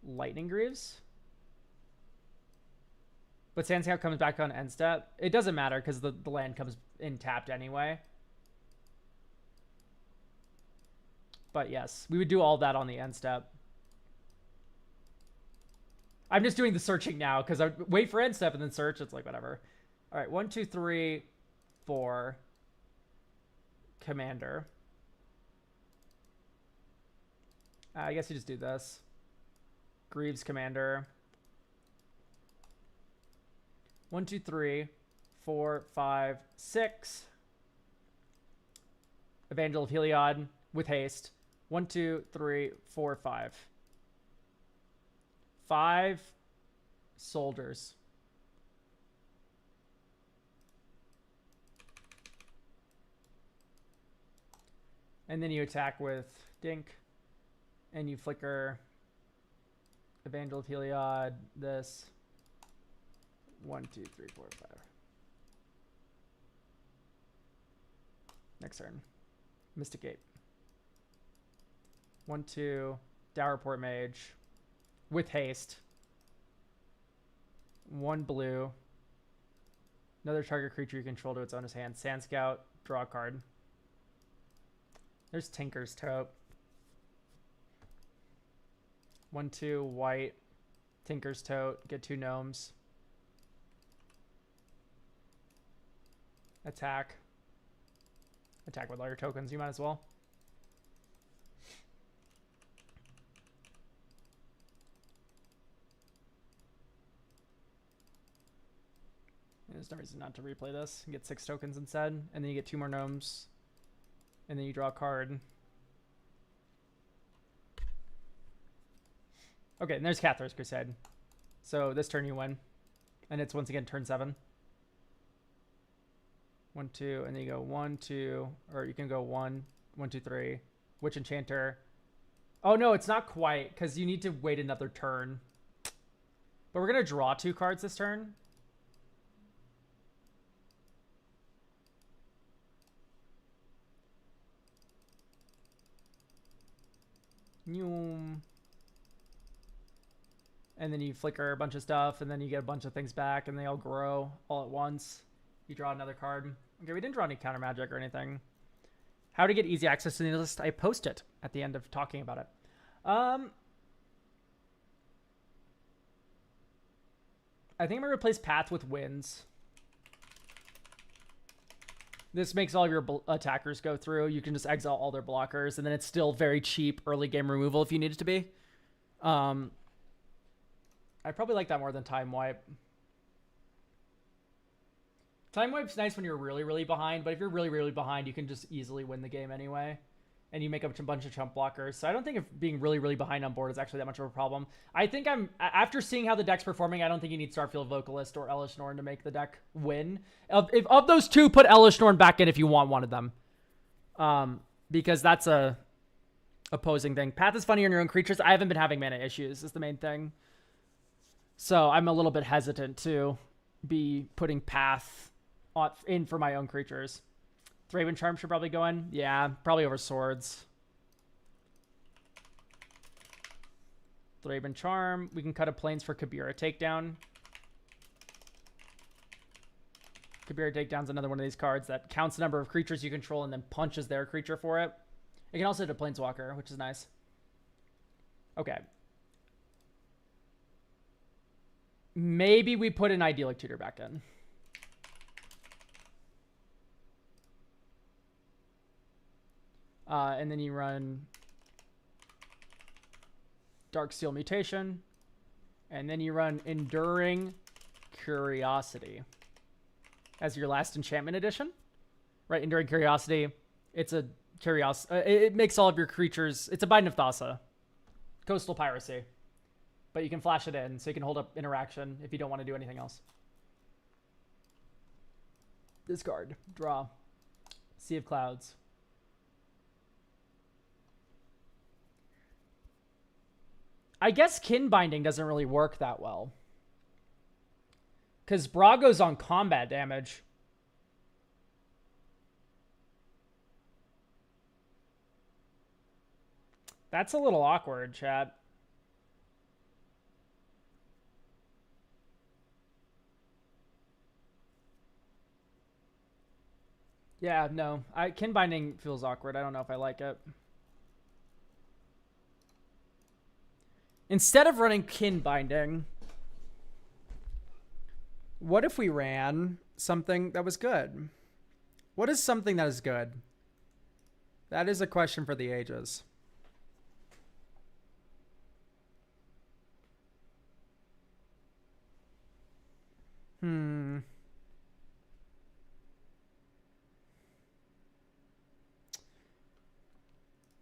Lightning Greaves. But Sandscout comes back on end step. It doesn't matter because the land comes in tapped anyway. But yes, we would do all that on the end step. I'm just doing the searching now because I wait for end step and then search. It's like whatever. All right, 1, 2, 3, 4. Commander. I guess you just do this. Greaves Commander. 1, 2, 3, 4, 5, 6. Evangel of Heliod with haste. 1, 2, 3, 4, 5. 5 soldiers. And then you attack with Dink. And you flicker Evangel of Heliod, this. 1, 2, 3, 4, 5. Next turn. Mystic Gate. 1, 2. Dowerport Mage. With haste. 1 blue. Another target creature you control to its owner's hand. Sand Scout. Draw a card. There's Tinker's Tote. 1, 2. White. Tinker's Tote. Get 2 gnomes. Attack. Attack with all your tokens. You might as well. There's no reason not to replay this. You get 6 tokens instead, and then you get 2 more gnomes, and then you draw a card. Okay, and there's Cathar's Crusade. So this turn you win, and it's once again turn 7. 1, 2, and then you go 1, 2, or you can go 1, 1, 2, 3. Witch Enchanter. Oh no, it's not quite, because you need to wait another turn. But we're gonna draw 2 cards this turn. And then you flicker a bunch of stuff, and then you get a bunch of things back, and they all grow all at once. You draw another card. Okay, we didn't draw any counter magic or anything. How to get easy access to the list? I post it at the end of talking about it. I think I'm gonna replace Path with Winds. This makes all of your attackers go through. You can just exile all their blockers, and then it's still very cheap early game removal if you need it to be. I probably like that more than Time Wipe. Time Wipe's nice when you're really, really behind, but if you're really, really behind, you can just easily win the game anyway. And you make up a bunch of chump blockers. So I don't think if being really, really behind on board is actually that much of a problem. I think after seeing how the deck's performing, I don't think you need Starfield Vocalist or Elish Norn to make the deck win. Of those two, put Elish Norn back in if you want one of them. Because that's a opposing thing. Path is funny on your own creatures. I haven't been having mana issues is the main thing. So I'm a little bit hesitant to be putting Path in for my own creatures. Thraben Charm should probably go in. Yeah, probably over Swords. Thraben Charm. We can cut a Plains for Kabira Takedown. Kabira Takedown's another one of these cards that counts the number of creatures you control and then punches their creature for it. It can also hit a Planeswalker, which is nice. Okay. Maybe we put an Idyllic Tutor back in. And then you run Darksteel Mutation. And then you run Enduring Curiosity as your last enchantment edition. Right, Enduring Curiosity. It's a curiosity. It makes all of your creatures... It's a Binding of Thassa. Coastal Piracy. But you can flash it in, so you can hold up interaction if you don't want to do anything else. Discard. Draw. Sea of Clouds. I guess Kin Binding doesn't really work that well. Because Brago's on combat damage. That's a little awkward, chat. Yeah, no. Kin binding feels awkward. I don't know if I like it. Instead of running kin binding, what if we ran something that was good? What is something that is good? That is a question for the ages.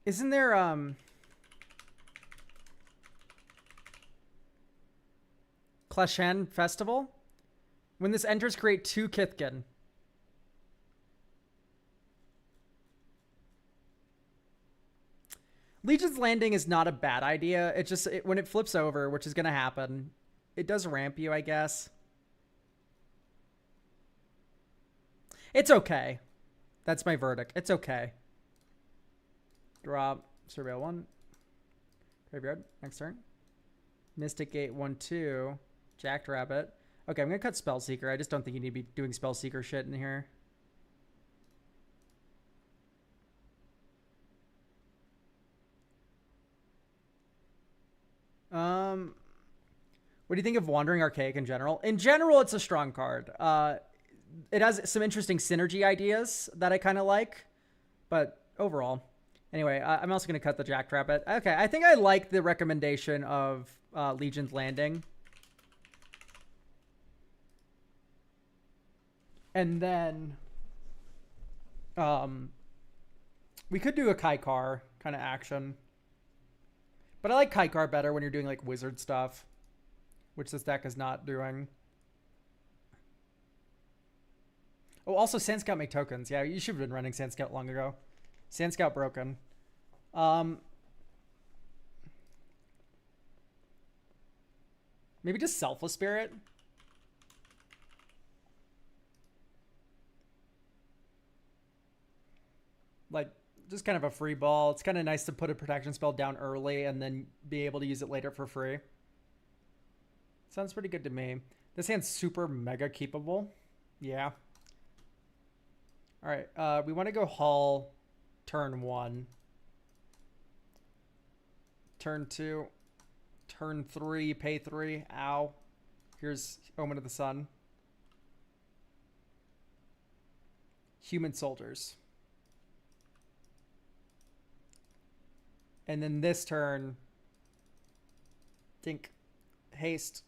Isn't there Clashen Festival? When this enters, create 2 Kithkin. Legion's Landing is not a bad idea. It just, when it flips over, which is going to happen, it does ramp you, I guess. It's okay. That's my verdict. It's okay. Drop Surveil 1. Graveyard. Next turn. Mystic Gate 1-2. Jackrabbit. Okay, I'm going to cut Spellseeker. I just don't think you need to be doing Spellseeker shit in here. What do you think of Wandering Archaic in general? In general, it's a strong card. It has some interesting synergy ideas that I kind of like, but overall. Anyway, I'm also going to cut the Jackrabbit. Okay, I think I like the recommendation of Legion's Landing. And then we could do a Kaikar kind of action. But I like Kaikar better when you're doing like wizard stuff, which this deck is not doing. Oh, also Sand Scout make tokens. Yeah, you should have been running Sand Scout long ago. Sand Scout broken. Maybe just Selfless Spirit. Like, just kind of a free ball. It's kind of nice to put a protection spell down early and then be able to use it later for free. Sounds pretty good to me. This hand's super mega keepable. Yeah. All right. We want to go Hull turn 1. Turn 2. Turn 3. Pay 3. Ow. Here's Omen of the Sun. Human Soldiers. And then this turn, think haste.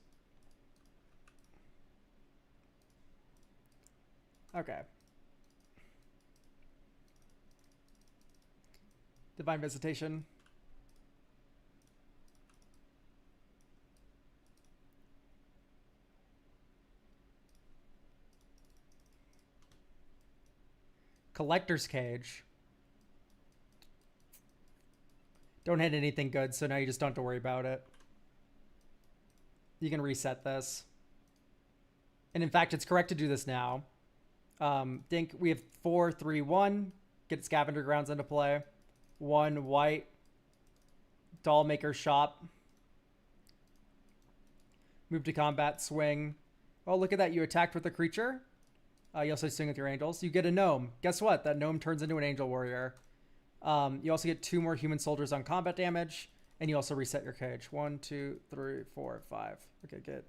Okay. Divine Visitation. Collector's Cage. Don't hit anything good, so now you just don't have to worry about it. You can reset this. And in fact, it's correct to do this now. Think we have 4, 3, 1. Get Scavenger Grounds into play. 1 white. Dollmaker Shop. Move to combat, swing. Oh, look at that. You attacked with a creature. You also swing with your angels. You get a gnome. Guess what? That gnome turns into an angel warrior. You also get 2 more human soldiers on combat damage, and you also reset your cage. 1, 2, 3, 4, 5. Okay, get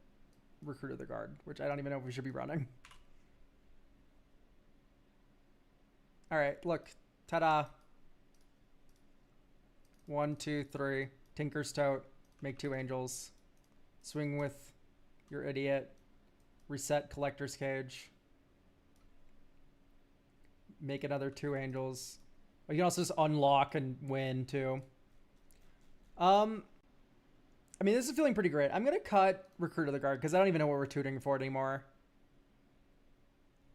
Recruit of the Guard, which I don't even know if we should be running. All right, look. Ta-da. 1, 2, 3. Tinker's Tote. Make 2 angels. Swing with your idiot. Reset Collector's Cage. Make another 2 angels. You can also just unlock and win too. I mean, this is feeling pretty great. I'm going to cut Recruit of the Guard because I don't even know what we're tuning for anymore.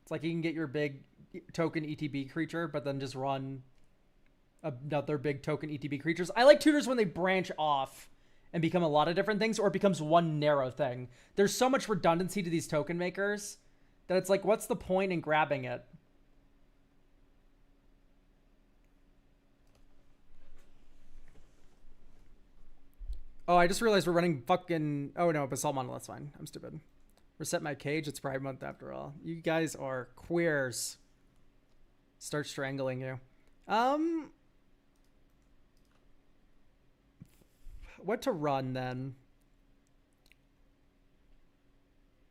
It's like you can get your big token ETB creature, but then just run another big token ETB creatures. I like tutors when they branch off and become a lot of different things, or it becomes one narrow thing. There's so much redundancy to these token makers that it's like, what's the point in grabbing it? Oh, I just realized we're running fucking... Oh, no, Basalt Monolith. That's fine. I'm stupid. Reset my cage. It's Pride Month after all. You guys are queers. Start strangling you. What to run, then?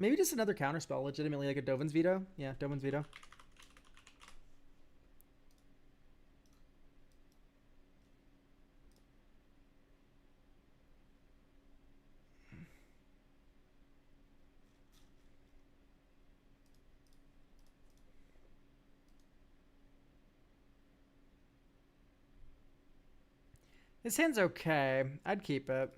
Maybe just another counterspell. Legitimately, like a Dovin's Veto. Yeah, Dovin's Veto. His hand's okay. I'd keep it.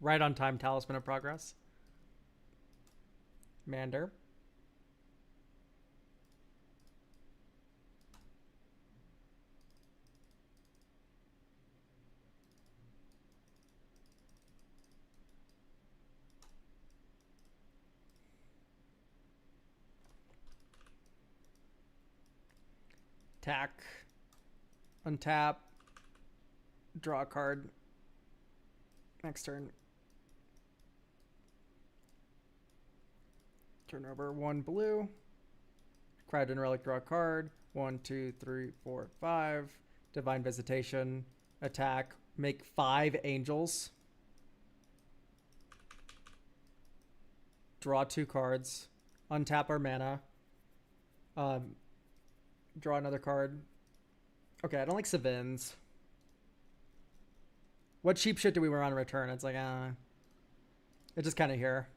Right on time, Talisman of Progress. Mander. Attack. Untap. Draw a card. Next turn. Turn over 1 blue. Cryogen Relic, draw a card. 1, 2, 3, 4, 5. Divine Visitation. Attack. Make 5 angels. Draw 2 cards. Untap our mana. Draw another card. Okay, I don't like Savins. What cheap shit do we run on return? It's like, it's just kind of here.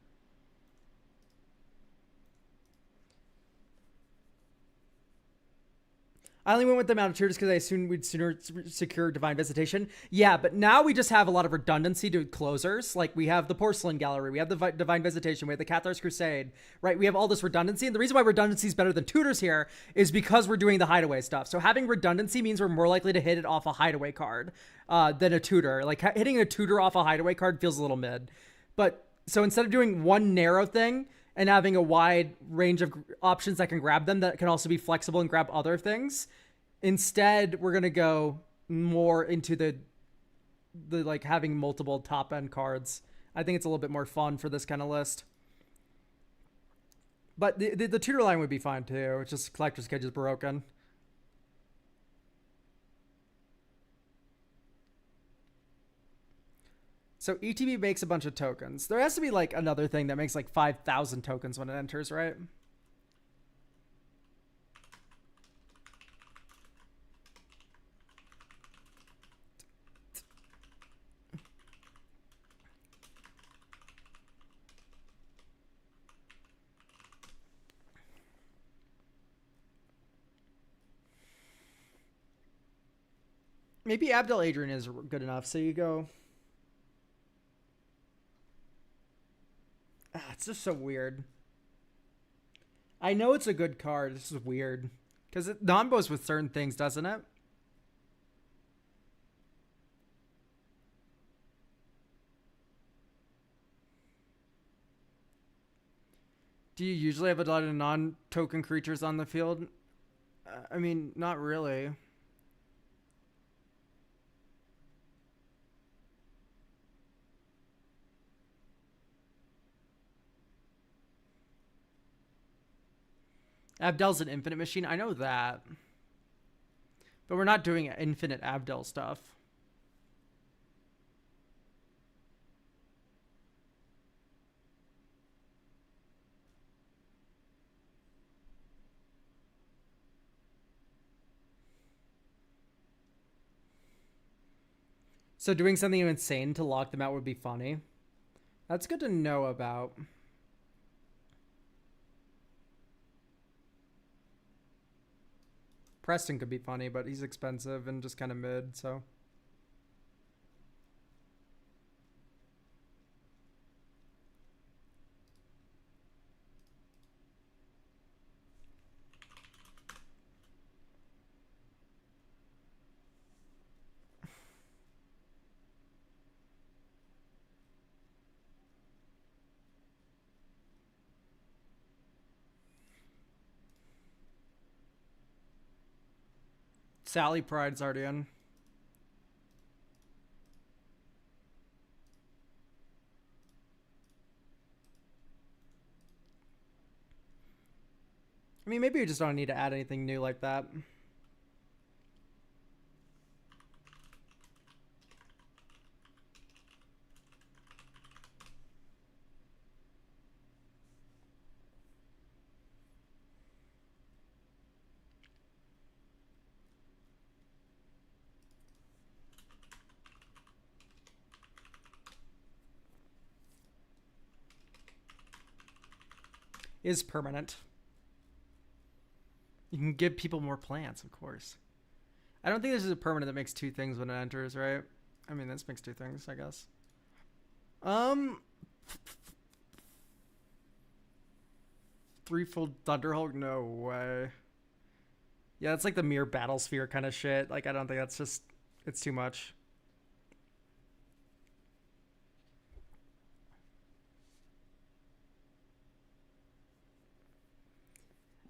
I only went with the amount of tutors because I assumed we'd sooner secure Divine Visitation. Yeah, but now we just have a lot of redundancy to closers. Like, we have the Porcelain Gallery, we have the Divine Visitation, we have the Cathar's Crusade, right? We have all this redundancy, and the reason why redundancy is better than tutors here is because we're doing the hideaway stuff. So having redundancy means we're more likely to hit it off a hideaway card than a tutor. Like, hitting a tutor off a hideaway card feels a little mid. But, so instead of doing one narrow thing and having a wide range of options that can grab them that can also be flexible and grab other things, instead we're gonna go more into the like having multiple top end cards. I think it's a little bit more fun for this kind of list. But the tutor line would be fine too. It's just Collector's Cage is broken. So ETB makes a bunch of tokens. There has to be like another thing that makes like 5,000 tokens when it enters, right? Maybe Abdel Adrian is good enough. So you go... it's just so weird. I know it's a good card. This is weird. Because it nombos with certain things, doesn't it? Do you usually have a lot of non-token creatures on the field? I mean, not really. Abdel's an infinite machine. I know that. But we're not doing infinite Abdel stuff. So doing something insane to lock them out would be funny. That's good to know about. Preston could be funny, but he's expensive and just kind of mid, so... Sally Pride's already in. I mean, maybe we just don't need to add anything new like that. Is permanent. You can give people more plants, of course. I don't think this is a permanent that makes two things when it enters, right? I mean, this makes two things, I guess. Threefold Thunderhulk? No way. Yeah, it's like the mere battle sphere kind of shit. Like, I don't think that's just... It's too much.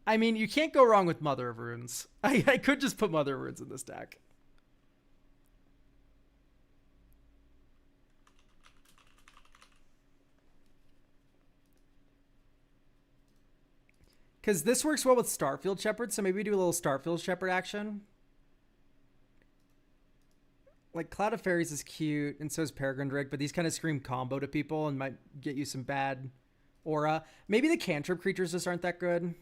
I mean, you can't go wrong with Mother of Runes. I could just put Mother of Runes in this deck. Because this works well with Starfield Shepherd, so maybe we do a little Starfield Shepherd action. Like, Cloud of Fairies is cute, and so is Peregrine Drake, but these kind of scream combo to people and might get you some bad aura. Maybe the cantrip creatures just aren't that good.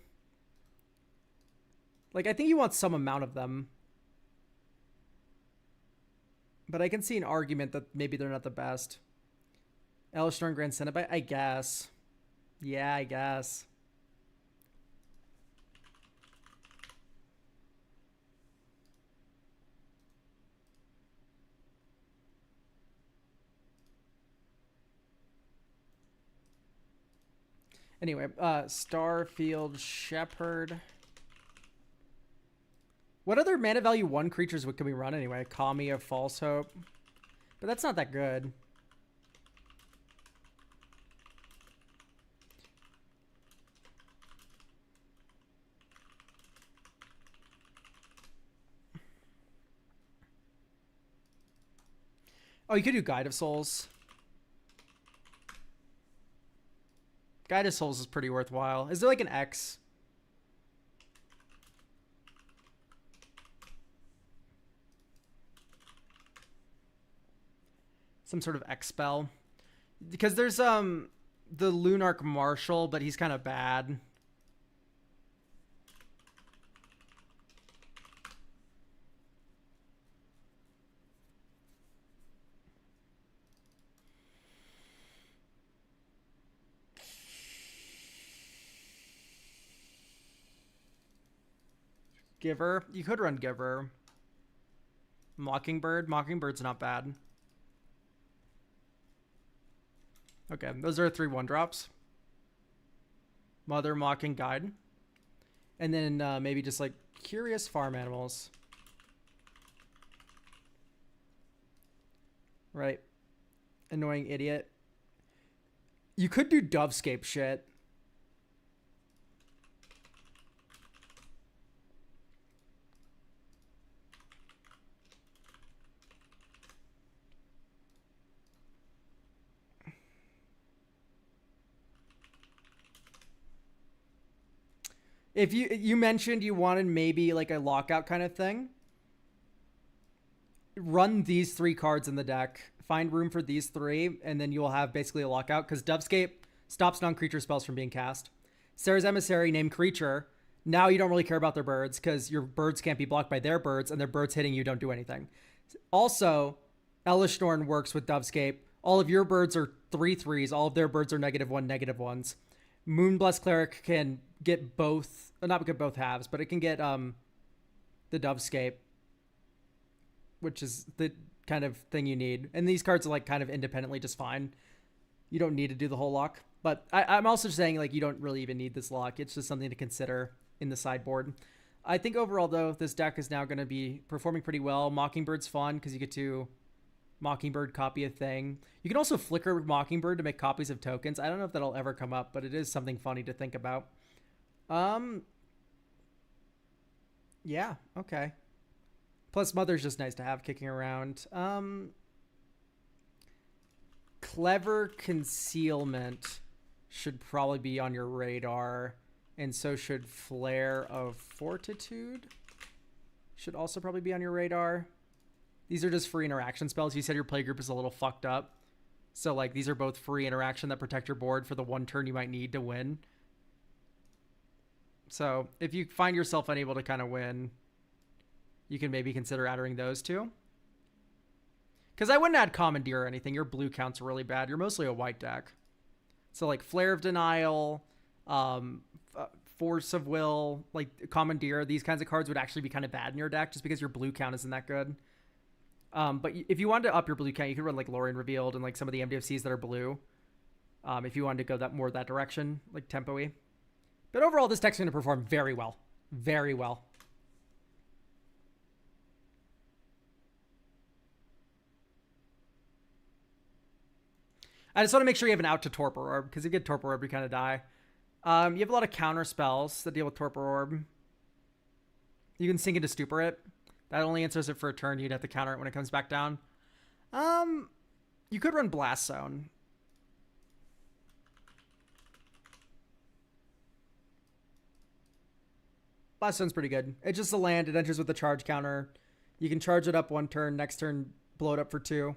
Like, I think you want some amount of them. But I can see an argument that maybe they're not the best. Elishnorn and Grand Cenobite? I guess. Yeah, I guess. Anyway, Starfield Shepherd. What other mana value 1 creatures can we run anyway? Kami of False Hope. But that's not that good. Oh, you could do Guide of Souls. Guide of Souls is pretty worthwhile. Is there like an X? Some sort of X spell. Because there's the Lunarch Marshal, but he's kind of bad. Giver. You could run Giver. Mockingbird. Mockingbird's not bad. Okay, those are 3 1-drops. Mother, Mocking, Guide. And then maybe just like Curious Farm Animals. Right. Annoying Idiot. You could do Dovescape shit. If you mentioned you wanted maybe like a lockout kind of thing, run these 3 cards in the deck, find room for these 3, and then you'll have basically a lockout, because Dovescape stops non-creature spells from being cast. Sarah's Emissary, named creature. Now you don't really care about their birds, because your birds can't be blocked by their birds, and their birds hitting you don't do anything. Also, Elishnorn works with Dovescape. All of your birds are 3/3s. All of their birds are -1, -1s. Moonblessed Cleric can get both, not get both halves, but it can get the Dovescape, which is the kind of thing you need. And these cards are like kind of independently just fine. You don't need to do the whole lock. But I'm also saying like you don't really even need this lock. It's just something to consider in the sideboard. I think overall though, this deck is now going to be performing pretty well. Mockingbird's fun because you get to Mockingbird copy a thing. You can also flicker Mockingbird to make copies of tokens. I don't know if that'll ever come up, but it is something funny to think about. Yeah, okay. Plus, Mother's just nice to have kicking around. Clever Concealment should probably be on your radar. And so should Flare of Fortitude. Should also probably be on your radar. These are just free interaction spells. You said your playgroup is a little fucked up. So, like, these are both free interaction that protect your board for the one turn you might need to win. So, if you find yourself unable to kind of win, you can maybe consider adding those two. Because I wouldn't add Commandeer or anything. Your blue count's really bad. You're mostly a white deck. So, like, Flare of Denial, Force of Will, like Commandeer, these kinds of cards would actually be kind of bad in your deck just because your blue count isn't that good. But if you wanted to up your blue count, you could run like Lorien Revealed and like some of the MDFCs that are blue. If you wanted to go more that direction, like tempo-y. But overall, this deck's going to perform very well. Very well. I just want to make sure you have an out to Torpor Orb, because if you get Torpor Orb, you kind of die. You have a lot of counter spells that deal with Torpor Orb. You can sink into Stupor it. That only answers it for a turn. You'd have to counter it when it comes back down. You could run Blast Zone. Blast Zone's pretty good. It's just a land. It enters with a charge counter. You can charge it up one turn. Next turn, blow it up for 2.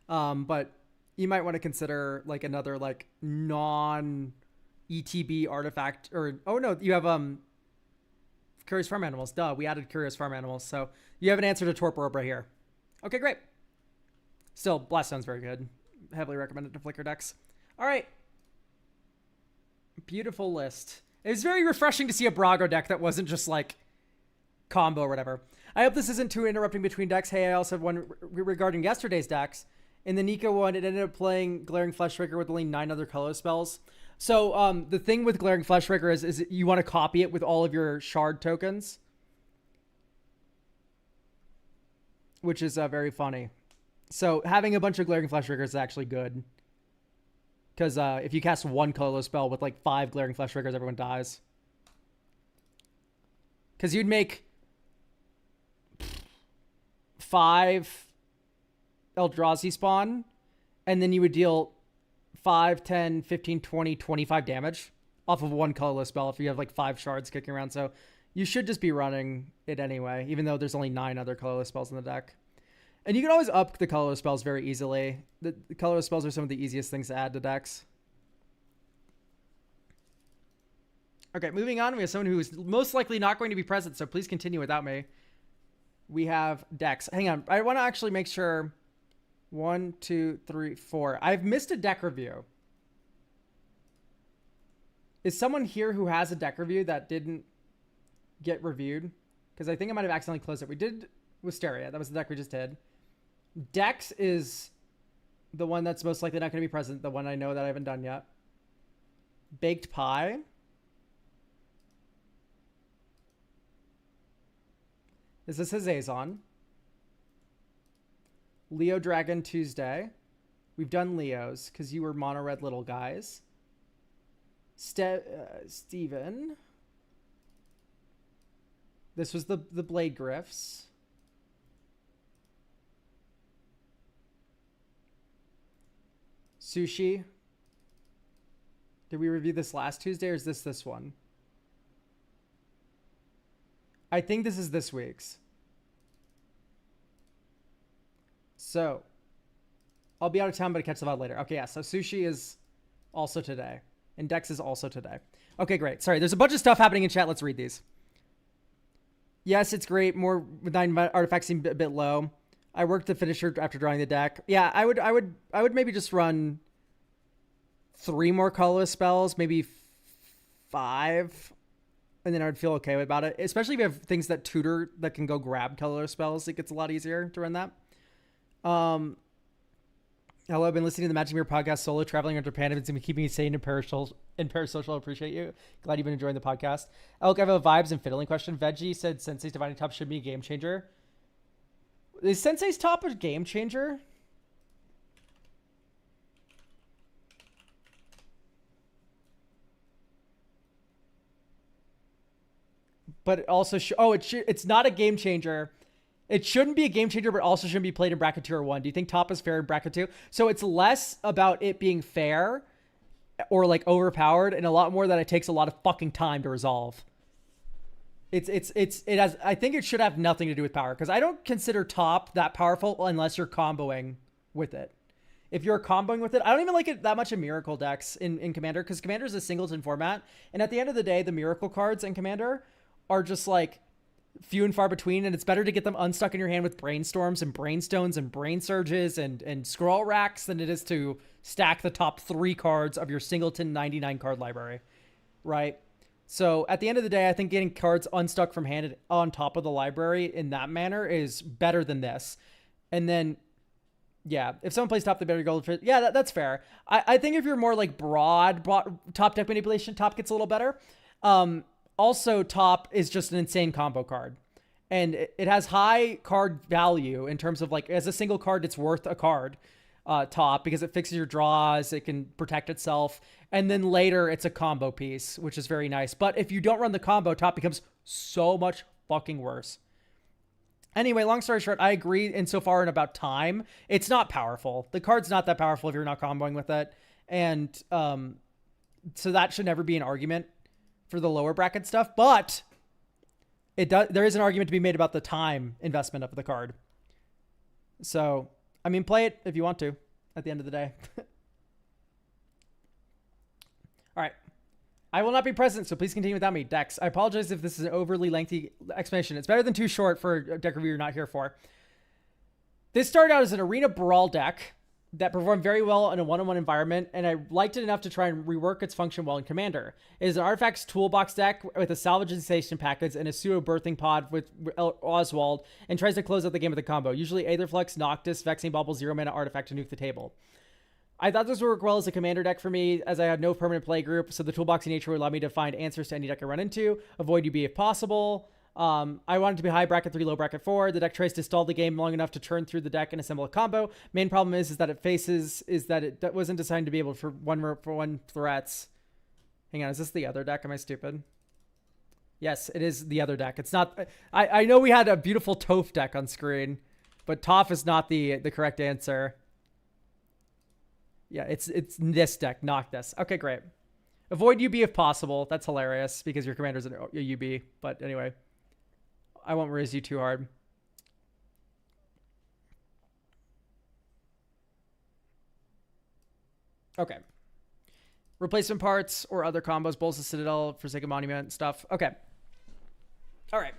But you might want to consider like another like non-ETB artifact. Or oh no, you have Curious Farm Animals. Duh, we added Curious Farm Animals. So you have an answer to Torpor Orb right here. Okay, great. Still, Blast Zone's very good. Heavily recommended to Flicker decks. All right. Beautiful list. It was very refreshing to see a Brago deck that wasn't just like combo or whatever. I hope this isn't too interrupting between decks. Hey, I also have one regarding yesterday's decks. In the Nika one, it ended up playing Glaring Fleshraker with only 9 other color spells. So the thing with Glaring Fleshraker is you want to copy it with all of your shard tokens, which is very funny. So having a bunch of Glaring Fleshraker is actually good. Because if you cast one colorless spell with like 5 Glaring Fleshrakers, everyone dies. Because you'd make 5 Eldrazi spawn, and then you would deal 5, 10, 15, 20, 25 damage off of one colorless spell if you have like 5 shards kicking around. So you should just be running it anyway, even though there's only 9 other colorless spells in the deck. And you can always up the colorless spells very easily. The colorless spells are some of the easiest things to add to decks. Okay, moving on. We have someone who is most likely not going to be present, so please continue without me. We have decks. Hang on. I want to actually make sure. 1, 2, 3, 4. I've missed a deck review. Is someone here who has a deck review that didn't get reviewed? Because I think I might have accidentally closed it. We did Wisteria. That was the deck we just did. Dex is the one that's most likely not going to be present. The one I know that I haven't done yet. Baked Pie. Is this Hazazon? Leo Dragon Tuesday. We've done Leos because you were mono red little guys. Steven. This was the Blade Griffs. Sushi. Did we review this last Tuesday or is this one? I think this is this week's. So, I'll be out of town, but I catch the VOD later. Okay, yeah, so Sushi is also today. And Dex is also today. Okay, great. Sorry, there's a bunch of stuff happening in chat. Let's read these. Yes, it's great. More with 9 artifacts seem a bit low. I worked the finisher after drawing the deck. Yeah, I would maybe just run 3 more colorless spells, maybe 5, and then I would feel okay about it. Especially if you have things that tutor that can go grab colorless spells, it gets a lot easier to run that. Hello, I've been listening to the Magic Mirror podcast solo, traveling around Japan. It's been keeping me sane and parasocial. Appreciate you. Glad you've been enjoying the podcast. Elk, I have a vibes and fiddling question. Veggie said Sensei's Divining Top should be a game changer. Is Sensei's Top a game changer? but it also it's not a game changer. It shouldn't be a game changer, but also shouldn't be played in bracket 2 or 1. Do you think top is fair in bracket 2? So it's less about it being fair or like overpowered, and a lot more that it takes a lot of fucking time to resolve. It has, I think it should have nothing to do with power, because I don't consider top that powerful unless you're comboing with it. If you're comboing with it, I don't even like it that much in Miracle decks in Commander, because Commander is a singleton format, and at the end of the day, the Miracle cards in Commander are just like few and far between, and it's better to get them unstuck in your hand with Brainstorms and Brainstones and Brain Surges and Scroll Racks than it is to stack the top 3 cards of your singleton 99 card library, right? So at the end of the day, I think getting cards unstuck from hand on top of the library in that manner is better than this. And then, yeah, if someone plays top, they better go for it. Yeah, that's fair. I think if you're more like broad top deck manipulation, top gets a little better. Also, top is just an insane combo card. And it has high card value in terms of like, as a single card, it's worth a card, top, because it fixes your draws, it can protect itself. And then later, it's a combo piece, which is very nice. But if you don't run the combo, top becomes so much fucking worse. Anyway, long story short, I agree insofar and about time. It's not powerful. The card's not that powerful if you're not comboing with it. And so that should never be an argument for the lower bracket stuff, but there is an argument to be made about the time investment of the card. So, I mean, play it if you want to at the end of the day. All right. I will not be present, so please continue without me. Dex, I apologize if this is an overly lengthy explanation. It's better than too short for a deck review you're not here for. This started out as an arena brawl deck that performed very well in a one-on-one environment, and I liked it enough to try and rework its function well in Commander. It is an artifacts toolbox deck with a salvage sensation package and a pseudo birthing pod with Oswald, and tries to close out the game with a combo. Usually Aetherflux, Noctis, Vexing Bauble, 0-mana artifact to nuke the table. I thought this would work well as a Commander deck for me, as I had no permanent play group, so the toolboxy nature would allow me to find answers to any deck I run into, avoid UB if possible. I wanted to be high bracket 3, low bracket 4. The deck tries to stall the game long enough to turn through the deck and assemble a combo. Main problem is that it wasn't designed to be able for one threats. Hang on, is this the other deck? Am I stupid? Yes, it is the other deck. It's not. I know we had a beautiful Toph deck on screen, but Toph is not the correct answer. Yeah, it's this deck, not this. Okay, great. Avoid UB if possible. That's hilarious because your commander's a UB. But anyway, I won't raise you too hard. Okay. Replacement parts or other combos, Bowls of Citadel, Forsaken Monument, stuff. Okay. All right.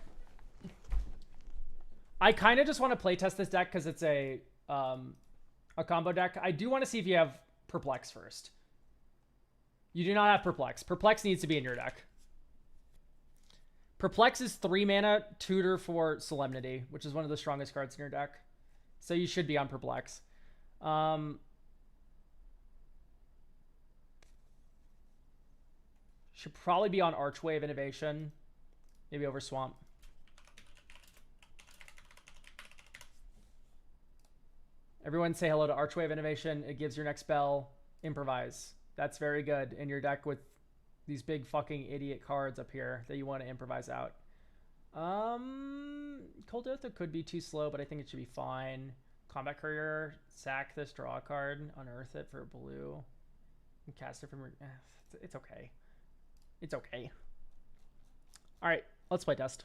I kind of just want to playtest this deck because it's a combo deck. I do want to see if you have Perplex first. You do not have Perplex. Perplex needs to be in your deck. Perplex is 3 mana, tutor for Solemnity, which is one of the strongest cards in your deck. So you should be on Perplex. Should probably be on Archwave Innovation. Maybe over Swamp. Everyone say hello to Archwave Innovation. It gives your next spell Improvise. That's very good in your deck with these big fucking idiot cards up here that you want to improvise out. Cold Oath could be too slow, but I think it should be fine. Combat Courier, sack this, draw a card, unearth it for blue, and cast it from your... It's okay. It's okay. All right, let's play test.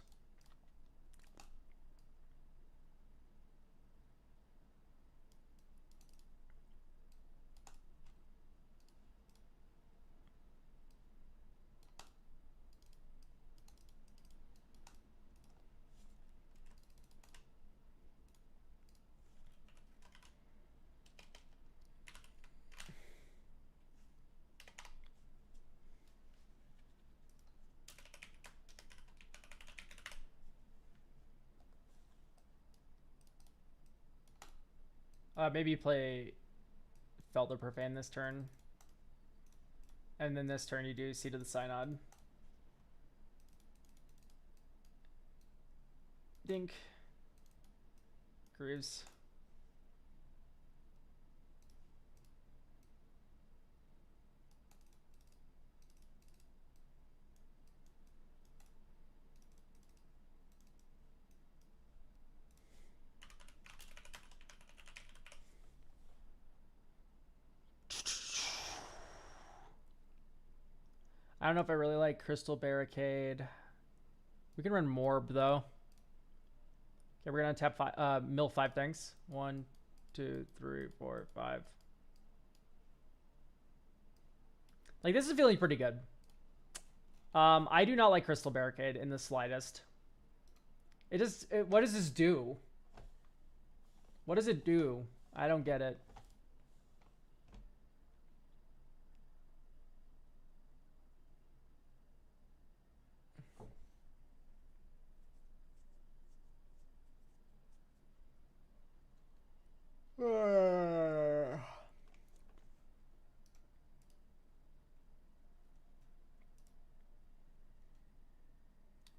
Maybe you play Felder Profane this turn. And then this turn you do Seed of the Synod. Dink. Grooves. I don't know if I really like Crystal Barricade. We can run Morb, though. Okay, we're going to tap mill 5 things. 1, 2, 3, 4, 5. Like, this is feeling pretty good. I do not like Crystal Barricade in the slightest. What does this do? What does it do? I don't get it.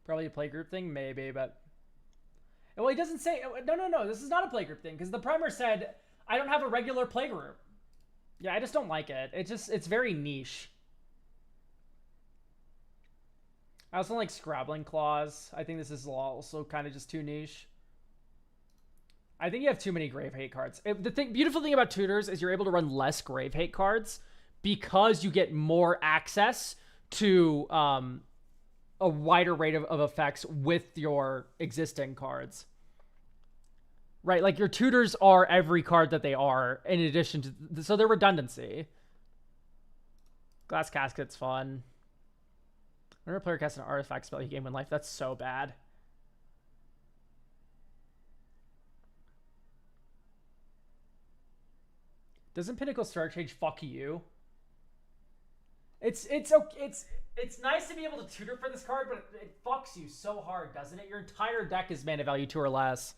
Probably a playgroup thing, maybe, but well, he doesn't say. No. This is not a playgroup thing because the primer said I don't have a regular playgroup. Yeah, I just don't like it. It's very niche. I also don't like Scrabbling Claws. I think this is also kind of just too niche. I think you have too many Grave Hate cards. Beautiful thing about tutors is you're able to run less Grave Hate cards because you get more access to a wider rate of effects with your existing cards. Right, like your tutors are every card that they are in addition to... So they're redundancy. Glass Casket's fun. Whenever a player casts an artifact spell, you gain 1 life. That's so bad. Doesn't Pinnacle Star Change fuck you? It's nice to be able to tutor for this card, but it fucks you so hard, doesn't it? Your entire deck is mana value 2 or less.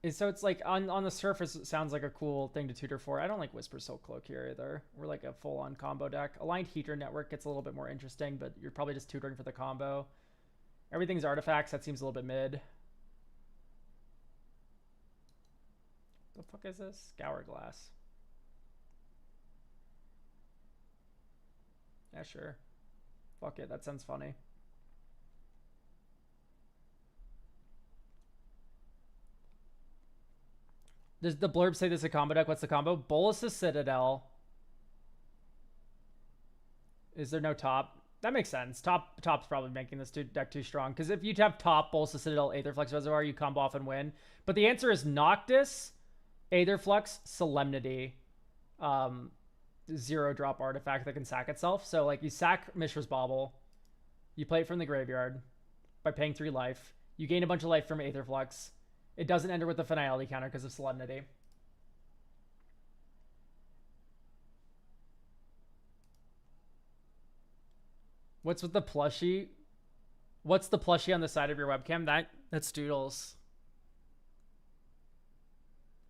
And so it's like on the surface, it sounds like a cool thing to tutor for. I don't like Whisper Soul Cloak here either. We're like a full-on combo deck. Aligned Heater Network gets a little bit more interesting, but you're probably just tutoring for the combo. Everything's artifacts. That seems a little bit mid. The fuck is this? Hourglass. Yeah, sure. Fuck it. That sounds funny. Does the blurb say this is a combo deck? What's the combo? Bolus's Citadel. Is there no top? That makes sense. Top's probably making this deck too strong. Because if you have top, Bolus's Citadel, Aetherflux Reservoir, you combo off and win. But the answer is Noctis, Aetherflux, Solemnity. 0-drop artifact that can sack itself. So like you sack Mishra's Bauble. You play it from the graveyard by paying 3 life. You gain a bunch of life from Aetherflux. It doesn't enter with the finality counter because of Solemnity. What's with the plushie? What's the plushie on the side of your webcam? That's Doodles.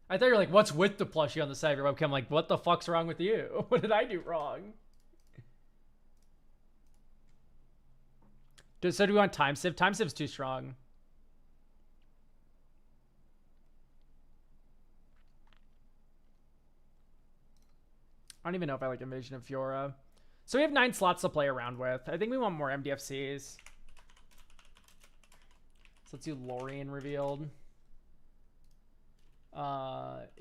I thought you were like, what's with the plushie on the side of your webcam? Like, what the fuck's wrong with you? What did I do wrong? So do we want Time Sieve? Time Sieve's too strong. I don't even know if I like Invasion of Fiora. So we have 9 slots to play around with. I think we want more MDFCs. So let's do Lorien revealed.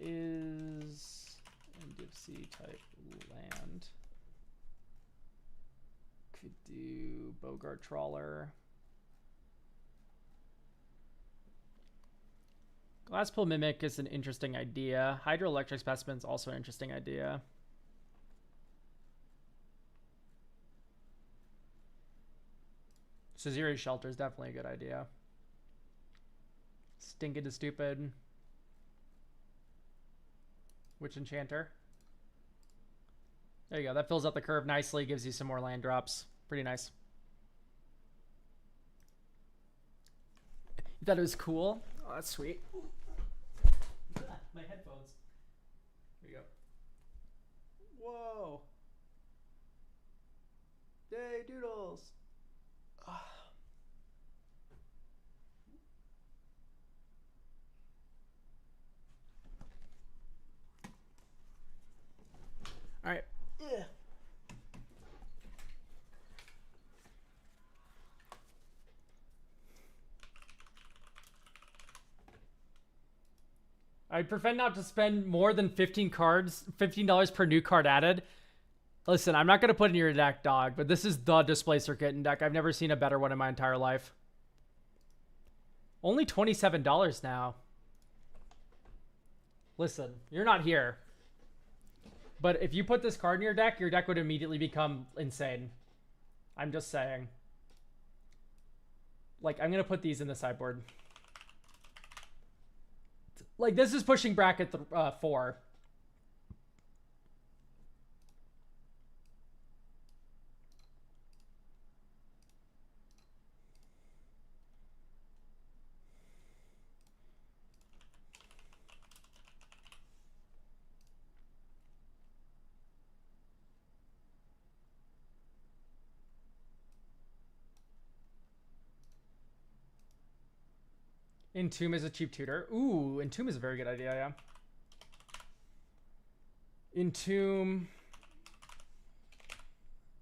Is MDFC type land. Could do Bogart Trawler. Glasspool Mimic is an interesting idea. Hydroelectric Specimen is also an interesting idea. Saziri's Shelter is definitely a good idea. Stinking to Stupid. Witch Enchanter. There you go. That fills out the curve nicely. Gives you some more land drops. Pretty nice. You thought it was cool? Oh, that's sweet. My headphones. Here you go. Whoa. Yay, Doodles. All right. Yeah. I'd prefer not to spend more than $15 per new card added. Listen, I'm not going to put in your deck, dog, but this is the Displacer Kitten deck. I've never seen a better one in my entire life. Only $27 now. Listen, you're not here. But if you put this card in your deck would immediately become insane. I'm just saying. Like, I'm going to put these in the sideboard. Like, this is pushing bracket 4. Entomb is a cheap tutor. Ooh, Entomb is a very good idea, yeah. Entomb.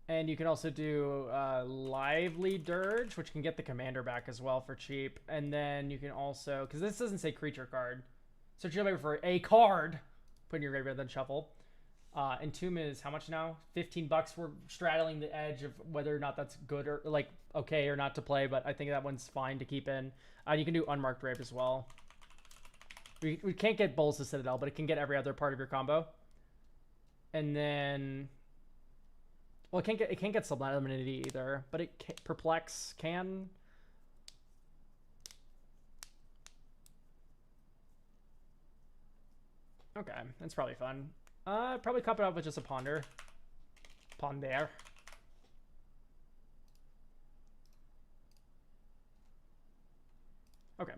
And you can also do Lively Dirge, which can get the commander back as well for cheap. And then you can also, because this doesn't say creature card. Search your library for a card. Put in your graveyard, then shuffle. Entomb is how much now? $15. We're straddling the edge of whether or not that's good or like okay or not to play, but I think that one's fine to keep in. You can do Unmarked Rape as well. We can't get Bowls to Citadel, but it can get every other part of your combo. And then, well, it can't get Sublimity either, but it can, Perplex can. Okay, that's probably fun. Probably cup it up with just a Ponder. Ponder. Okay.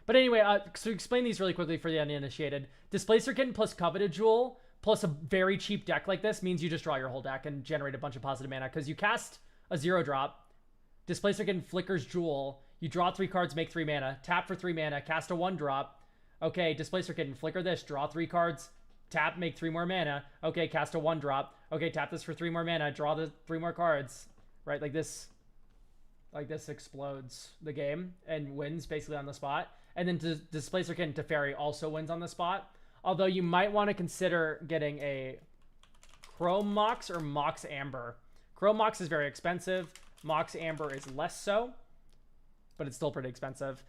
But anyway, so explain these really quickly for the uninitiated. Displacer Kitten plus Coveted Jewel plus a very cheap deck like this means you just draw your whole deck and generate a bunch of positive mana. Because you cast a 0-drop, Displacer Kitten flickers Jewel, you draw 3 cards, make 3 mana, tap for 3 mana, cast a 1-drop. Okay, Displacer Kitten, flicker this, draw 3 cards, tap, make 3 more mana. Okay, cast a 1-drop. Okay, tap this for 3 more mana, draw the 3 more cards. Right, like this explodes the game and wins basically on the spot. And then Displacer Kitten Teferi also wins on the spot. Although you might want to consider getting a Chrome Mox or Mox Amber. Chrome Mox is very expensive. Mox Amber is less so, but it's still pretty expensive.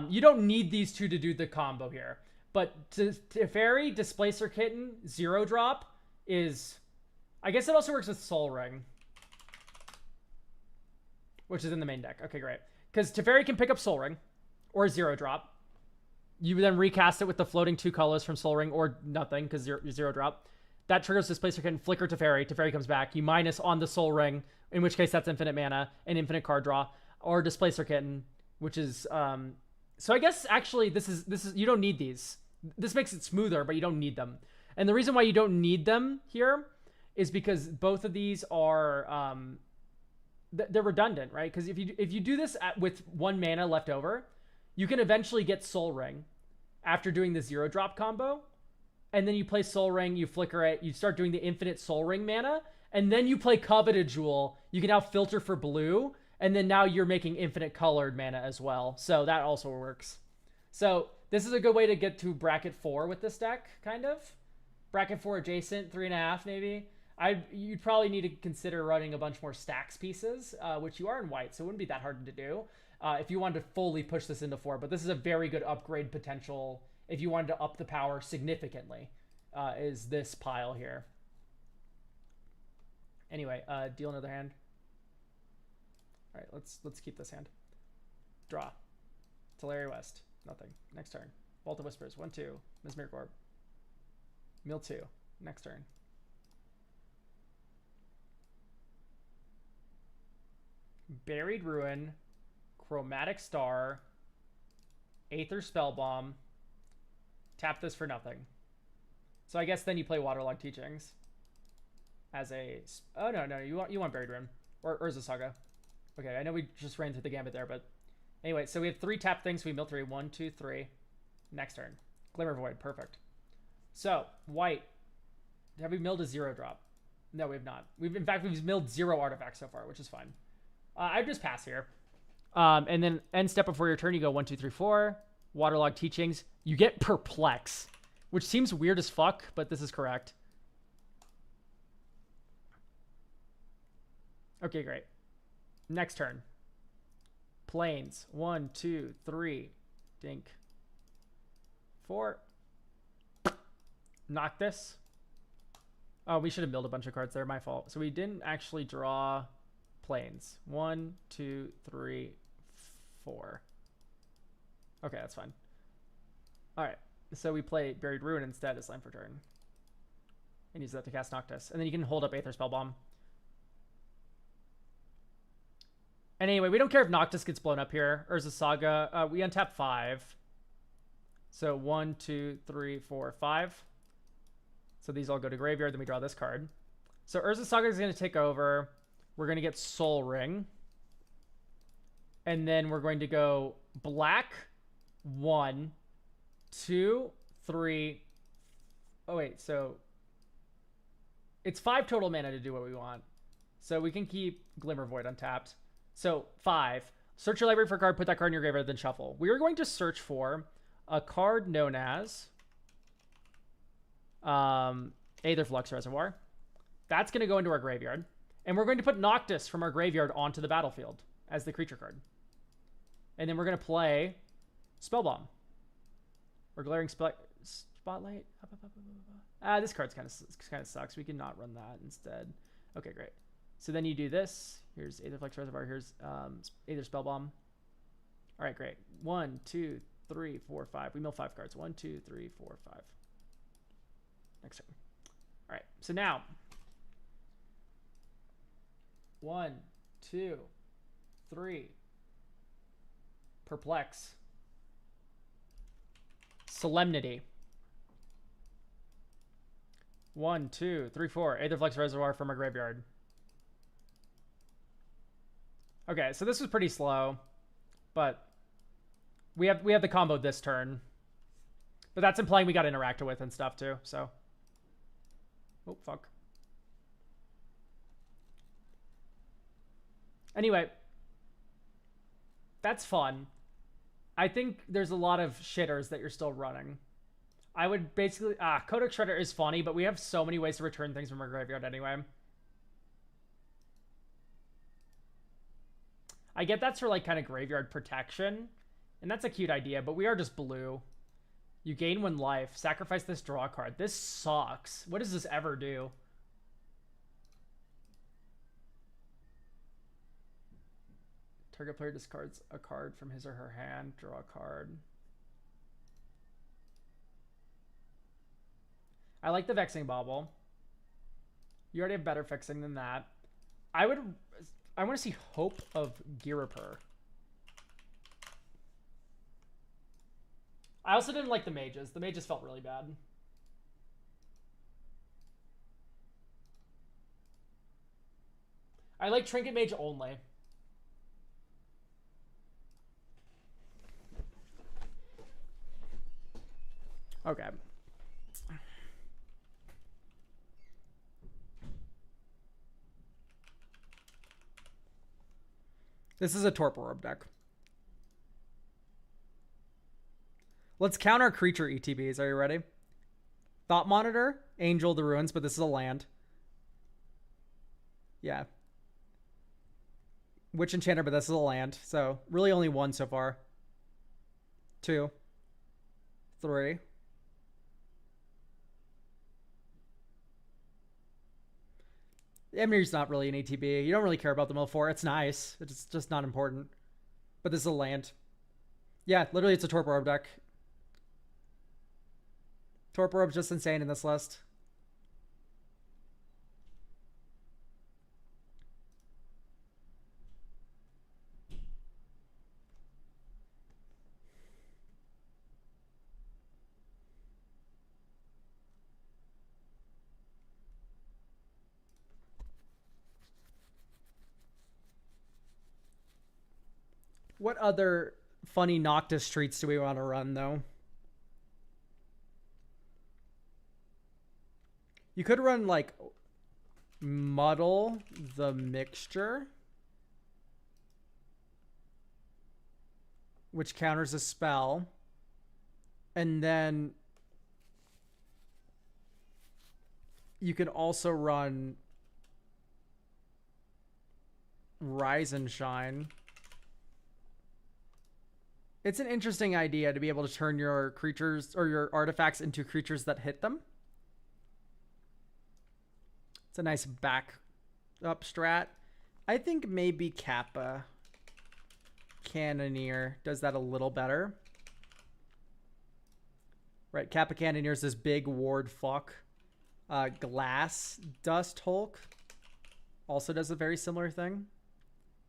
You don't need these two to do the combo here. But Teferi, Displacer Kitten, 0-drop is... I guess it also works with Soul Ring, which is in the main deck. Okay, great. Because Teferi can pick up Soul Ring or 0-drop. You then recast it with the floating 2 colors from Soul Ring or nothing because 0-drop. That triggers Displacer Kitten, flicker Teferi. Teferi comes back. You minus on the Soul Ring, in which case that's infinite mana and infinite card draw. Or Displacer Kitten, which is... So I guess actually this is you don't need these. This makes it smoother, but you don't need them. And the reason why you don't need them here is because both of these are... they're redundant, right? Because if you do this with 1 mana left over, you can eventually get Soul Ring after doing the 0-drop combo, and then you play Soul Ring, you flicker it, you start doing the infinite Soul Ring mana, and then you play Coveted Jewel. You can now filter for blue, and then now you're making infinite colored mana as well. So that also works. So this is a good way to get to bracket 4 with this deck, kind of. Bracket 4 adjacent, 3.5 maybe. You'd probably need to consider running a bunch more stacks pieces, which you are in white, so it wouldn't be that hard to do if you wanted to fully push this into 4. But this is a very good upgrade potential if you wanted to up the power significantly, is this pile here. Anyway, deal another hand. All right, let's keep this hand. Draw. Teleria West. Nothing. Next turn. Vault of Whispers. 1-2. Mesmeric Orb. Mill 2. Next turn. Buried Ruin, Chromatic Star, Aether Spellbomb. Tap this for nothing. So I guess then you play Waterlogged Teachings as a... Oh, no, you want Buried Ruin. Or Urza Saga. Okay, I know we just ran through the gambit there, but... Anyway, so we have 3 tap things. We mill 3. 1, 2, 3. Next turn. Glimmer Void. Perfect. So, white. Have we milled a 0-drop? No, we have not. In fact, we've milled 0 artifacts so far, which is fine. I just pass here. And then end step before your turn, you go 1, 2, 3, 4. Waterlogged Teachings. You get Perplex. which seems weird as fuck, but this is correct. Okay, great. Next turn. Planes. 1, 2, 3. Dink. 4. Knock this. Oh, we should have milled a bunch of cards there. My fault. So we didn't actually draw planes. 1, 2, 3, 4. Okay, that's fine. All right. So we play Buried Ruin instead as land for turn. And use that to cast Noctis. And then you can hold up Aether Spellbomb. And anyway, we don't care if Noctis gets blown up here. Urza Saga. We untap 5. So 1, 2, 3, 4, 5. So these all go to graveyard. Then we draw this card. So Urza Saga is going to take over. We're going to get Soul Ring. And then we're going to go black. 1, 2, 3. Oh, wait. So it's 5 total mana to do what we want. So we can keep Glimmer Void untapped. So 5. Search your library for a card. Put that card in your graveyard, then shuffle. We are going to search for a card known as Aether Flux Reservoir. That's going to go into our graveyard. And we're going to put Noctis from our graveyard onto the battlefield as the creature card. And then we're going to play Spellbomb. Or Glaring Spotlight. This card's kind of sucks. We can not run that instead. Okay, great. So then you do this. Here's Aether Flux Reservoir. Here's Aether Spellbomb. All right, great. 1, 2, 3, 4, 5. We mill 5 cards. 1, 2, 3, 4, 5. Next turn. All right. So now 1, 2, 3. Perplex. Solemnity. 1, 2, 3, 4. Aether Flux Reservoir from our graveyard. Okay, so this was pretty slow, but we have the combo this turn. But that's implying we got interacted with and stuff too, so. Oh, fuck. Anyway, that's fun. I think there's a lot of shitters that you're still running. I would basically... Codex Shredder is funny, but we have so many ways to return things from our graveyard anyway. I get that's for, like, kind of graveyard protection. And that's a cute idea, but we are just blue. You gain 1 life. Sacrifice this draw card. This sucks. What does this ever do? Target player discards a card from his or her hand. Draw a card. I like the Vexing Bauble. You already have better fixing than that. I want to see Hope of Girapur. I also didn't like the mages. The mages felt really bad. I like Trinket Mage only. Okay. This is a Torpor Orb deck. Let's count our creature ETBs. Are you ready? Thought Monitor, Angel of the Ruins, but this is a land. Yeah. Witch Enchanter, but this is a land. So really only 1 so far. 2. 3. Emir's not really an ETB. You don't really care about the mill 4. It's nice. It's just not important. But this is a land. Yeah, literally it's a Torpor Orb deck. Torpor Orb's just insane in this list. What other funny Noctis streets do we want to run, though? You could run, like, Muddle the Mixture, which counters a spell. And then you can also run Rise and Shine. It's an interesting idea to be able to turn your creatures or your artifacts into creatures that hit them. It's a nice back up strat. I think maybe Kappa Cannoneer does that a little better. Right, Kappa Cannoneer is this big ward fuck. Glass Dust Hulk also does a very similar thing.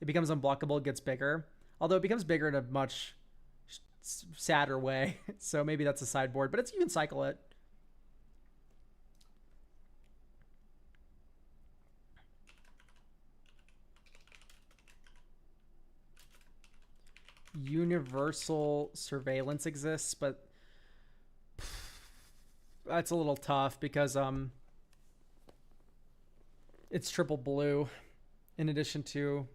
It becomes unblockable, it gets bigger. Although it becomes bigger in a much sadder way. So maybe that's a sideboard, but you can cycle it. Universal Surveillance exists, but that's a little tough because it's triple blue in addition to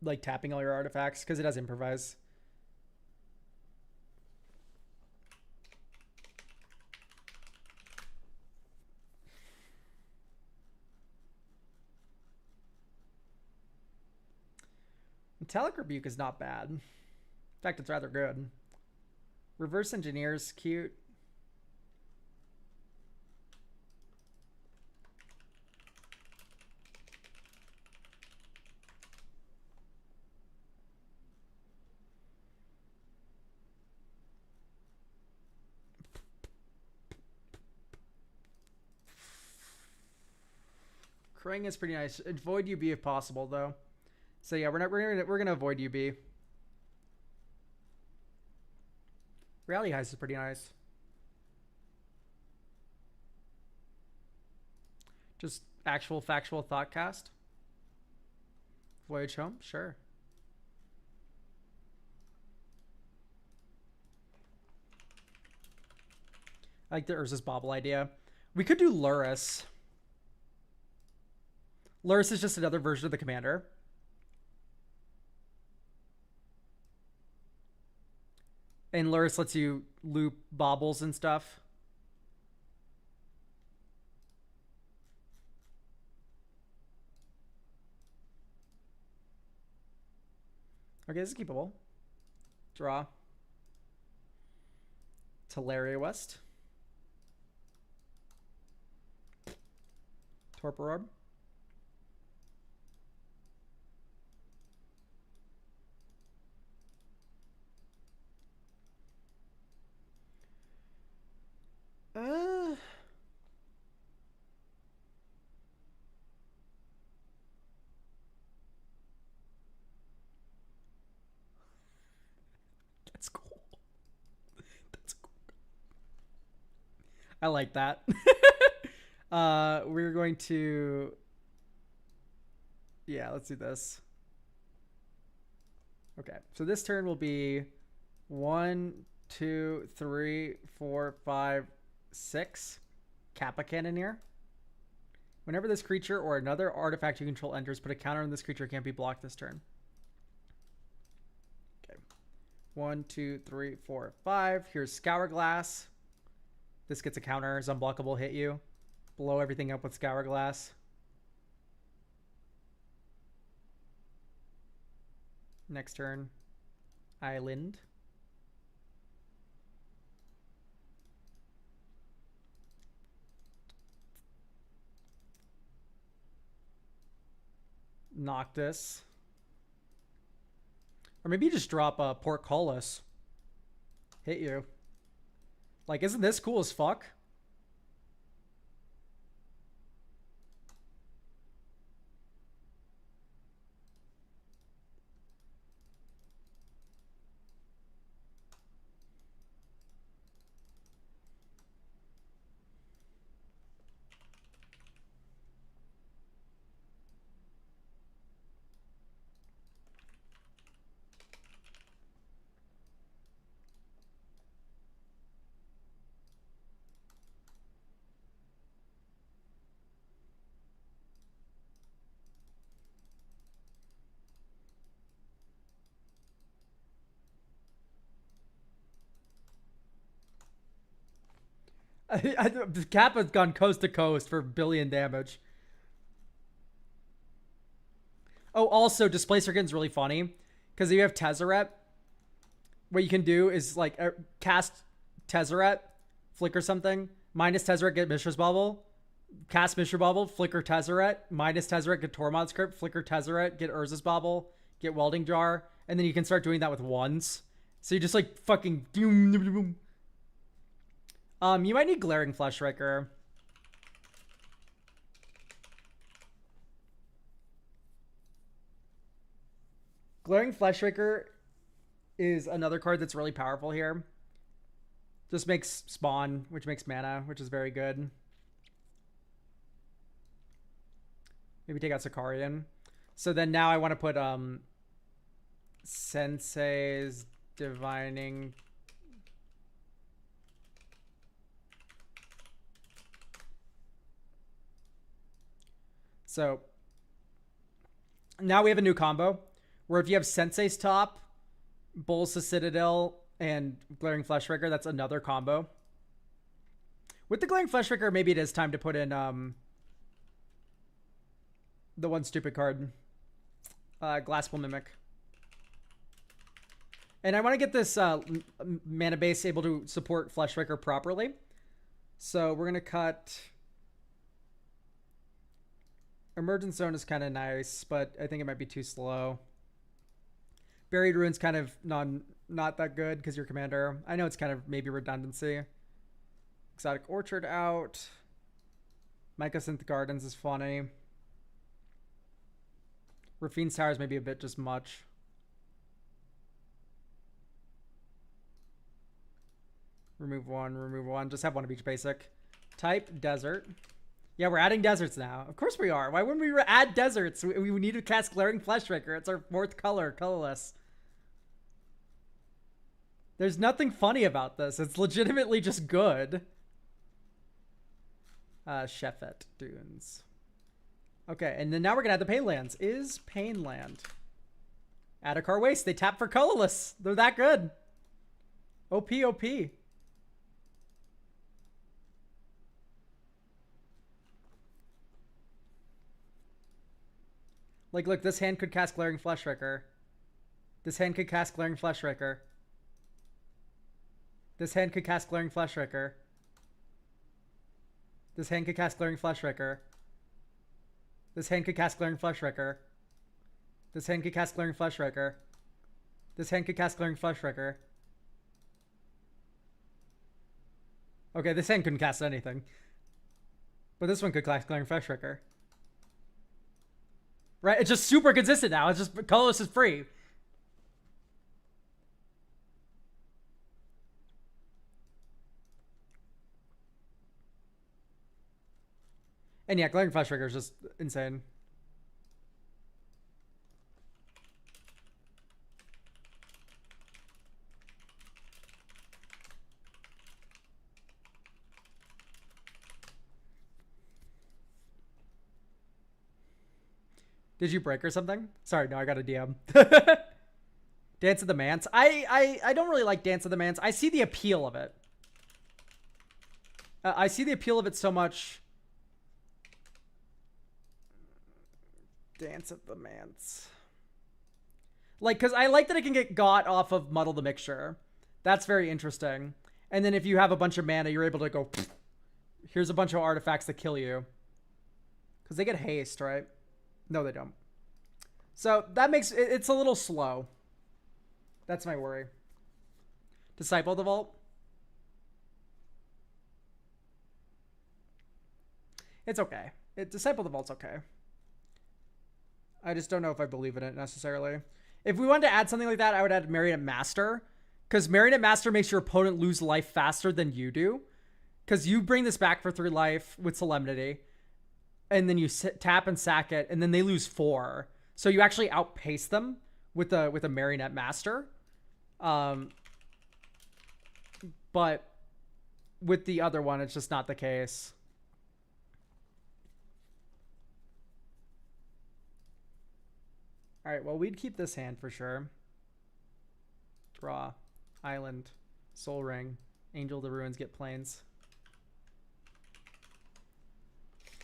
like tapping all your artifacts because it has improvise. Metallic Rebuke is not bad. In fact, it's rather good. Reverse Engineer's cute. Krang is pretty nice. Avoid UB if possible, though. So yeah, we're gonna avoid UB. Rally Heist is pretty nice. Just actual factual thoughtcast. Voyage home, sure. I like the Urza's Bobble idea. We could do Luris. Luris is just another version of the commander. And Luris lets you loop baubles and stuff. Okay, this is keepable. Draw. Teleria West. Torpor Orb. That's cool. That's cool. I like that. We're going to... Yeah, let's do this. Okay, so this turn will be 1, 2, 3, 4, 5, 6. Kappa Cannoneer. Whenever this creature or another artifact you control enters, put a counter on this creature, can't be blocked this turn. Okay. 1, 2, 3, 4, 5. Here's Scour Glass. This gets a counter. It's unblockable, hit you. Blow everything up with Scour Glass. Next turn. Island. Noctis. Or maybe you just drop a Portcullis. Hit you. Like, isn't this cool as fuck? Kappa's gone coast to coast for billion damage. Oh, also, Displacer Getting's really funny. Because if you have Tezzeret, what you can do is like cast Tezzeret, flicker something, minus Tezzeret, get Mishra's Bubble, cast Mishra Bubble, flicker Tezzeret, minus Tezzeret, get Tormod's Crypt, flicker Tezzeret, get Urza's Bubble, get Welding Jar, and then you can start doing that with ones. So you just like fucking... You might need Glaring Fleshraker. Glaring Fleshraker is another card that's really powerful here. Just makes spawn, which makes mana, which is very good. Maybe take out Sicarian. So then now I want to put Sensei's Divining. So now we have a new combo where if you have Sensei's Top, Bulls to Citadel, and Glaring Fleshraker, that's another combo. With the Glaring Fleshraker, maybe it is time to put in the one stupid card, Glassful Mimic. And I want to get this mana base able to support Fleshraker properly. So we're going to cut... Emergent Zone is kind of nice, but I think it might be too slow. Buried Ruin's kind of not that good because your commander. I know it's kind of maybe redundancy. Exotic Orchard out. Mycosynth Gardens is funny. Rafine's Towers may be a bit just much. Remove one. Just have one of each basic. Type Desert. Yeah, we're adding deserts now. Of course we are. Why wouldn't we add deserts? We need to cast Glaring Fleshraker. It's our fourth color, colorless. There's nothing funny about this. It's legitimately just good. Sheffet Dunes. Okay, and then now we're gonna add the Painlands. Is Painland. Adakar Waste. They tap for colorless. They're that good. OP. Like, look, this hand could cast Glaring Fleshraker. This hand could cast Glaring Fleshraker. This hand could cast Glaring Fleshraker. This hand could cast Glaring Fleshraker. This hand could cast Glaring Fleshraker. This hand could cast Glaring Fleshraker. This hand could cast Glaring Fleshraker. Okay, this hand couldn't cast anything. But this one could cast Glaring Fleshraker. Right? It's just super consistent now. It's just colorless is free. And yeah, Glaring Fleshraker is just insane. Did you break or something? Sorry, no, I got a DM. Dance of the Manse. I don't really like Dance of the Manse. I see the appeal of it. I see the appeal of it so much. Dance of the Manse. Like, because I like that it can get got off of Muddle the Mixture. That's very interesting. And then if you have a bunch of mana, you're able to go, here's a bunch of artifacts that kill you. Because they get haste, right? No, they don't. So that makes it's a little slow. That's my worry. Disciple the Vault. It's okay. Disciple the Vault's okay. I just don't know if I believe in it necessarily. If we wanted to add something like that, I would add Marionette Master. Because Marionette Master makes your opponent lose life faster than you do. Because you bring this back for 3 life with Solemnity. And then you tap and sack it, and then they lose 4. So you actually outpace them with a Marionette Master. But with the other one, it's just not the case. All right, well, we'd keep this hand for sure. Draw, Island, Soul Ring, Angel of the Ruins, get Plains.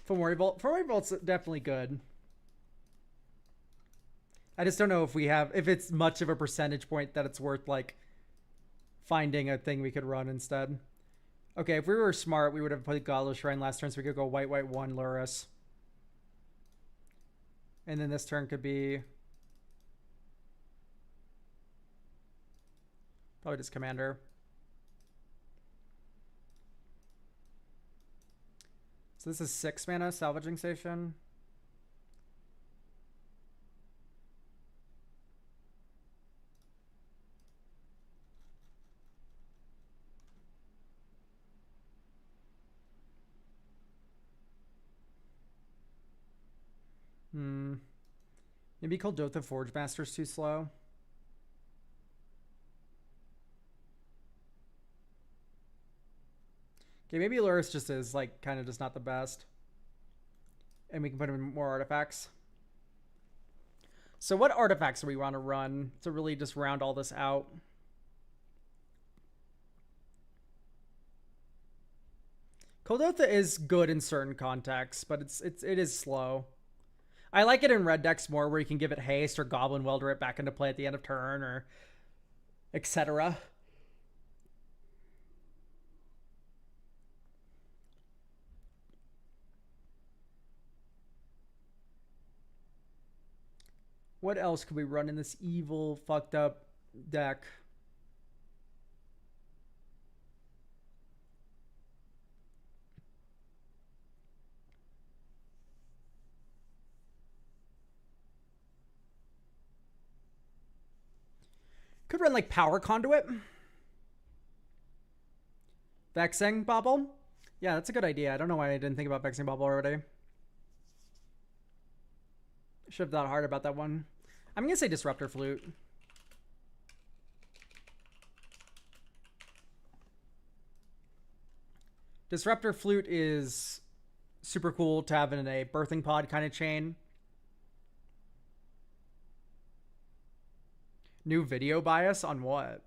Fomori Vault. Fomori Vault's definitely good. I just don't know if it's much of a percentage point that it's worth like finding a thing we could run instead. Okay, if we were smart, we would have played Godless Shrine last turn, so we could go white, white, 1, Lurrus. And then this turn could be probably just Commander. So this is 6 mana, Salvaging Station. Maybe Kuldotha Forge Master's too slow. Okay, maybe Lurrus just is like kind of just not the best. And we can put him in more artifacts. So what artifacts do we want to run to really just round all this out? Kuldotha is good in certain contexts, but it is slow. I like it in red decks more, where you can give it haste or Goblin Welder it back into play at the end of turn, or etc. What else could we run in this evil, fucked up deck? Could run like Power Conduit. Vexing Bobble. Yeah, that's a good idea. I don't know why I didn't think about Vexing Bobble already. Should have thought hard about that one. I'm going to say Disruptor Flute. Disruptor Flute is super cool to have in a birthing pod kind of chain. New video bias on what?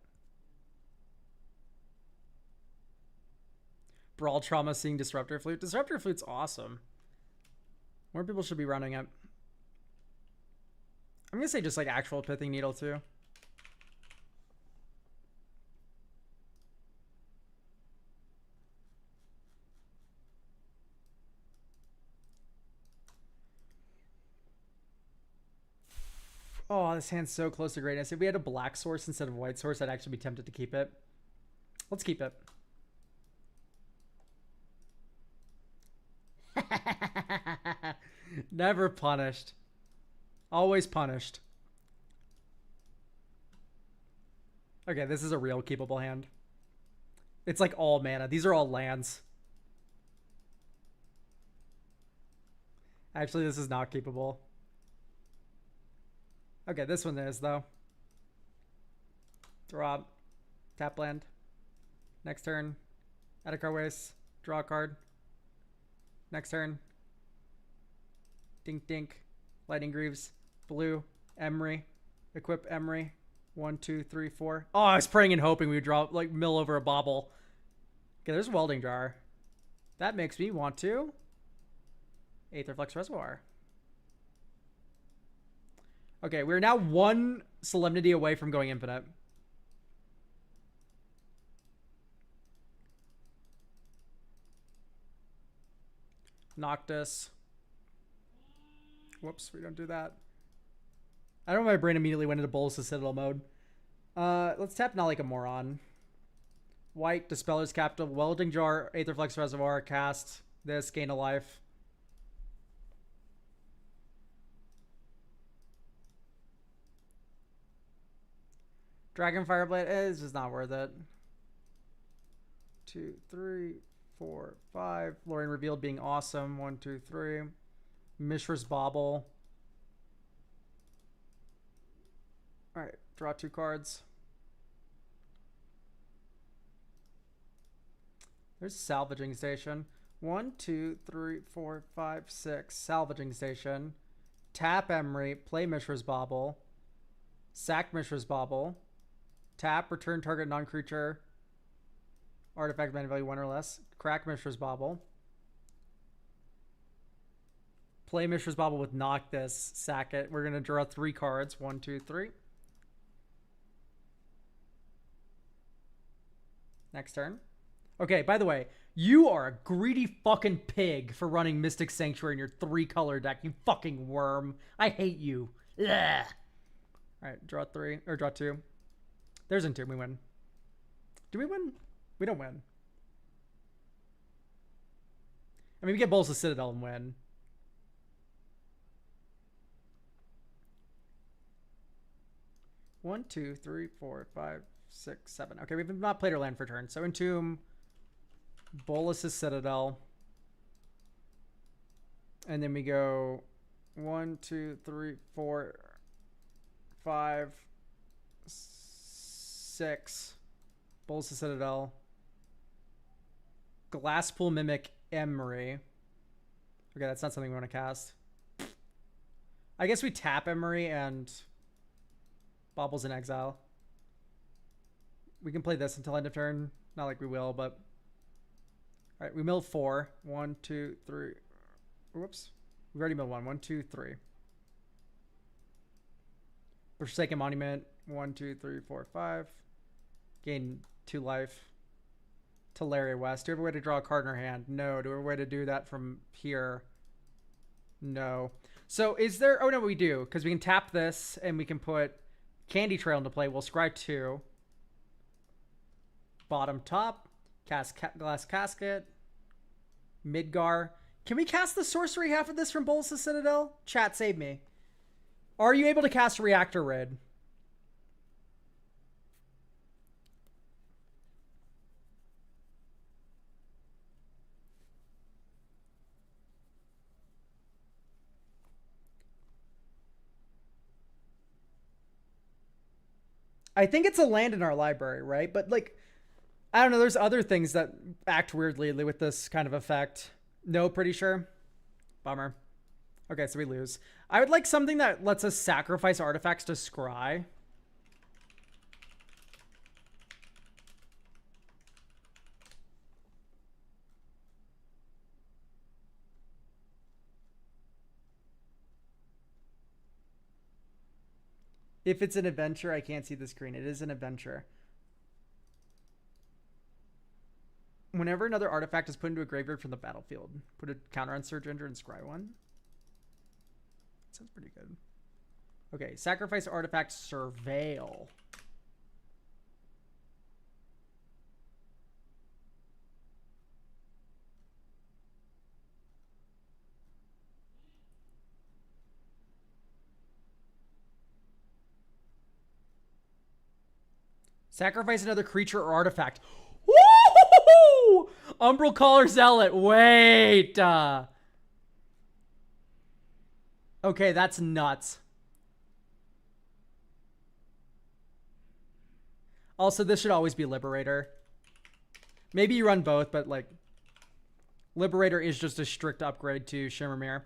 Brawl Trauma seeing Disruptor Flute. Disruptor Flute's awesome. More people should be running it. I'm going to say just like actual Pithing Needle too. Oh, this hand's so close to greatness. If we had a black source instead of a white source, I'd actually be tempted to keep it. Let's keep it. Never punished. Always punished. Okay, this is a real keepable hand. It's like all mana. These are all lands. Actually, this is not keepable. Okay, this one is, though. Drop. Tap land. Next turn. Add a card waste. Draw a card. Next turn. Dink dink. Lightning Greaves. Blue. Emery. Equip Emery. 1, 2, 3, 4. Oh, I was praying and hoping we would draw, like, mill over a bobble. Okay, there's a Welding Jar. That makes me want to Aetherflux Reservoir. Okay, we're now 1 Solemnity away from going infinite. Noctis. Whoops, we don't do that. I don't know, my brain immediately went into Bolus Citadel mode. Let's tap Not Like a Moron. White, Dispeller's Capital, Welding Jar, Aetherflux Reservoir, cast this, gain a life. Dragon Fireblade is just not worth it. 2, 3, 4, 5. Lorien Revealed being awesome. 1, 2, 3. Mishra's Bauble. Alright, draw 2 cards. There's Salvaging Station. 1, 2, 3, 4, 5, 6. Salvaging Station. Tap Emery. Play Mishra's Bauble. Sack Mishra's Bauble. Tap, return target non-creature artifact mana value 1 or less. Crack Mishra's Bauble. Play Mishra's Bauble with Knock This. Sack it. We're going to draw 3 cards. 1, 2, 3. Next turn. Okay, by the way, you are a greedy fucking pig for running Mystic Sanctuary in your 3-color deck, you fucking worm. I hate you. Ugh. Alright, draw 3, or draw 2. There's Entomb, we win. Do we win? We don't win. I mean, we get Bowls of Citadel and win. One, two, three, four, 5, 6, 7. Okay, we've not played our land for turn. So Entomb, Bolas's Citadel. And then we go 1, 2, 3, 4, 5, 6. Bolas's Citadel. Glasspool Mimic Emery. Okay, that's not something we want to cast. I guess we tap Emery and Baubles in Exile. We can play this until end of turn. Not like we will, but... Alright, we milled 4. 1, 2, 3. Whoops. We've already milled 1. 1, 2, 3. Forsaken Monument. 1, 2, 3, 4, 5. Gain 2 life. Teleria West. Do we have a way to draw a card in our hand? No. Do we have a way to do that from here? No. So is there... Oh, no, we do. Because we can tap this and we can put Candy Trail into play. We'll scry 2. Bottom top. Cast Glass Casket. Midgar. Can we cast the sorcery half of this from Bolas's Citadel? Chat, save me. Are you able to cast Reactor Red? I think it's a land in our library, right? But, like, I don't know. There's other things that act weirdly with this kind of effect. No, pretty sure. Bummer. Okay, so we lose. I would like something that lets us sacrifice artifacts to scry. If it's an adventure, I can't see the screen. It is an adventure. Whenever another artifact is put into a graveyard from the battlefield, put a counter on Surge Ender and scry 1. Sounds pretty good. Okay, sacrifice artifact, surveil. Sacrifice another creature or artifact. Woo! Umbral Caller Zealot. Wait. Okay, that's nuts. Also, this should always be Liberator. Maybe you run both, but like Liberator is just a strict upgrade to Shimmermere.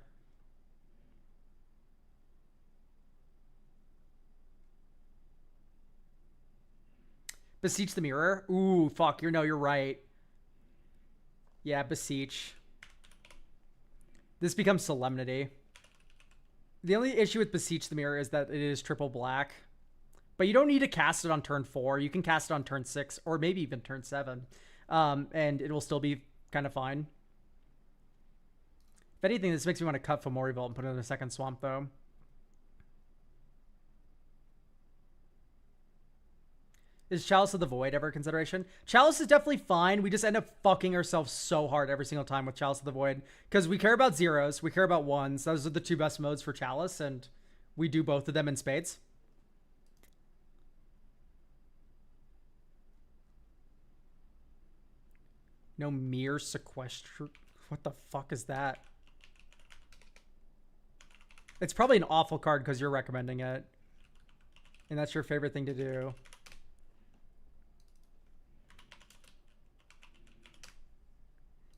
Beseech the Mirror. Ooh, fuck. You're right. Yeah, Beseech. This becomes Solemnity. The only issue with Beseech the Mirror is that it is triple black. But you don't need to cast it on turn 4. You can cast it on turn 6 or maybe even turn 7. And it will still be kind of fine. If anything, this makes me want to cut Fomori Vault and put it in a second swamp, though. Is Chalice of the Void ever a consideration? Chalice is definitely fine. We just end up fucking ourselves so hard every single time with Chalice of the Void. Because we care about zeros. We care about ones. Those are the 2 best modes for Chalice. And we do both of them in spades. No mere sequester. What the fuck is that? It's probably an awful card because you're recommending it. And that's your favorite thing to do.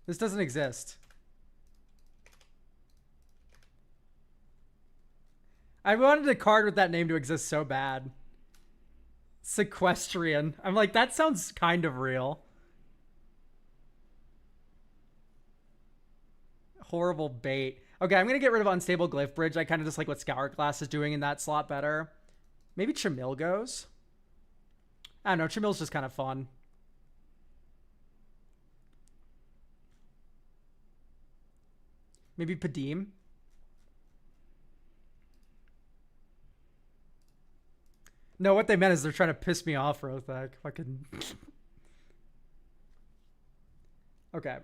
This doesn't exist. I wanted a card with that name to exist so bad. Sequestrian. I'm like, that sounds kind of real. Horrible bait. Okay, I'm going to get rid of Unstable Glyph Bridge. I kind of just like what Scour Glass is doing in that slot better. Maybe Chamil goes. I don't know. Chamil's just kind of fun. Maybe Padim. No, what they meant is they're trying to piss me off, Rothak. Fucking. Okay.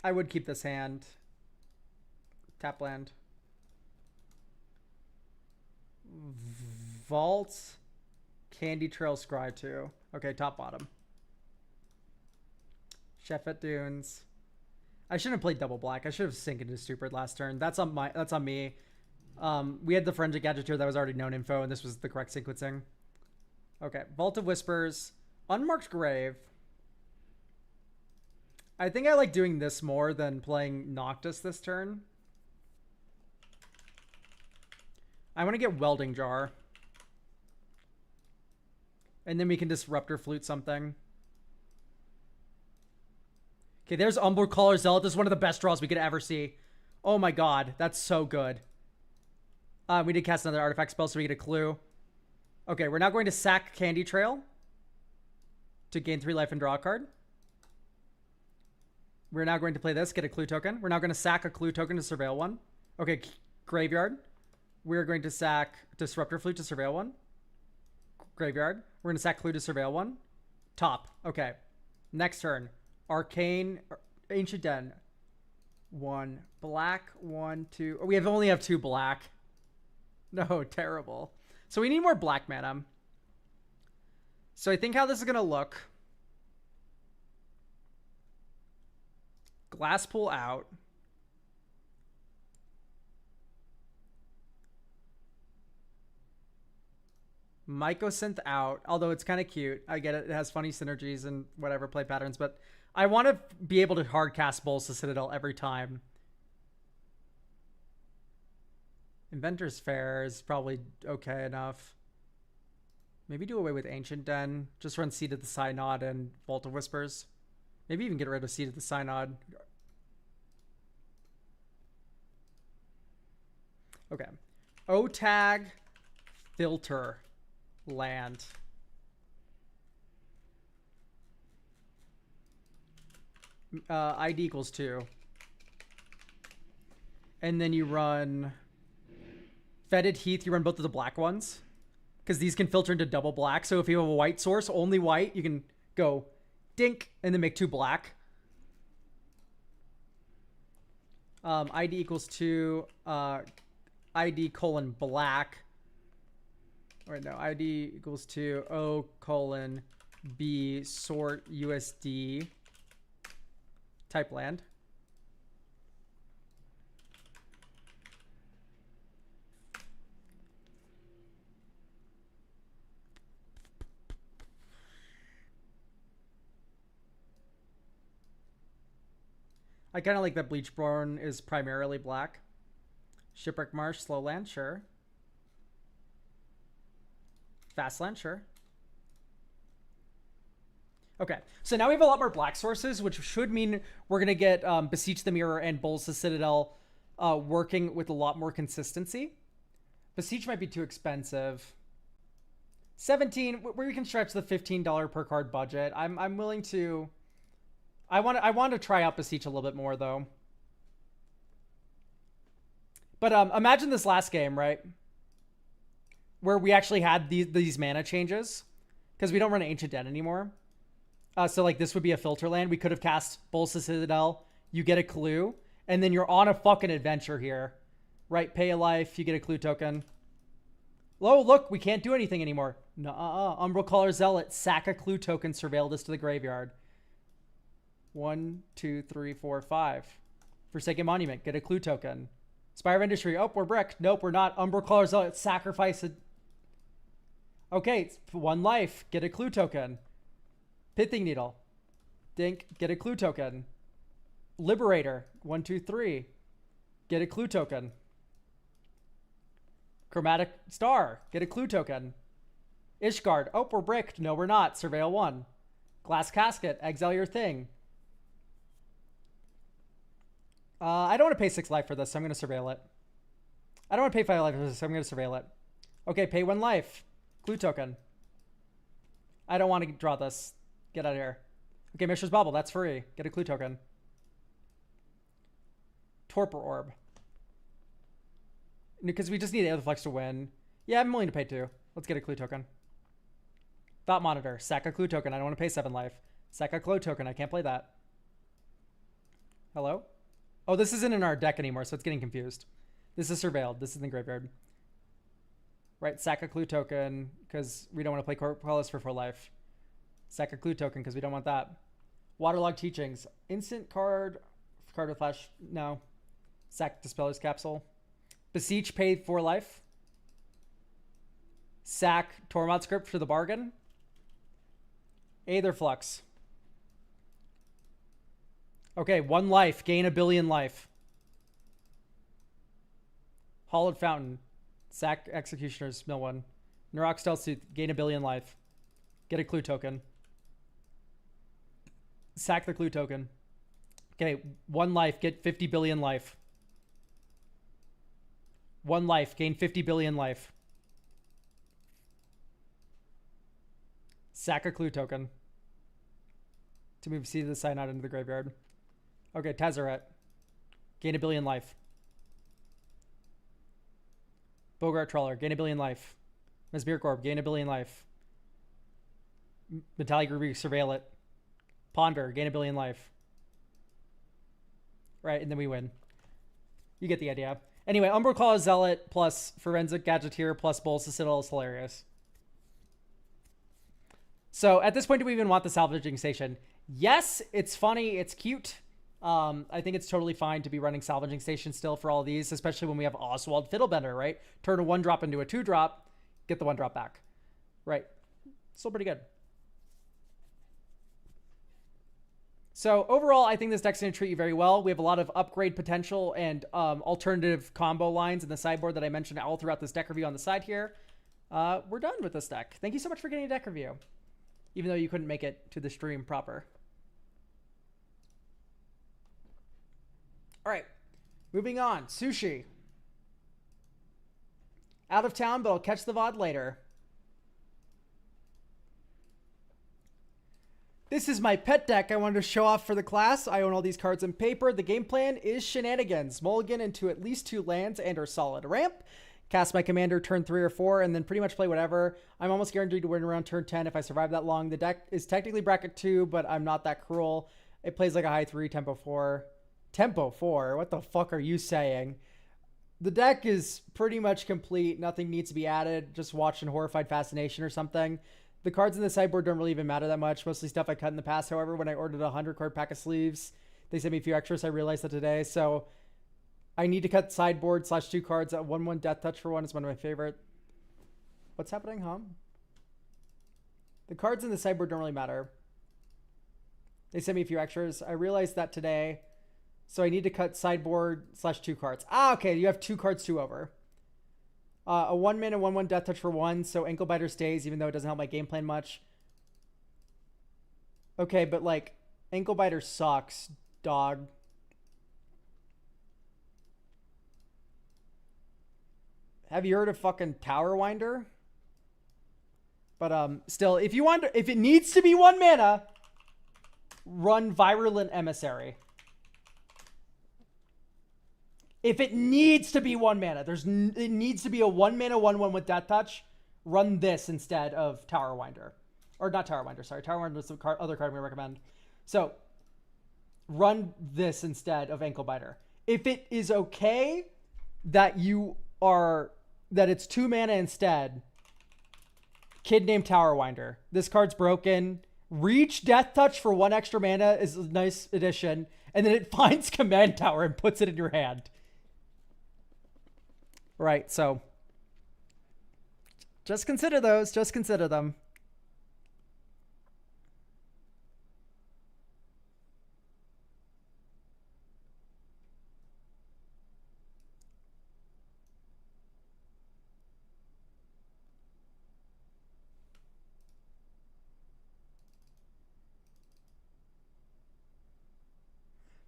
I would keep this hand. Tap land. Vault. Candy Trail Scry 2. Okay, top bottom. Sheffet Dunes. I shouldn't have played double black. I should have synced into Stupid last turn. That's on me. We had the Forensic Agitator that was already known info, and this was the correct sequencing. Okay, Vault of Whispers. Unmarked Grave. I think I like doing this more than playing Noctis this turn. I want to get Welding Jar. And then we can Disruptor Flute something. Okay, there's Umbral Caller Zealot. This is one of the best draws we could ever see. Oh my god, that's so good. We did cast another artifact spell, so we get a clue. Okay, we're now going to sack Candy Trail to gain 3 life and draw a card. We're now going to play this, get a clue token. We're now going to sack a clue token to surveil 1. Okay, Graveyard. We're going to sack Disruptor Flute to surveil 1. Graveyard. We're going to sack clue to surveil 1. Top. Okay. Next turn. Arcane. Ancient Den. 1 black. 1, 2. Oh, we only have 2 black. No, terrible. So we need more black mana. So I think how this is going to look. Glasspool out. Mycosynth out, although it's kind of cute. I get it. It has funny synergies and whatever play patterns, but I want to be able to hard cast Bulls to Citadel every time. Inventor's Fair is probably okay enough. Maybe do away with Ancient Den. Just run Seed of the Synod and Vault of Whispers. Maybe even get rid of Seed of the Synod. Okay. O-Tag Filter Land. ID equals 2. And then you run Fetid Heath. You run both of the black ones. Because these can filter into double black. So if you have a white source, only white, you can go dink and then make 2 black. ID equals 2. ID colon black. Or no, ID equals 2. O colon B sort USD. Type land. I kind of like that Bleachborn is primarily black. Shipwreck Marsh, slow land, sure. Fast land, sure. Okay, so now we have a lot more black sources, which should mean we're going to get Beseech the Mirror and Bulls the Citadel working with a lot more consistency. Beseech might be too expensive. 17, where we can stretch the $15 per card budget. I'm willing to... I want to try out Beseech a little bit more, though. But imagine this last game, right? Where we actually had these mana changes. Because we don't run Ancient Den anymore. So, like, this would be a filter land. We could have cast Bulls to Citadel. You get a clue. And then you're on a fucking adventure here. Right? Pay a life. You get a clue token. Oh, look. We can't do anything anymore. Nuh-uh. Umbral Caller Zealot. Sack a clue token. Surveil this to the graveyard. 1, 2, 3, 4, 5. Forsaken Monument. Get a clue token. Spire of Industry. Oh, we're bricked. Nope, we're not. Umbral Caller Zealot. Sacrifice it. Okay, it's 1 life. Get a clue token. Pithing Needle. Dink. Get a clue token. Liberator. 1, 2, 3. Get a clue token. Chromatic Star. Get a clue token. Ishgard. Oh, we're bricked. No, we're not. Surveil 1. Glass Casket. Exile your thing. I don't want to pay 6 life for this, so I'm going to surveil it. I don't want to pay 5 life for this, so I'm going to surveil it. Okay, pay 1 life. Clue token. I don't want to draw this. Get out of here. Okay, Mishra's Bauble. That's free. Get a clue token. Torpor Orb. Because we just need Aetherflex to win. Yeah, I'm willing to pay 2. Let's get a clue token. Thought Monitor. Sack a clue token. I don't want to pay 7 life. Sack a clue token. I can't play that. Hello? Oh, this isn't in our deck anymore, so it's getting confused. This is surveilled. This is in the graveyard. Right, sack a clue token, because we don't want to play Corpus for 4 life. Sack a clue token, because we don't want that. Waterlogged Teachings. Instant card. Card with flash. No. Sack Dispeller's Capsule. Beseech, pay 4 life. Sack Tormod Script for the bargain. Aetherflux. Okay, 1 life. Gain 1 billion life. Hollowed Fountain. Sack Executioners, mill 1. Narok Stealth Suit, gain 1 billion life. Get a clue token. Sack the clue token. Okay, 1 life, get 50 billion life. 1 life, gain 50 billion life. Sack a clue token. To move C to the side, not into the graveyard. Okay, Tezzeret. Gain 1 billion life. Bogart Trawler, gain 1 billion life. Mesmir Corp, gain 1 billion life. Metallic Ruby, surveil it. Ponder, gain 1 billion life. Right, and then we win. You get the idea. Anyway, Umberclaw Zealot plus Forensic Gadgeteer plus Bolus Citadel is hilarious. So at this point, do we even want the salvaging station? Yes, it's funny. It's cute. I think it's totally fine to be running salvaging station still for all of these, especially when we have Oswald Fiddlebender, right? Turn a 1-drop into a 2-drop, get the 1-drop back. Right. Still pretty good. So overall, I think this deck's going to treat you very well. We have a lot of upgrade potential and alternative combo lines in the sideboard that I mentioned all throughout this deck review on the side here. We're done with this deck. Thank you so much for getting a deck review, even though you couldn't make it to the stream proper. All right, moving on. Sushi. Out of town, but I'll catch the VOD later. This is my pet deck I wanted to show off for the class. I own all these cards in paper. The game plan is shenanigans. Mulligan into at least 2 lands and or solid ramp. Cast my commander turn 3 or 4 and then pretty much play whatever. I'm almost guaranteed to win around turn 10 if I survive that long. The deck is technically bracket 2, but I'm not that cruel. It plays like a high 3, tempo 4. Tempo 4? What the fuck are you saying? The deck is pretty much complete. Nothing needs to be added. Just watch in Horrified Fascination or something. The cards in the sideboard don't really even matter that much. Mostly stuff I cut in the past. However, when I ordered a 100-card pack of sleeves, they sent me a few extras. I realized that today. So I need to cut sideboard / 2 cards. 1/1 Death Touch for 1 is one of my favorite. What's happening, huh? The cards in the sideboard don't really matter. They sent me a few extras. I realized that today. So I need to cut sideboard / 2 cards. Ah, okay. You have 2 cards 2 over. A 1-mana 1/1 Death Touch for 1. So Ankle Biter stays, even though it doesn't help my game plan much. Okay, but like, Ankle Biter sucks, dog. Have you heard of fucking Tower Winder? But still, if it needs to be 1 mana, run Virulent Emissary. If it needs to be 1 mana, it needs to be a 1 mana 1/1 with Death Touch. Run this instead of Tower Winder. Or not Tower Winder, sorry. Tower Winder is the other card I'm going to recommend. So, run this instead of Ankle Biter. If it is okay that it's 2 mana instead, Kid Named Tower Winder. This card's broken. Reach Death Touch for 1 extra mana is a nice addition. And then it finds Command Tower and puts it in your hand. Right, so just consider those. Just consider them.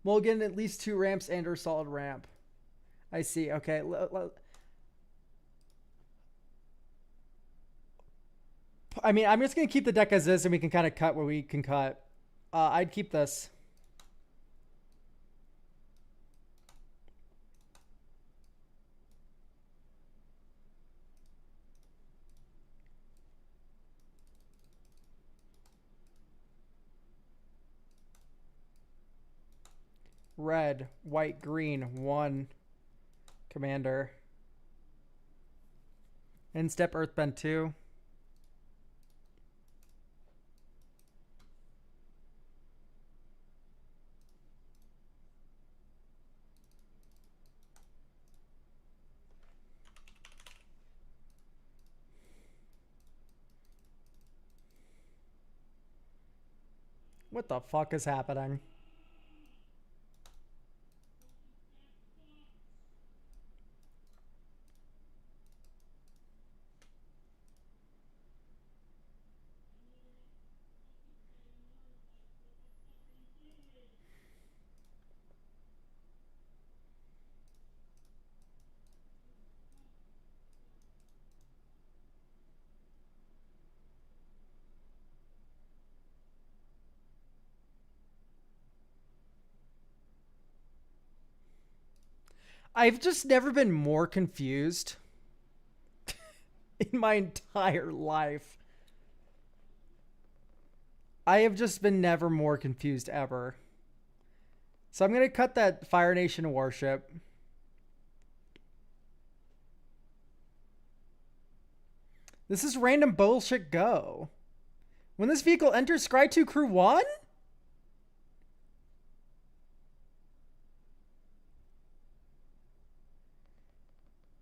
Mulligan at least 2 ramps and or solid ramp. I see. Okay. I mean, I'm just going to keep the deck as is and we can kind of cut where we can cut. I'd keep this. Red, white, green, 1 commander. And step Earthbend 2. What the fuck is happening? I've just never been more confused in my entire life. I have just been never more confused ever. So I'm going to cut that Fire Nation warship. This is random bullshit go. When this vehicle enters Scry 2 Crew 1?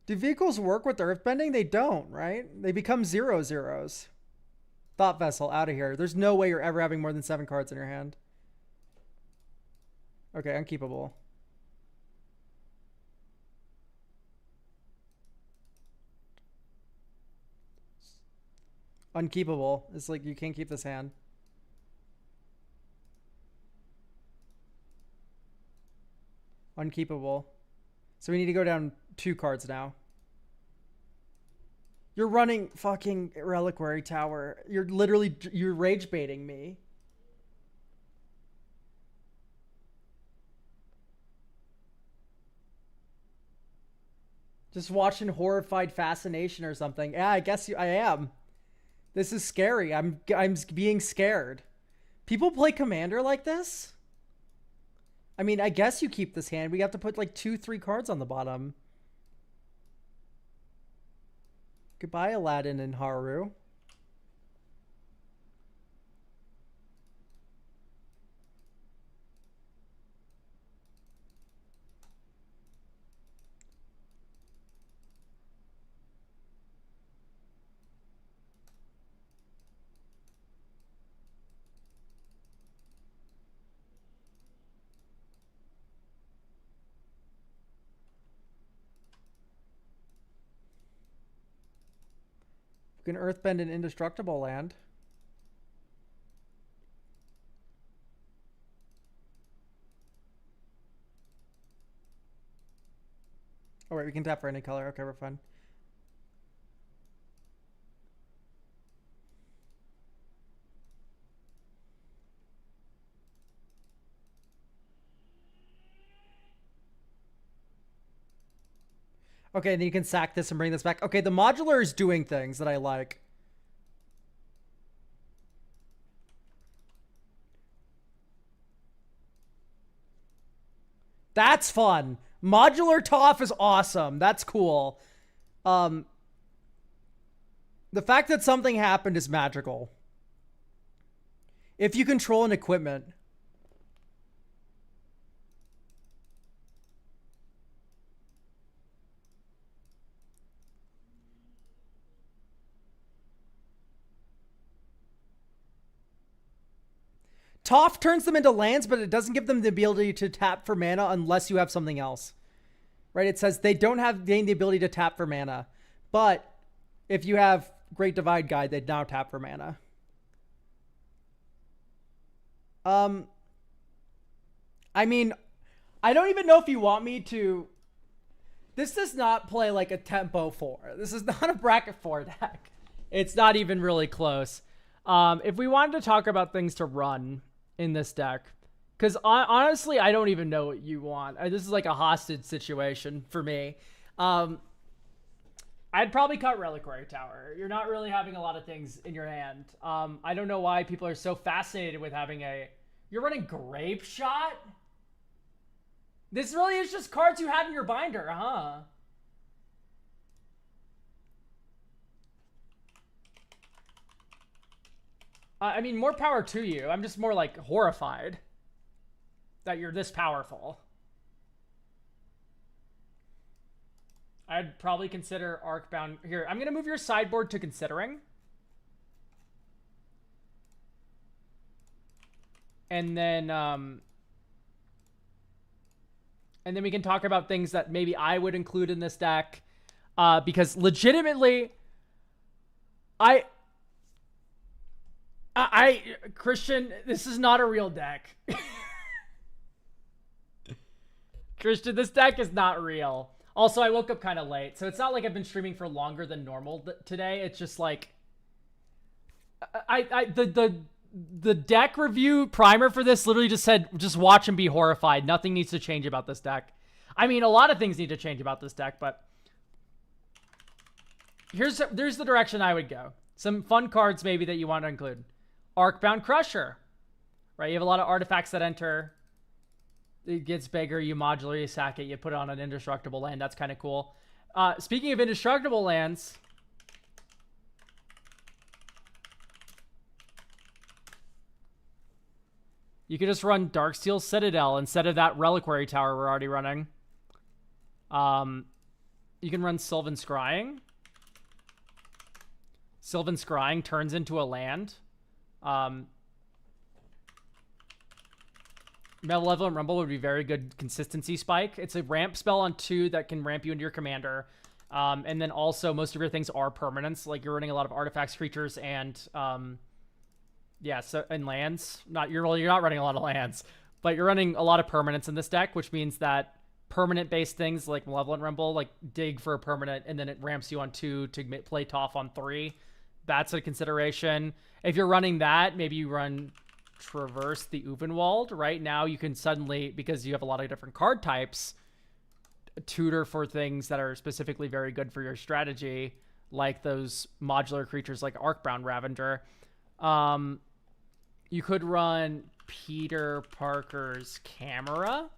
Do vehicles work with earthbending? They don't, right? They become 0/0s. Thought Vessel, out of here. There's no way you're ever having more than 7 cards in your hand. Okay, unkeepable. Unkeepable. It's like you can't keep this hand. Unkeepable. So we need to go down 2 cards now. You're running fucking Reliquary Tower. You're rage baiting me. Just watching horrified fascination or something. Yeah, I guess I am. This is scary. I'm being scared. People play Commander like this? I mean, I guess you keep this hand. We have to put like 2-3 cards on the bottom. Goodbye, Aladdin and Haru. We can earthbend an indestructible land. Oh, wait, we can tap for any color. Okay, we're fine. Okay, then you can sack this and bring this back. Okay, the modular is doing things that I like. That's fun. Modular Toph is awesome. That's cool. The fact that something happened is magical. If you control an equipment. Toph turns them into lands, but it doesn't give them the ability to tap for mana unless you have something else. Right? It says they don't have gained the ability to tap for mana. But if you have Great Divide Guide, they'd now tap for mana. I mean, I don't even know if you want me to. This does not play like a tempo 4. This is not a bracket 4 deck. It's not even really close. If we wanted to talk about things to run in this deck, because honestly, I don't even know what you want. This is like a hostage situation for me. I'd probably cut Reliquary Tower. You're not really having a lot of things in your hand. I don't know why people are so fascinated with having a... You're running Grape Shot? This really is just cards you had in your binder, huh? I mean, more power to you. I'm just more, like, horrified that you're this powerful. I'd probably consider Arcbound. Here, I'm going to move your sideboard to considering. And then we can talk about things that maybe I would include in this deck. Because legitimately, Christian, this is not a real deck. Christian, this deck is not real. Also, I woke up kind of late, so it's not like I've been streaming for longer than normal today. It's just like the deck review primer for this literally just said, just watch and be horrified. Nothing needs to change about this deck. I mean, a lot of things need to change about this deck, but there's the direction I would go. Some fun cards maybe that you want to include. Arcbound Crusher, right? You have a lot of artifacts that enter. It gets bigger, you modular, you sack it, you put it on an indestructible land. That's kind of cool. Speaking of indestructible lands, you could just run Darksteel Citadel instead of that Reliquary Tower we're already running. You can run Sylvan Scrying. Sylvan Scrying turns into a land. Malevolent Rumble would be very good consistency spike. It's a ramp spell on 2 that can ramp you into your commander. And then also most of your things are permanents. Like you're running a lot of artifacts, creatures, and and lands. You're not running a lot of lands, but you're running a lot of permanents in this deck, which means that permanent-based things like Malevolent Rumble, like dig for a permanent, and then it ramps you on 2 to play Toph on 3. That's a consideration. If you're running that, maybe you run Traverse the Uvenwald. Right now you can suddenly, because you have a lot of different card types, tutor for things that are specifically very good for your strategy, like those modular creatures like Arcbound Ravager. You could run Peter Parker's Camera,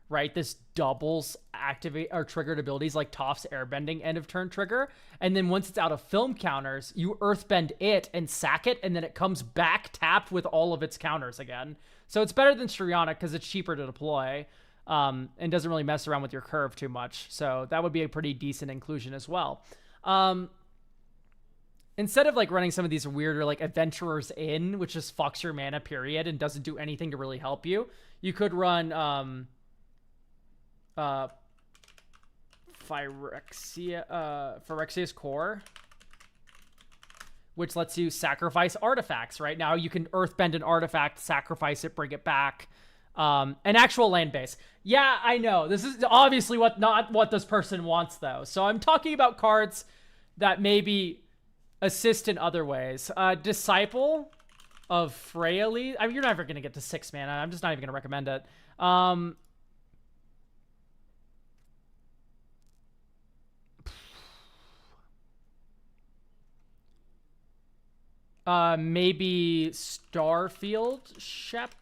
right? This doubles activate or triggered abilities like Toph's Airbending end of turn trigger. And then once it's out of film counters, you earthbend it and sack it, and then it comes back tapped with all of its counters again. So it's better than Strionic because it's cheaper to deploy and doesn't really mess around with your curve too much. So that would be a pretty decent inclusion as well. Instead of like running some of these weirder like Adventurer's Inn, which just fucks your mana period and doesn't do anything to really help you, you could run Phyrexia's Core, which lets you sacrifice artifacts. Right now you can earthbend an artifact, sacrifice it, bring it back. An actual land base. Yeah, I know. This is obviously not what this person wants though. So I'm talking about cards that maybe assist in other ways. Disciple of Freyalise. I mean, you're never going to get to 6 mana. I'm just not even going to recommend it. Maybe Starfield Shepherd?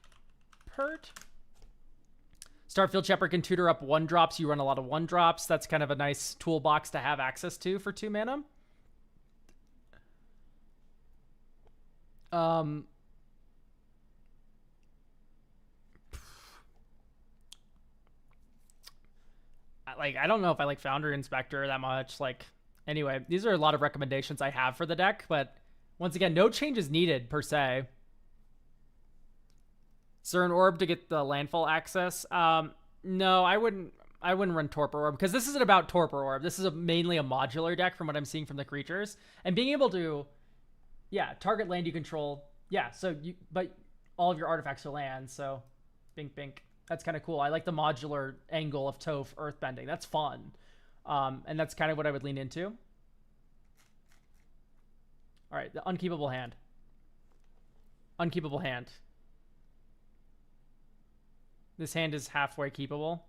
Starfield Shepherd can tutor up 1-drops. You run a lot of 1-drops. That's kind of a nice toolbox to have access to for 2 mana. I don't know if I like Founder Inspector that much. Anyway, these are a lot of recommendations I have for the deck, but once again, no changes needed per se. Cern Orb to get the landfall access. No, I wouldn't run Torpor Orb because this isn't about Torpor Orb. This is mainly a modular deck from what I'm seeing from the creatures. And being able to, target land you control. Yeah, but all of your artifacts are land, so bink bink. That's kind of cool. I like the modular angle of Toph earthbending. That's fun. And that's kind of what I would lean into. All right, the unkeepable hand. Unkeepable hand. This hand is halfway keepable.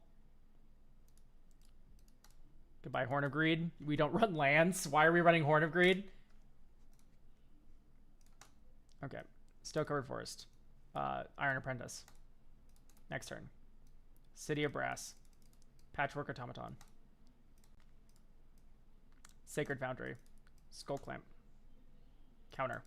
Goodbye, Horn of Greed. We don't run lands. Why are we running Horn of Greed? Okay. Snow Covered Forest. Iron Apprentice. Next turn. City of Brass. Patchwork Automaton. Sacred Foundry. Skull Clamp. Counter.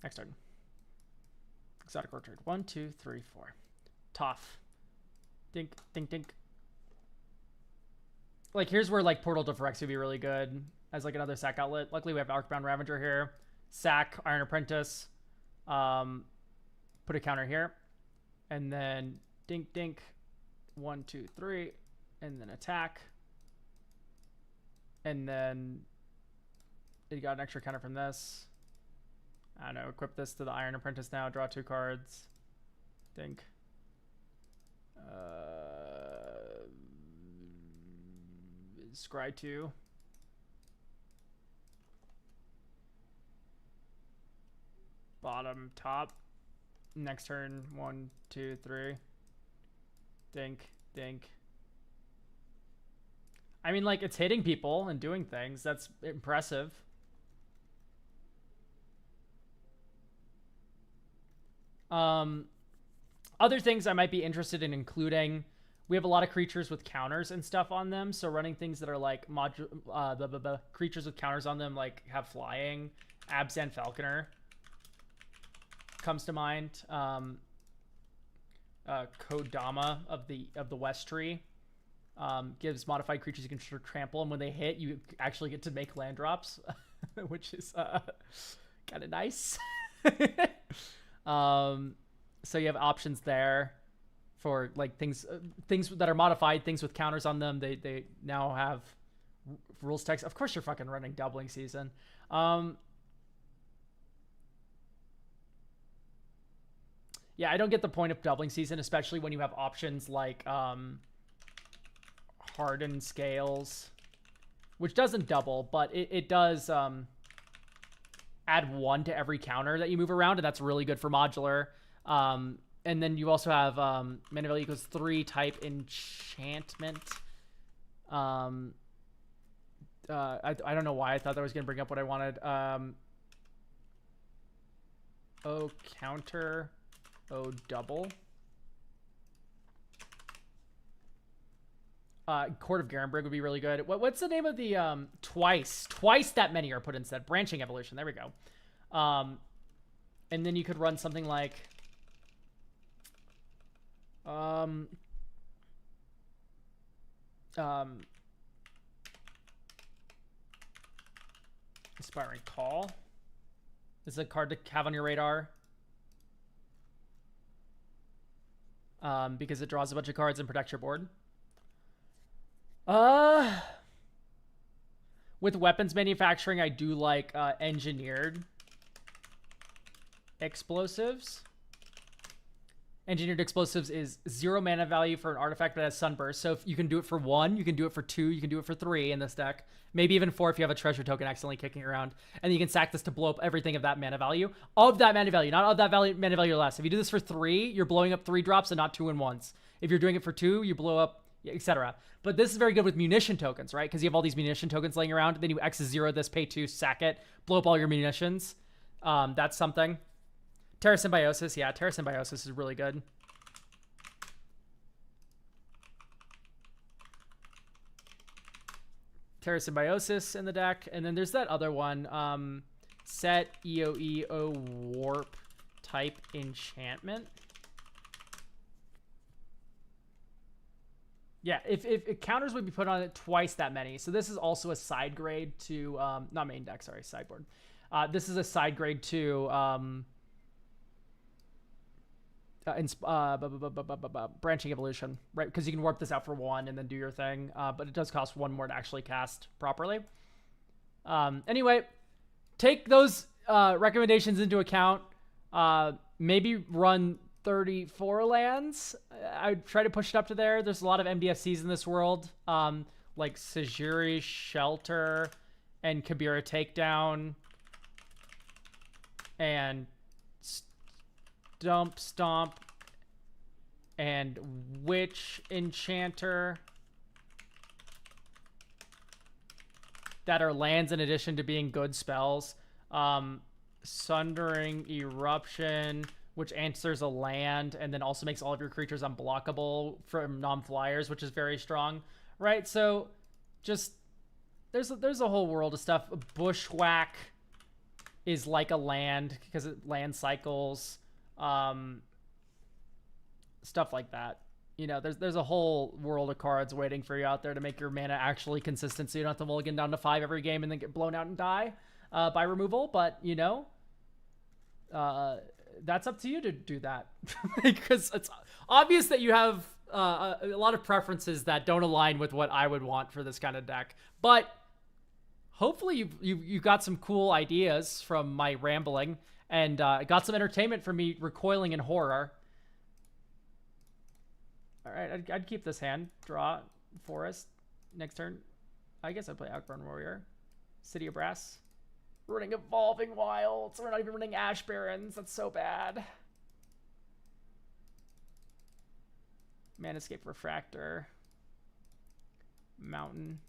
Next turn. Exotic Orchard. 1, 2, 3, 4. Tough. Dink, dink, dink. Like, here's where, like, Portal to Phyrex would be really good as, like, another sack outlet. Luckily, we have Arcbound Ravager here. Sack, Iron Apprentice. Put a counter here. And then dink, dink. 1, 2, 3. And then attack. And then you got an extra counter from this. I don't know. Equip this to the Iron Apprentice now. Draw 2 cards. Dink. Scry 2. Bottom, top. Next turn, 1, 2, 3. Dink, dink. I mean, like, it's hitting people and doing things. That's impressive. Other things I might be interested in including, we have a lot of creatures with counters and stuff on them, so running things that are like creatures with counters on them, like have flying. Abzan Falconer comes to mind. Kodama of the West Tree gives modified creatures you can trample, and when they hit, you actually get to make land drops, which is kind of nice. So you have options there for like things that are modified, things with counters on them. They now have rules text. Of course, you're fucking running Doubling Season. Yeah, I don't get the point of Doubling Season, especially when you have options like Hardened Scales, which doesn't double, but it does add 1 to every counter that you move around, and that's really good for modular. And then you also have mana value equals 3 type enchantment. I don't know why I thought that was going to bring up what I wanted. O counter, O double. Court of Garenbrig would be really good. What's the name of the twice that many are put instead? Branching Evolution. There we go. And then you could run something like Inspiring Call. This is a card to have on your radar. Because it draws a bunch of cards and protects your board. With weapons manufacturing, I do like engineered explosives. Engineered explosives is 0 mana value for an artifact that has Sunburst. So if you can do it for 1, you can do it for 2, you can do it for 3 in this deck. Maybe even 4 if you have a treasure token accidentally kicking around. And then you can sack this to blow up everything of that mana value. Of that mana value, not of that mana value or less. If you do this for 3, you're blowing up 3 drops and not 2 and 1s. If you're doing it for 2, you blow up, etc. But this is very good with munition tokens, right? Because you have all these munition tokens laying around. Then you X0 this, pay 2, sack it, blow up all your munitions. That's something. Terra Symbiosis, yeah, Terra Symbiosis is really good. Terra Symbiosis in the deck, and then there's that other one, set EOE Warp type enchantment. Yeah, if counters would be put on it twice that many. So this is also a side grade to not main deck, sorry, sideboard. This is a side grade to branching evolution, right? Because you can warp this out for 1 and then do your thing, but it does cost 1 more to actually cast properly. Anyway, take those recommendations into account. Maybe run 34 lands. I'd try to push it up to there. There's a lot of MDFCs in this world, like Sejiri Shelter and Kabira Takedown and Stomp and Witch Enchanter that are lands in addition to being good spells. Sundering Eruption, which answers a land and then also makes all of your creatures unblockable from non-flyers, which is very strong, right? So just there's a whole world of stuff. Bushwhack is like a land because it land cycles, stuff like that. You know, there's a whole world of cards waiting for you out there to make your mana actually consistent, so you don't have to mulligan down to 5 every game and then get blown out and die by removal. But you know, that's up to you to do that because it's obvious that you have a lot of preferences that don't align with what I would want for this kind of deck. But hopefully you got some cool ideas from my rambling and got some entertainment from me recoiling in horror. All right, I'd keep this hand. Draw Forest next turn. I guess I'd play Outgrown Warrior. City of Brass. We're running Evolving Wilds. We're not even running Ash Barrens. That's so bad. Manescape Refractor. Mountain.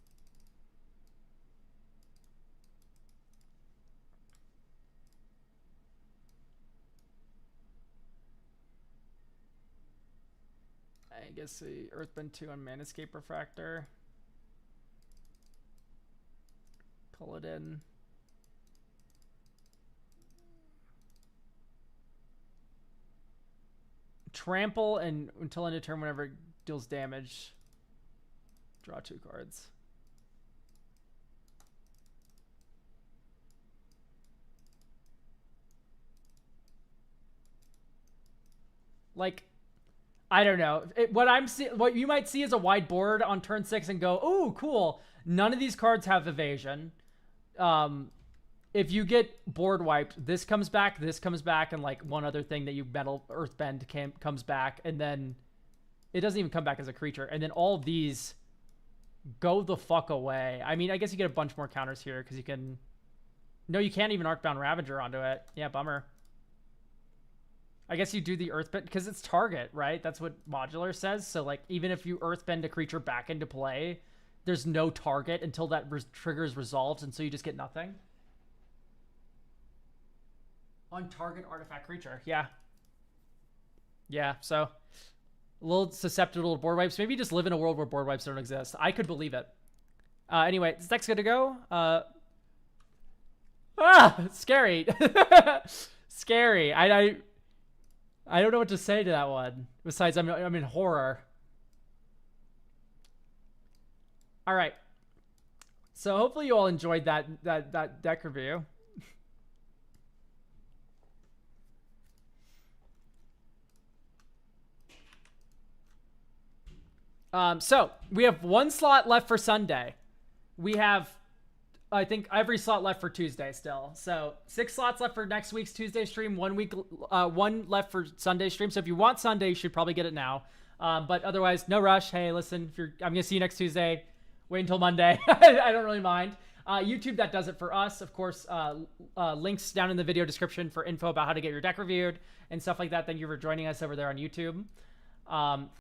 I guess the Earthbend 2 on Manescape Refractor. Pull it in. Trample and until end of turn whenever it deals damage. Draw 2 cards. Like, I don't know. What you might see is a wide board on turn 6 and go, "Oh, cool. None of these cards have evasion." If you get board wiped, this comes back, and like one other thing that you metal Earthbend comes back, and then it doesn't even come back as a creature. And then all of these go the fuck away. I mean, I guess you get a bunch more counters here because you can. No, you can't even Arcbound Ravager onto it. Yeah, bummer. I guess you do the Earthbend because it's target, right? That's what Modular says. So like, even if you Earthbend a creature back into play, there's no target until that trigger is resolved, and so you just get nothing. On target artifact creature, yeah. Yeah, so a little susceptible to board wipes. Maybe just live in a world where board wipes don't exist. I could believe it. Anyway, this deck's good to go. Scary. Scary. I don't know what to say to that one. Besides, I'm in horror. All right. So hopefully you all enjoyed that deck review. So we have 1 slot left for Sunday. We have, I think, every slot left for Tuesday still. So 6 slots left for next week's Tuesday stream. 1 left for Sunday stream. So if you want Sunday, you should probably get it now. But otherwise, no rush. Hey, listen, I'm gonna see you next Tuesday. Wait until Monday. I don't really mind. YouTube, that does it for us. Of course, links down in the video description for info about how to get your deck reviewed and stuff like that. Thank you for joining us over there on YouTube.